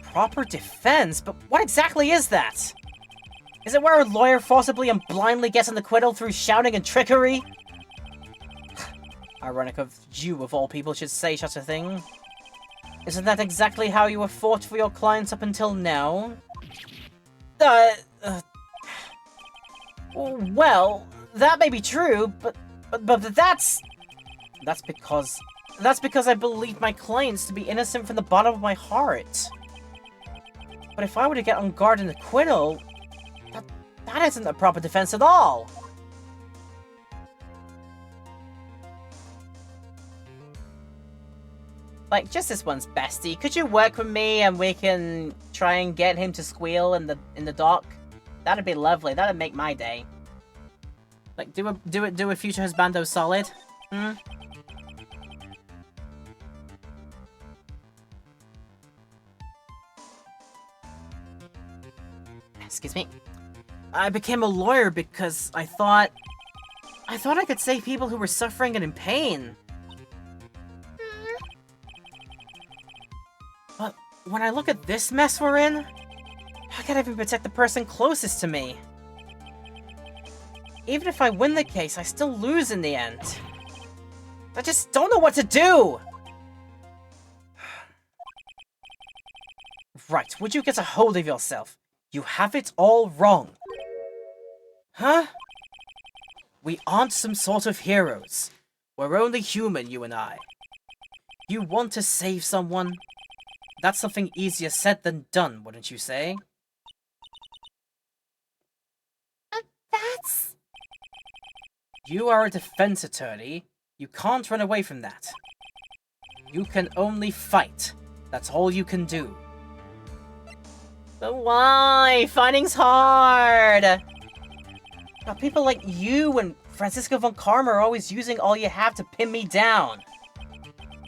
Proper defense? But what exactly is that? Is it where a lawyer forcibly and blindly gets an acquittal through shouting and trickery? Ironic of you, of all people, should say such a thing. Isn't that exactly how you have fought for your clients up until now? Well, that may be true, but that's because I believe my clients to be innocent from the bottom of my heart. But if I were to get on guard and acquittal, that isn't a proper defense at all. Like, just this once, bestie. Could you work with me and we can try and get him to squeal in the dock? That'd be lovely. That'd make my day. Like, do a future husbando solid. Hmm? Excuse me. I became a lawyer because I thought I could save people who were suffering and in pain. But when I look at this mess we're in, how can I even protect the person closest to me? Even if I win the case, I still lose in the end. I just don't know what to do! Right, would you get a hold of yourself? You have it all wrong. Huh? We aren't some sort of heroes. We're only human, you and I. You want to save someone? That's something easier said than done, wouldn't you say? That's... You are a defense attorney. You can't run away from that. You can only fight. That's all you can do. But why? Fighting's hard! Now, people like you and Franziska von Karma are always using all you have to pin me down.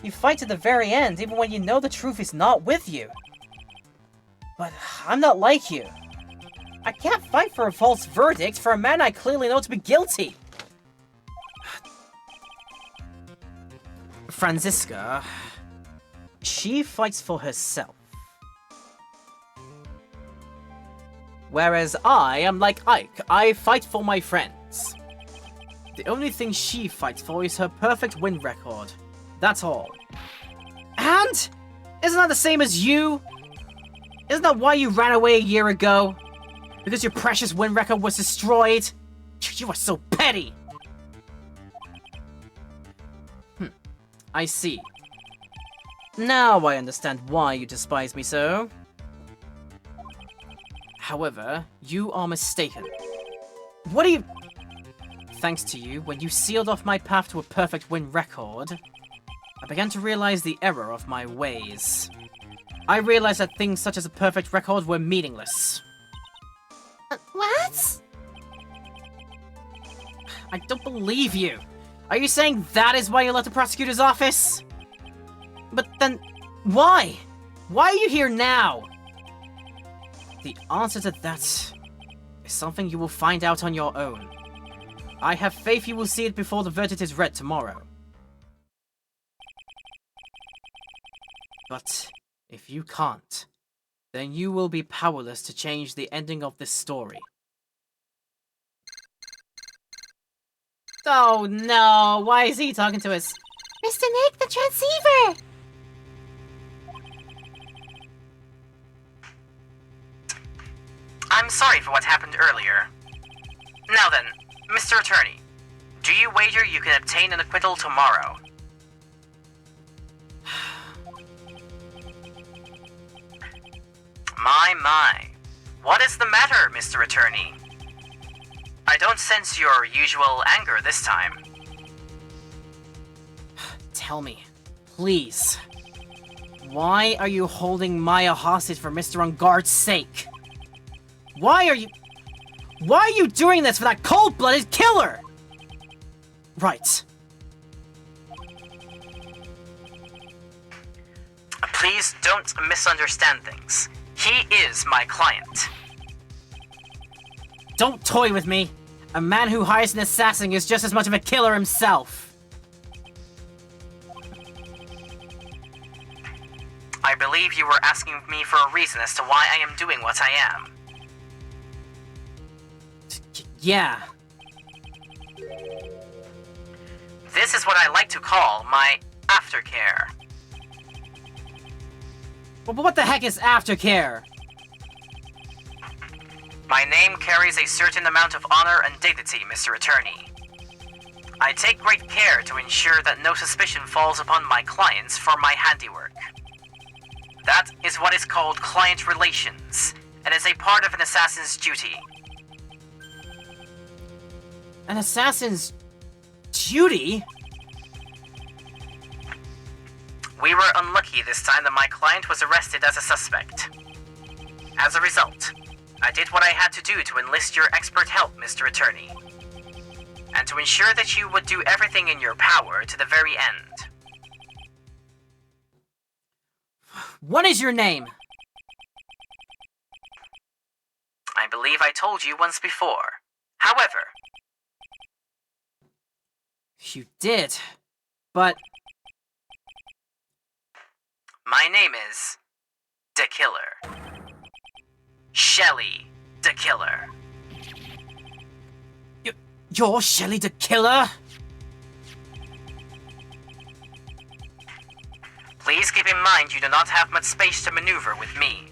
You fight to the very end, even when you know the truth is not with you. But I'm not like you. I can't fight for a false verdict for a man I clearly know to be guilty. Franziska, she fights for herself. Whereas I am like Ike, I fight for my friends. The only thing she fights for is her perfect win record. That's all. And? Isn't that the same as you? Isn't that why you ran away a year ago? Because your precious win record was destroyed? You are so petty! I see. Now I understand why you despise me so. However, you are mistaken. What are you... Thanks to you, when you sealed off my path to a perfect win record, I began to realize the error of my ways. I realized that things such as a perfect record were meaningless. What? I don't believe you. Are you saying that is why you left the prosecutor's office? But then, why? Why are you here now? The answer to that is something you will find out on your own. I have faith you will see it before the verdict is read tomorrow. But if you can't, then you will be powerless to change the ending of this story. Oh no, why is he talking to us? Mr. Nick, the transceiver! I'm sorry for what happened earlier. Now then, Mr. Attorney, do you wager you can obtain an acquittal tomorrow? My. What is the matter, Mr. Attorney? I don't sense your usual anger this time. Tell me, please. Why are you holding Maya hostage for Mr. Engarde's sake? Why are you... Why are you doing this for that cold-blooded killer? Right. Please don't misunderstand things. He is my client. Don't toy with me. A man who hires an assassin is just as much of a killer himself. I believe you were asking me for a reason as to why I am doing what I am. Yeah. This is what I like to call my aftercare. But what the heck is aftercare? My name carries a certain amount of honor and dignity, Mr. Attorney. I take great care to ensure that no suspicion falls upon my clients for my handiwork. That is what is called client relations, and is a part of an assassin's duty. An assassin's duty? We were unlucky this time that my client was arrested as a suspect. As a result, I did what I had to do to enlist your expert help, Mr. Attorney, and to ensure that you would do everything in your power to the very end. What is your name? I believe I told you once before. However, You did. But my name is The Killer. Shelly the Killer. you're Shelly the Killer? Please keep in mind you do not have much space to maneuver with me.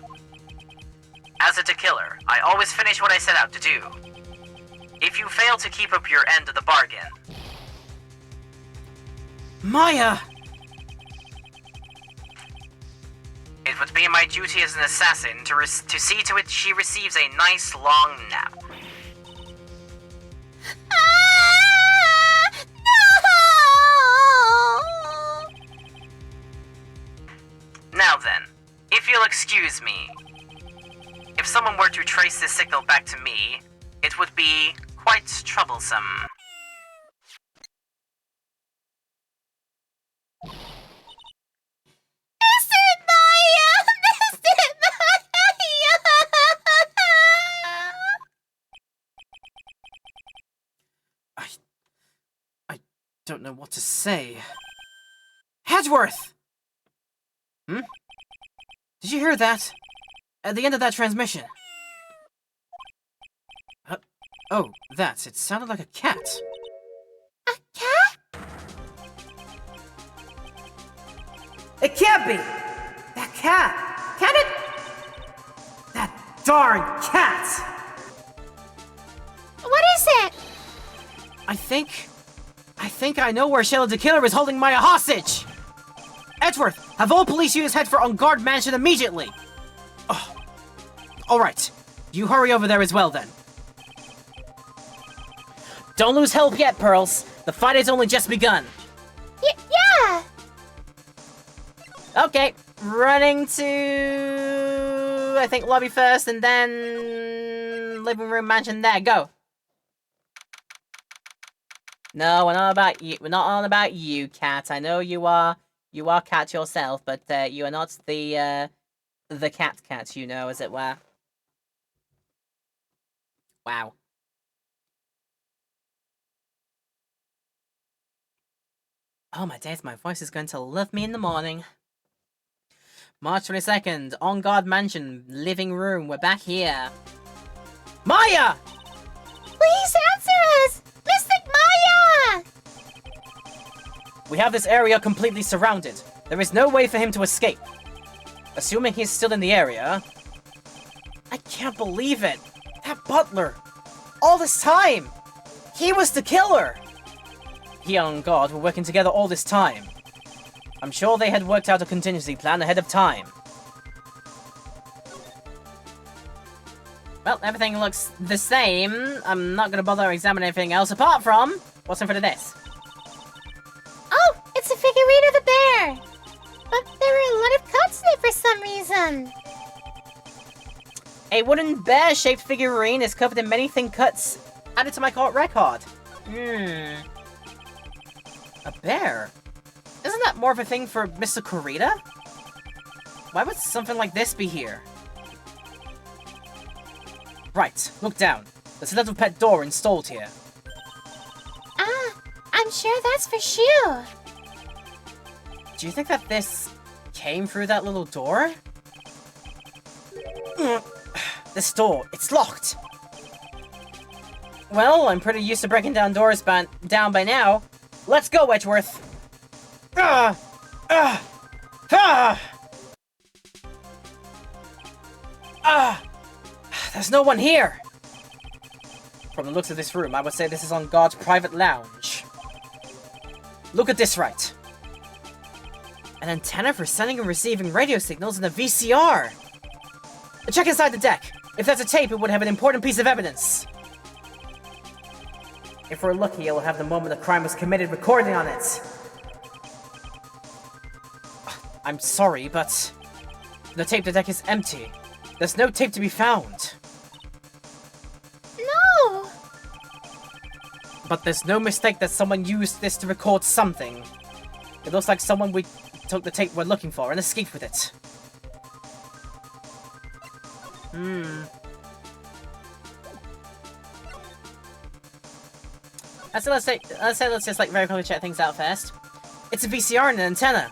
As a Killer, I always finish what I set out to do. If you fail to keep up your end of the bargain, Maya! it would be my duty as an assassin to see to it she receives a nice long nap. Now then, if you'll excuse me, if someone were to trace this signal back to me, it would be quite troublesome. I don't know what to say. Hedgeworth! Hmm? Did you hear that? At the end of that transmission. Oh, that. It sounded like a cat. A cat? It can't be! That cat! Can it? That darn cat! What is it? I think I know where Shelly the Killer is holding Maya hostage! Edgeworth, have all police units head for On Guard Mansion immediately! Oh. Alright, you hurry over there as well then. Don't lose help yet, Pearls. The fight has only just begun. Yeah! Okay, running to... I think lobby first, and then... living room mansion there, go. No, we're not about you. We're not on about you, Cat. I know you are Cat yourself, but you are not the cat, you know, as it were. Wow. Oh my days, my voice is going to love me in the morning. March 22nd, On Guard Mansion, living room. We're back here. Maya! Please answer us! Mystic Maya! We have this area completely surrounded. There is no way for him to escape. Assuming he's still in the area... I can't believe it! That butler! All this time! He was the killer! He and On Guard were working together all this time. I'm sure they had worked out a contingency plan ahead of time. Well, everything looks the same. I'm not gonna bother examining anything else apart from... what's in front of this? Oh, it's a figurine of the bear! But there were a lot of cuts in it for some reason. A wooden bear-shaped figurine is covered in many thin cuts. Added to my court record. A bear? Isn't that more of a thing for Mr. Kurita? Why would something like this be here? Right, look down. There's a little pet door installed here. Ah, I'm sure that's for Shu. Do you think that this came through that little door? This door, it's locked. Well, I'm pretty used to breaking down doors down by now. Let's go, Wedgeworth. There's no one here. From the looks of this room, I would say this is On Guard's private lounge. Look at this right. An antenna for sending and receiving radio signals and a VCR. Check inside the deck. If that's a tape, it would have an important piece of evidence. If we're lucky, it'll have the moment the crime was committed recording on it. I'm sorry, but the tape deck is empty. There's no tape to be found. No! But there's no mistake that someone used this to record something. It looks like someone took the tape we're looking for and escaped with it. Let's just like very quickly check things out first. It's a VCR and an antenna.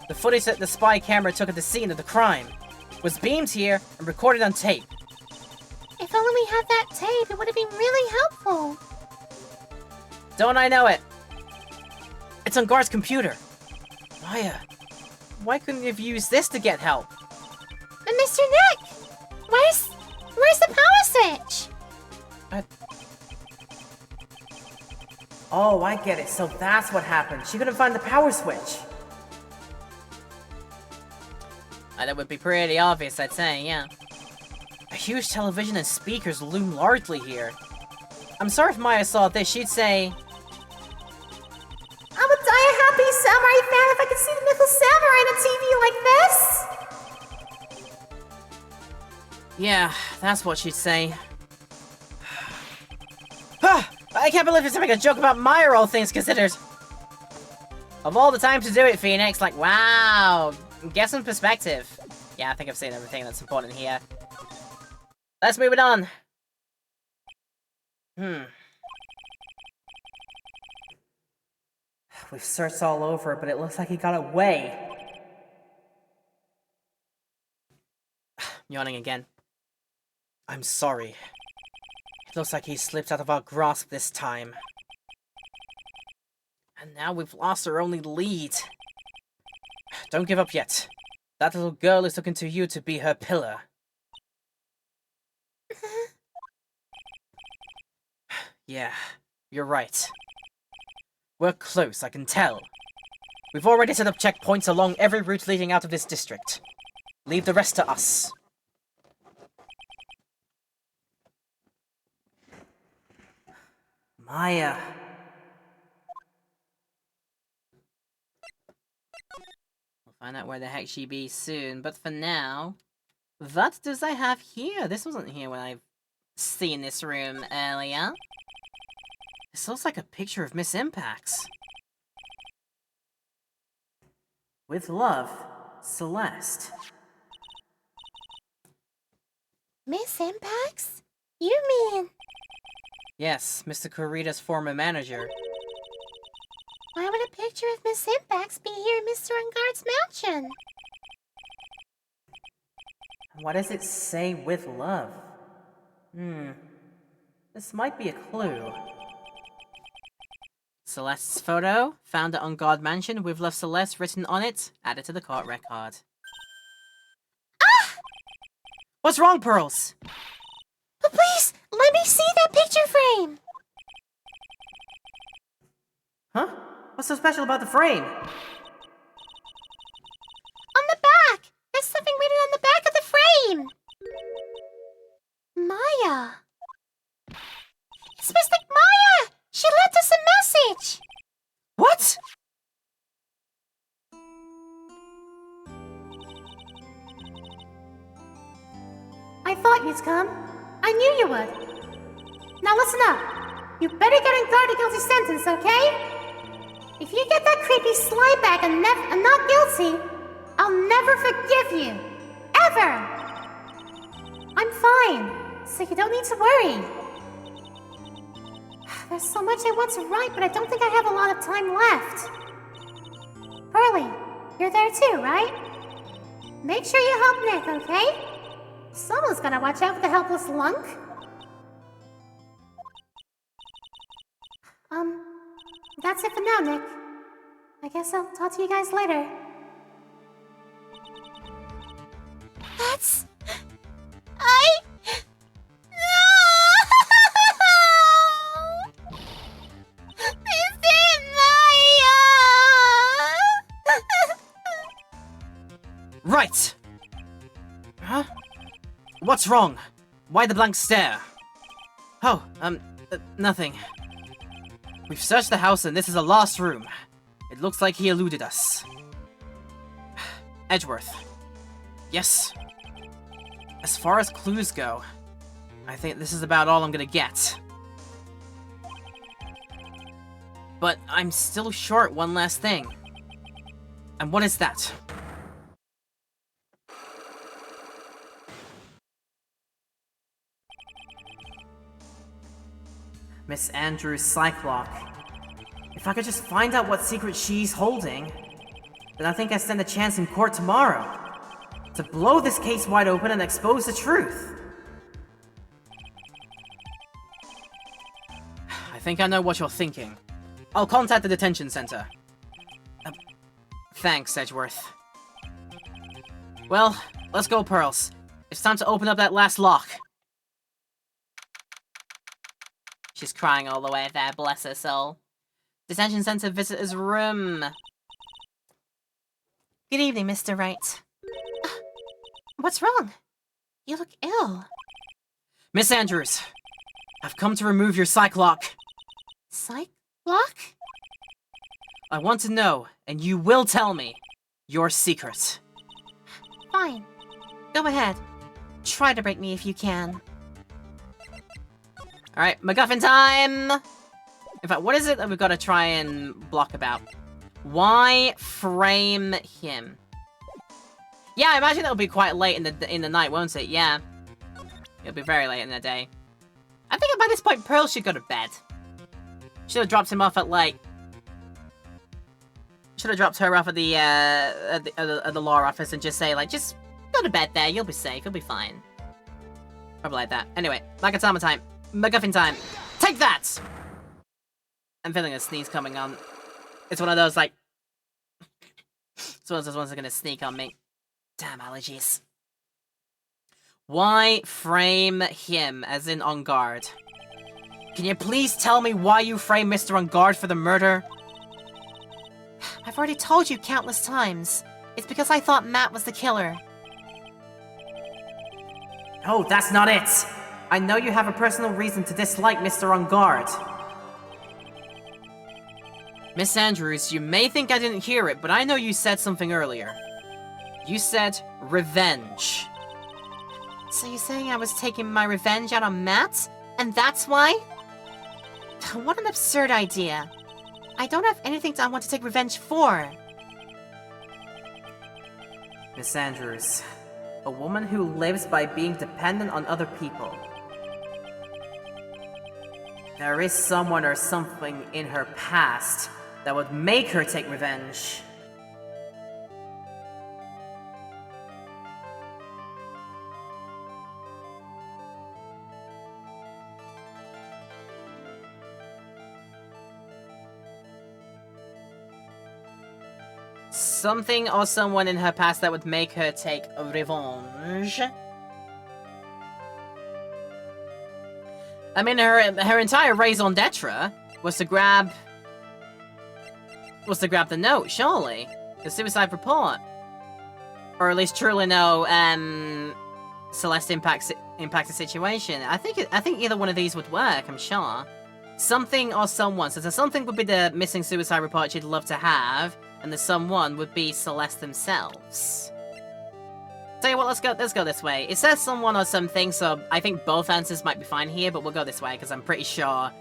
The footage that the spy camera took at the scene of the crime was beamed here and recorded on tape. If only we had that tape, it would have been really helpful. Don't I know it? It's on Guard's computer. Maya, why couldn't you have used this to get help? But Mr. Nick, where's the power switch? Oh, I get it. So that's what happened. She couldn't find the power switch. That would be pretty obvious, I'd say, yeah. A huge television and speakers loom largely here. I'm sorry if Maya saw this, she'd say, I would die a happy samurai fan if I could see the little samurai on a TV like this. yeah, that's what she'd say. I can't believe you're making a joke about Maya, all things considered. Of all the time to do it, Phoenix, like, wow. Get some perspective. Yeah, I think I've seen everything that's important here. Let's move it on. We've searched all over, but it looks like he got away. Yawning again. I'm sorry. It looks like he slipped out of our grasp this time. And now we've lost our only lead. Don't give up yet. That little girl is looking to you to be her pillar. Yeah, you're right. We're close, I can tell. We've already set up checkpoints along every route leading out of this district. Leave the rest to us. Maya. We'll find out where the heck she be soon, but for now... What does I have here? This wasn't here when I've seen this room earlier. This looks like a picture of Miss Impax. With love, Celeste. Miss Impax? You mean... Yes, Mr. Kurita's former manager. Why would a picture of Miss Impax be here in Mr. Ungard's mansion? What does it say with love? This might be a clue. Celeste's photo, found at On Guard Mansion with Love Celeste written on it, added to the court record. Ah! What's wrong, Pearls? But please, let me see that picture frame! Huh? What's so special about the frame? On the back! There's something written on the back of the frame! Maya! It's Mystic Maya! She left us a message! What? I thought you'd come. I knew you would. Now listen up. You better get on guard a guilty sentence, okay? If you get that creepy slime back and not guilty, I'll never forgive you. Ever! I'm fine, so you don't need to worry. There's so much I want to write, but I don't think I have a lot of time left. Pearly, you're there too, right? Make sure you help Nick, okay? Someone's gotta watch out for the helpless lunk. That's it for now, Nick. I guess I'll talk to you guys later. That's... No! This is Right! Huh? What's wrong? Why the blank stare? Oh, nothing. We've searched the house and this is the last room. It looks like he eluded us. Edgeworth. Yes. As far as clues go, I think this is about all I'm gonna get. But I'm still short one last thing. And what is that? Miss Andrews' psych lock. If I could just find out what secret she's holding, then I think I stand a chance in court tomorrow to blow this case wide open and expose the truth. I think I know what you're thinking. I'll contact the detention center. Thanks, Edgeworth. Well, let's go, Pearls. It's time to open up that last lock. She's crying all the way there, bless her soul. Detention Center visitor's room. Good evening, Mr. Wright. What's wrong? You look ill. Miss Andrews, I've come to remove your psych lock. Psych lock? I want to know, and you will tell me, your secret. Fine. Go ahead. Try to break me if you can. Alright, MacGuffin time! In fact, what is it that we've got to try and block about? Why frame him? Yeah, I imagine it'll be quite late in the night, won't it? Yeah. It'll be very late in the day. I think by this point, Pearl should go to bed. Should have dropped him off at, like... Should have dropped her off at the law office and just say, like, just go to bed there, you'll be safe, you'll be fine. Probably like that. Anyway, Makatama time. MacGuffin time. Take that! I'm feeling a sneeze coming on. It's one of those, like... It's one of those ones that are gonna sneak on me. Damn allergies. Why frame him, as in on guard? Can you please tell me why you framed Mr. On Guard for the murder? I've already told you countless times. It's because I thought Matt was the killer. Oh, that's not it! I know you have a personal reason to dislike Mr. On Guard. Miss Andrews, you may think I didn't hear it, but I know you said something earlier. You said revenge. So you're saying I was taking my revenge out on Matt? And that's why? What an absurd idea. I don't have anything I want to take revenge for. Miss Andrews, a woman who lives by being dependent on other people. There is someone or something in her past that would make her take revenge. Something or someone in her past that would make her take revenge. I mean, her entire raison d'etre was to grab the note, surely. The suicide report. Or at least truly know, Celeste impacts the situation. I think either one of these would work, I'm sure. Something or someone. So the something would be the missing suicide report she'd love to have, and the someone would be Celeste themselves. Tell you what, let's go this way. It says someone or something, so I think both answers might be fine here, but we'll go this way, because I'm pretty sure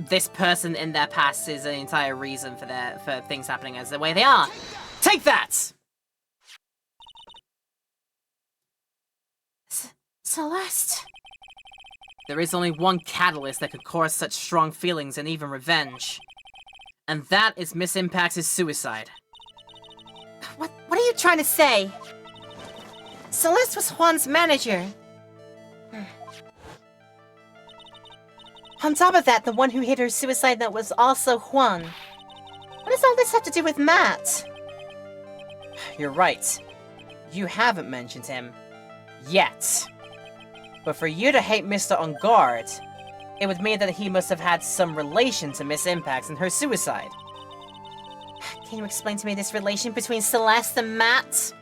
this person in their past is an entire reason for things happening as the way they are. Take that! Celeste. There is only one catalyst that could cause such strong feelings and even revenge. And that is Miss Impact's suicide. What are you trying to say? Celeste was Juan's manager. On top of that, the one who hit her suicide note was also Juan. What does all this have to do with Matt? You're right. You haven't mentioned him. Yet. But for you to hate Mr. On Guard, it would mean that he must have had some relation to Miss Impacts and her suicide. Can you explain to me this relation between Celeste and Matt?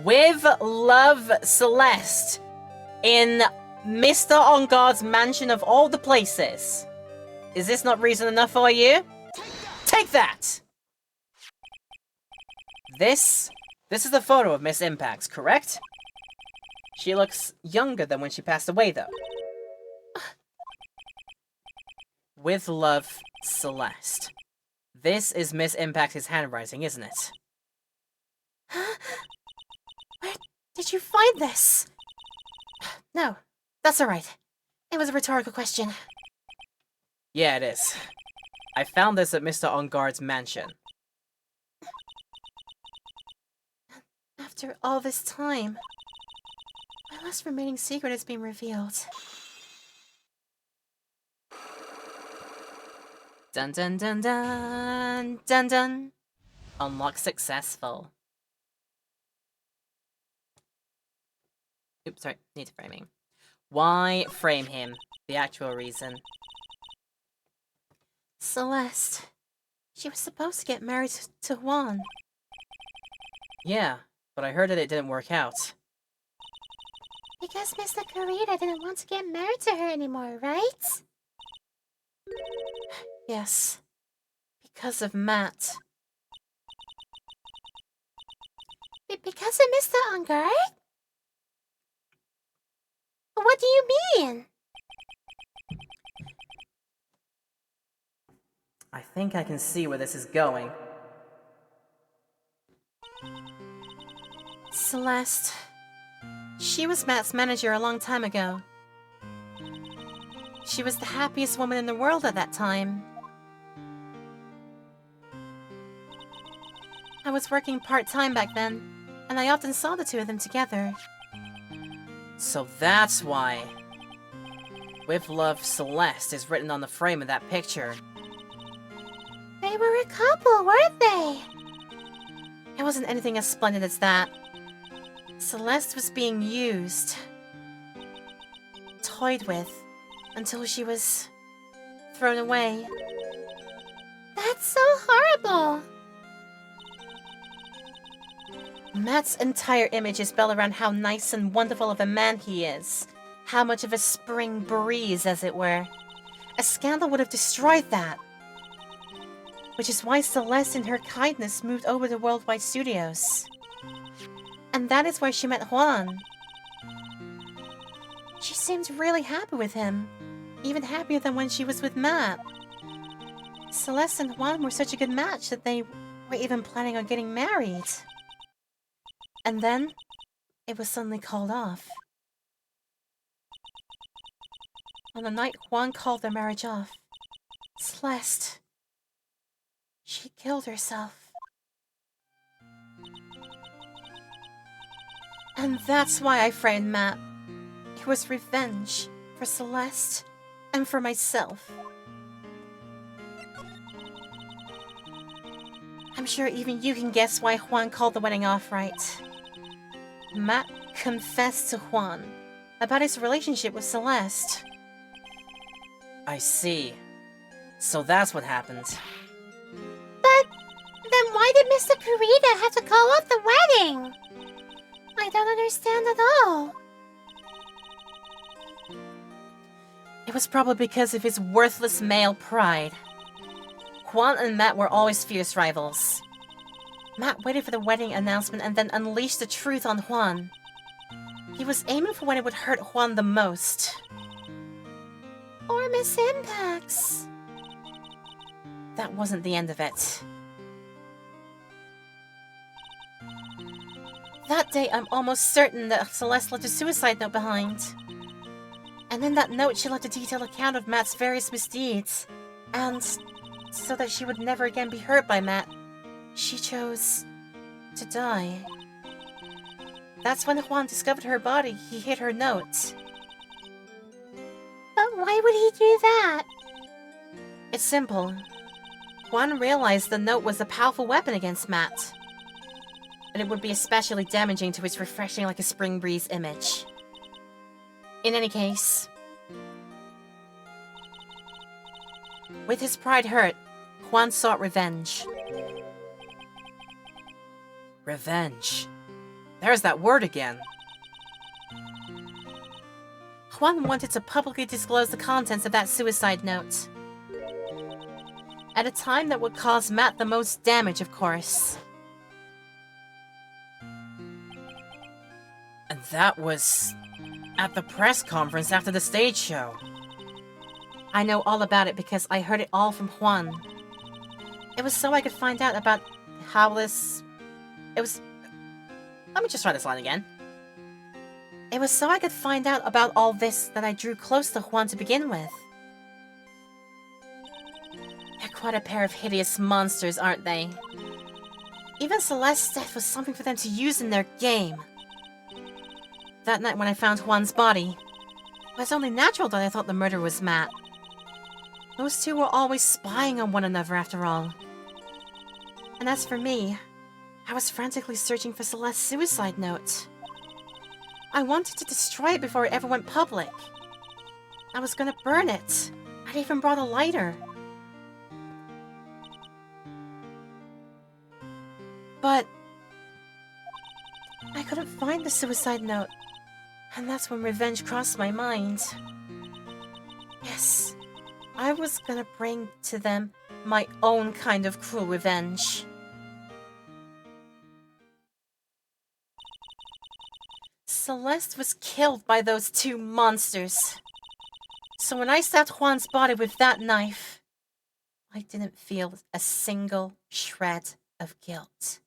With love, Celeste, in Mr. On Guard's mansion of all the places. Is this not reason enough for you? Take that! This is a photo of Miss Impacts, correct? She looks younger than when she passed away, though. With love, Celeste. This is Miss Impact's handwriting, isn't it? Where did you find this? No, that's alright. It was a rhetorical question. Yeah, it is. I found this at Mr. On Guard's mansion. After all this time, my last remaining secret has been revealed. Dun dun dun dun dun dun. Unlock successful. Oops, sorry, need to framing. Why frame him? The actual reason. Celeste. She was supposed to get married to Juan. Yeah, but I heard that it didn't work out. Because Mr. Kurita didn't want to get married to her anymore, right? Yes. Because of Matt. Because of Mr. On Guard? What do you mean? I think I can see where this is going. Celeste. She was Matt's manager a long time ago. She was the happiest woman in the world at that time. I was working part-time back then, and I often saw the two of them together. So that's why With Love, Celeste is written on the frame of that picture. They were a couple, weren't they? It wasn't anything as splendid as that. Celeste was being used, toyed with, until she was thrown away. That's so horrible. Matt's entire image is built around how nice and wonderful of a man he is. How much of a spring breeze, as it were. A scandal would have destroyed that. Which is why Celeste, in her kindness, moved over to Worldwide Studios. And that is where she met Juan. She seemed really happy with him. Even happier than when she was with Matt. Celeste and Juan were such a good match that they were even planning on getting married. And then, it was suddenly called off. On the night Juan called their marriage off, Celeste, she killed herself. And that's why I framed Matt. It was revenge for Celeste and for myself. I'm sure even you can guess why Juan called the wedding off, right? Matt confessed to Juan about his relationship with Celeste. I see. So that's what happened. But then why did Mr. Kurita have to call off the wedding? I don't understand at all. It was probably because of his worthless male pride. Juan and Matt were always fierce rivals. Matt waited for the wedding announcement and then unleashed the truth on Juan. He was aiming for when it would hurt Juan the most. Or Miss Impax. That wasn't the end of it. That day, I'm almost certain that Celeste left a suicide note behind. And in that note, she left a detailed account of Matt's various misdeeds. And so that she would never again be hurt by Matt, she chose to die. That's when Juan discovered her body. He hid her note. But why would he do that? It's simple. Juan realized the note was a powerful weapon against Matt. And it would be especially damaging to his refreshing like a spring breeze image. In any case, with his pride hurt, Juan sought revenge. Revenge. There's that word again. Juan wanted to publicly disclose the contents of that suicide note. At a time that would cause Matt the most damage, of course. And that was at the press conference after the stage show. I know all about it because I heard it all from Juan. It was so I could find out about how this... Let me just try this line again. It was so I could find out about all this that I drew close to Juan to begin with. They're quite a pair of hideous monsters, aren't they? Even Celeste's death was something for them to use in their game. That night when I found Juan's body, it was only natural that I thought the murder was Matt. Those two were always spying on one another after all. And as for me, I was frantically searching for Celeste's suicide note. I wanted to destroy it before it ever went public. I was gonna burn it. I'd even brought a lighter. But I couldn't find the suicide note. And that's when revenge crossed my mind. Yes, I was gonna bring to them my own kind of cruel revenge. Celeste was killed by those two monsters. So when I stabbed Juan's body with that knife, I didn't feel a single shred of guilt.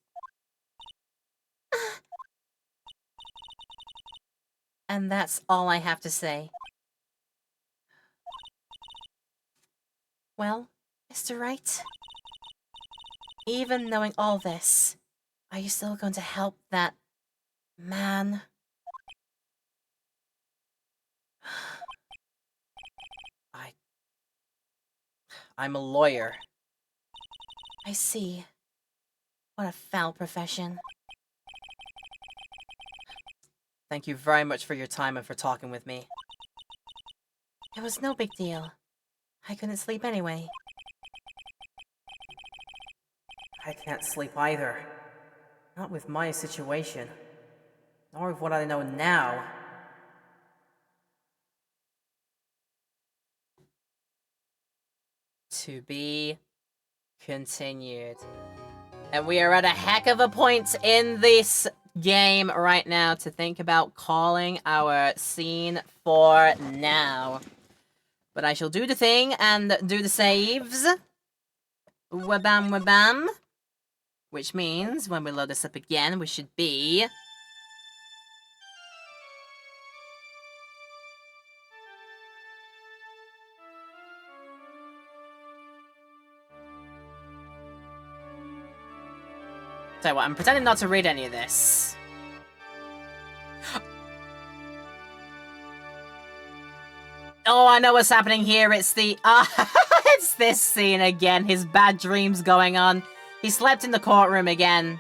And that's all I have to say. Well, Mr. Wright, even knowing all this, are you still going to help that man? I'm a lawyer. I see. What a foul profession. Thank you very much for your time and for talking with me. It was no big deal. I couldn't sleep anyway. I can't sleep either. Not with my situation. Nor with what I know now. To be continued. And we are at a heck of a point in this game right now to think about calling our scene for now. But I shall do the thing and do the saves. Wabam wabam. Which means when we load this up again, we should be... Tell you what, I'm pretending not to read any of this. Oh, I know what's happening here. It's the... it's this scene again. His bad dreams going on. He slept in the courtroom again.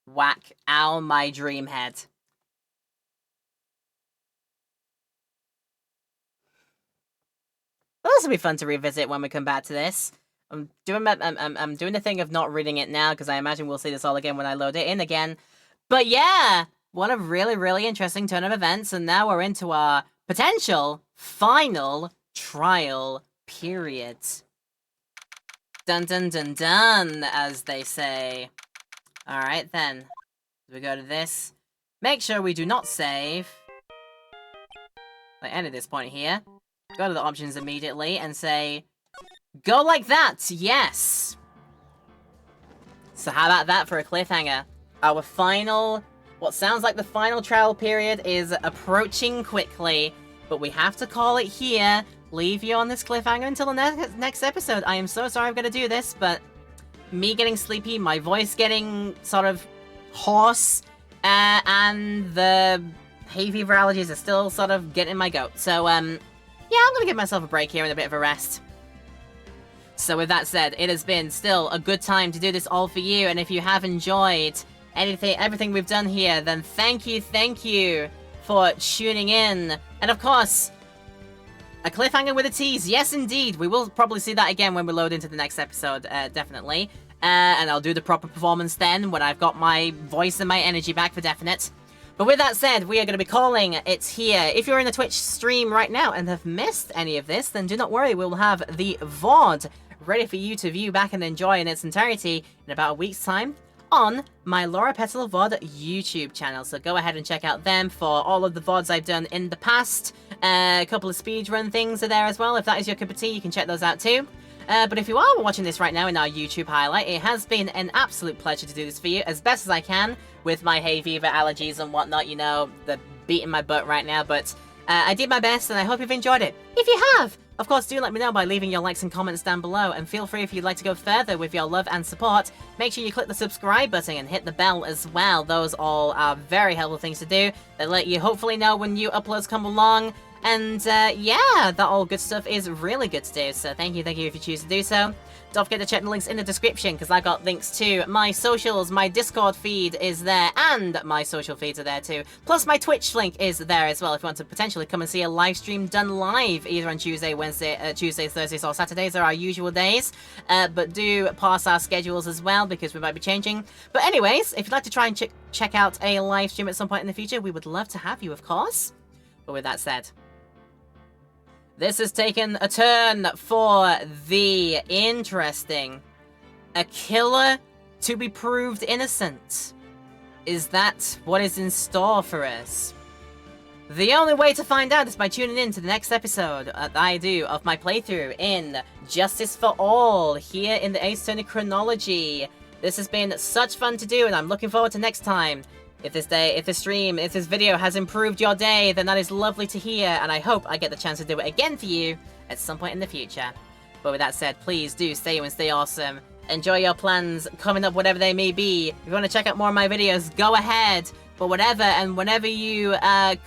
Whack, ow, my dream head. also be fun to revisit when we come back to this. I'm doing the thing of not reading it now, because I imagine we'll see this all again when I load it in again. But yeah, what a really, really interesting turn of events, and now we're into our potential final trial period. Dun dun dun dun, as they say. Alright then, we go to this. Make sure we do not save. Like, end at this point here. Go to the options immediately and say, go like that, yes! So how about that for a cliffhanger? Our final, what sounds like the final trial period is approaching quickly, but we have to call it here. Leave you on this cliffhanger until the next episode. I am so sorry I'm gonna do this, but me getting sleepy, my voice getting sort of hoarse, and the hay fever allergies are still sort of getting my goat. So, yeah, I'm gonna give myself a break here and a bit of a rest. So with that said, it has been still a good time to do this all for you, and if you have enjoyed everything we've done here, then thank you for tuning in. And of course, a cliffhanger with a tease, yes indeed, we will probably see that again when we load into the next episode, definitely. And I'll do the proper performance then, when I've got my voice and my energy back for definite. But with that said, we are going to be calling it here. If you're in the Twitch stream right now and have missed any of this, then do not worry, we will have the VOD ready for you to view back and enjoy in its entirety in about a week's time on my Laura Petal VOD YouTube channel. So go ahead and check out them for all of the VODs I've done in the past. A couple of speedrun things are there as well. If that is your cup of tea, you can check those out too. But if you are watching this right now in our YouTube highlight, it has been an absolute pleasure to do this for you as best as I can with my hay fever, allergies and whatnot, you know, the beating my butt right now, but I did my best and I hope you've enjoyed it. If you have, of course, do let me know by leaving your likes and comments down below, and feel free if you'd like to go further with your love and support, make sure you click the subscribe button and hit the bell as well. Those all are very helpful things to do. They let you hopefully know when new uploads come along. And, yeah, that all good stuff is really good to do, so thank you if you choose to do so. Don't forget to check the links in the description, because I've got links to my socials, my Discord feed is there, and my social feeds are there too. Plus, my Twitch link is there as well, if you want to potentially come and see a live stream done live, either on Tuesday, Wednesday, Tuesdays, Thursdays, or Saturdays are our usual days. But do pass our schedules as well, because we might be changing. But anyways, if you'd like to try and check out a live stream at some point in the future, we would love to have you, of course. But with that said, this has taken a turn for the interesting. A killer to be proved innocent. Is that what is in store for us? The only way to find out is by tuning in to the next episode that I do of my playthrough in Justice for All here in the Ace Attorney chronology. This has been such fun to do, and I'm looking forward to next time. If this video has improved your day, then that is lovely to hear, and I hope I get the chance to do it again for you at some point in the future. But with that said, please do stay and stay awesome. Enjoy your plans coming up, whatever they may be. If you want to check out more of my videos, go ahead. But whatever, and whenever you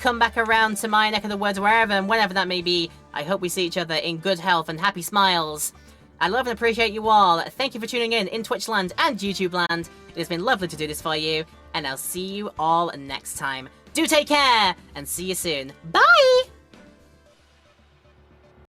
come back around to my neck of the woods, wherever and whenever that may be, I hope we see each other in good health and happy smiles. I love and appreciate you all. Thank you for tuning in Twitchland and YouTube land. It has been lovely to do this for you, and I'll see you all next time. Do take care, and see you soon. Bye!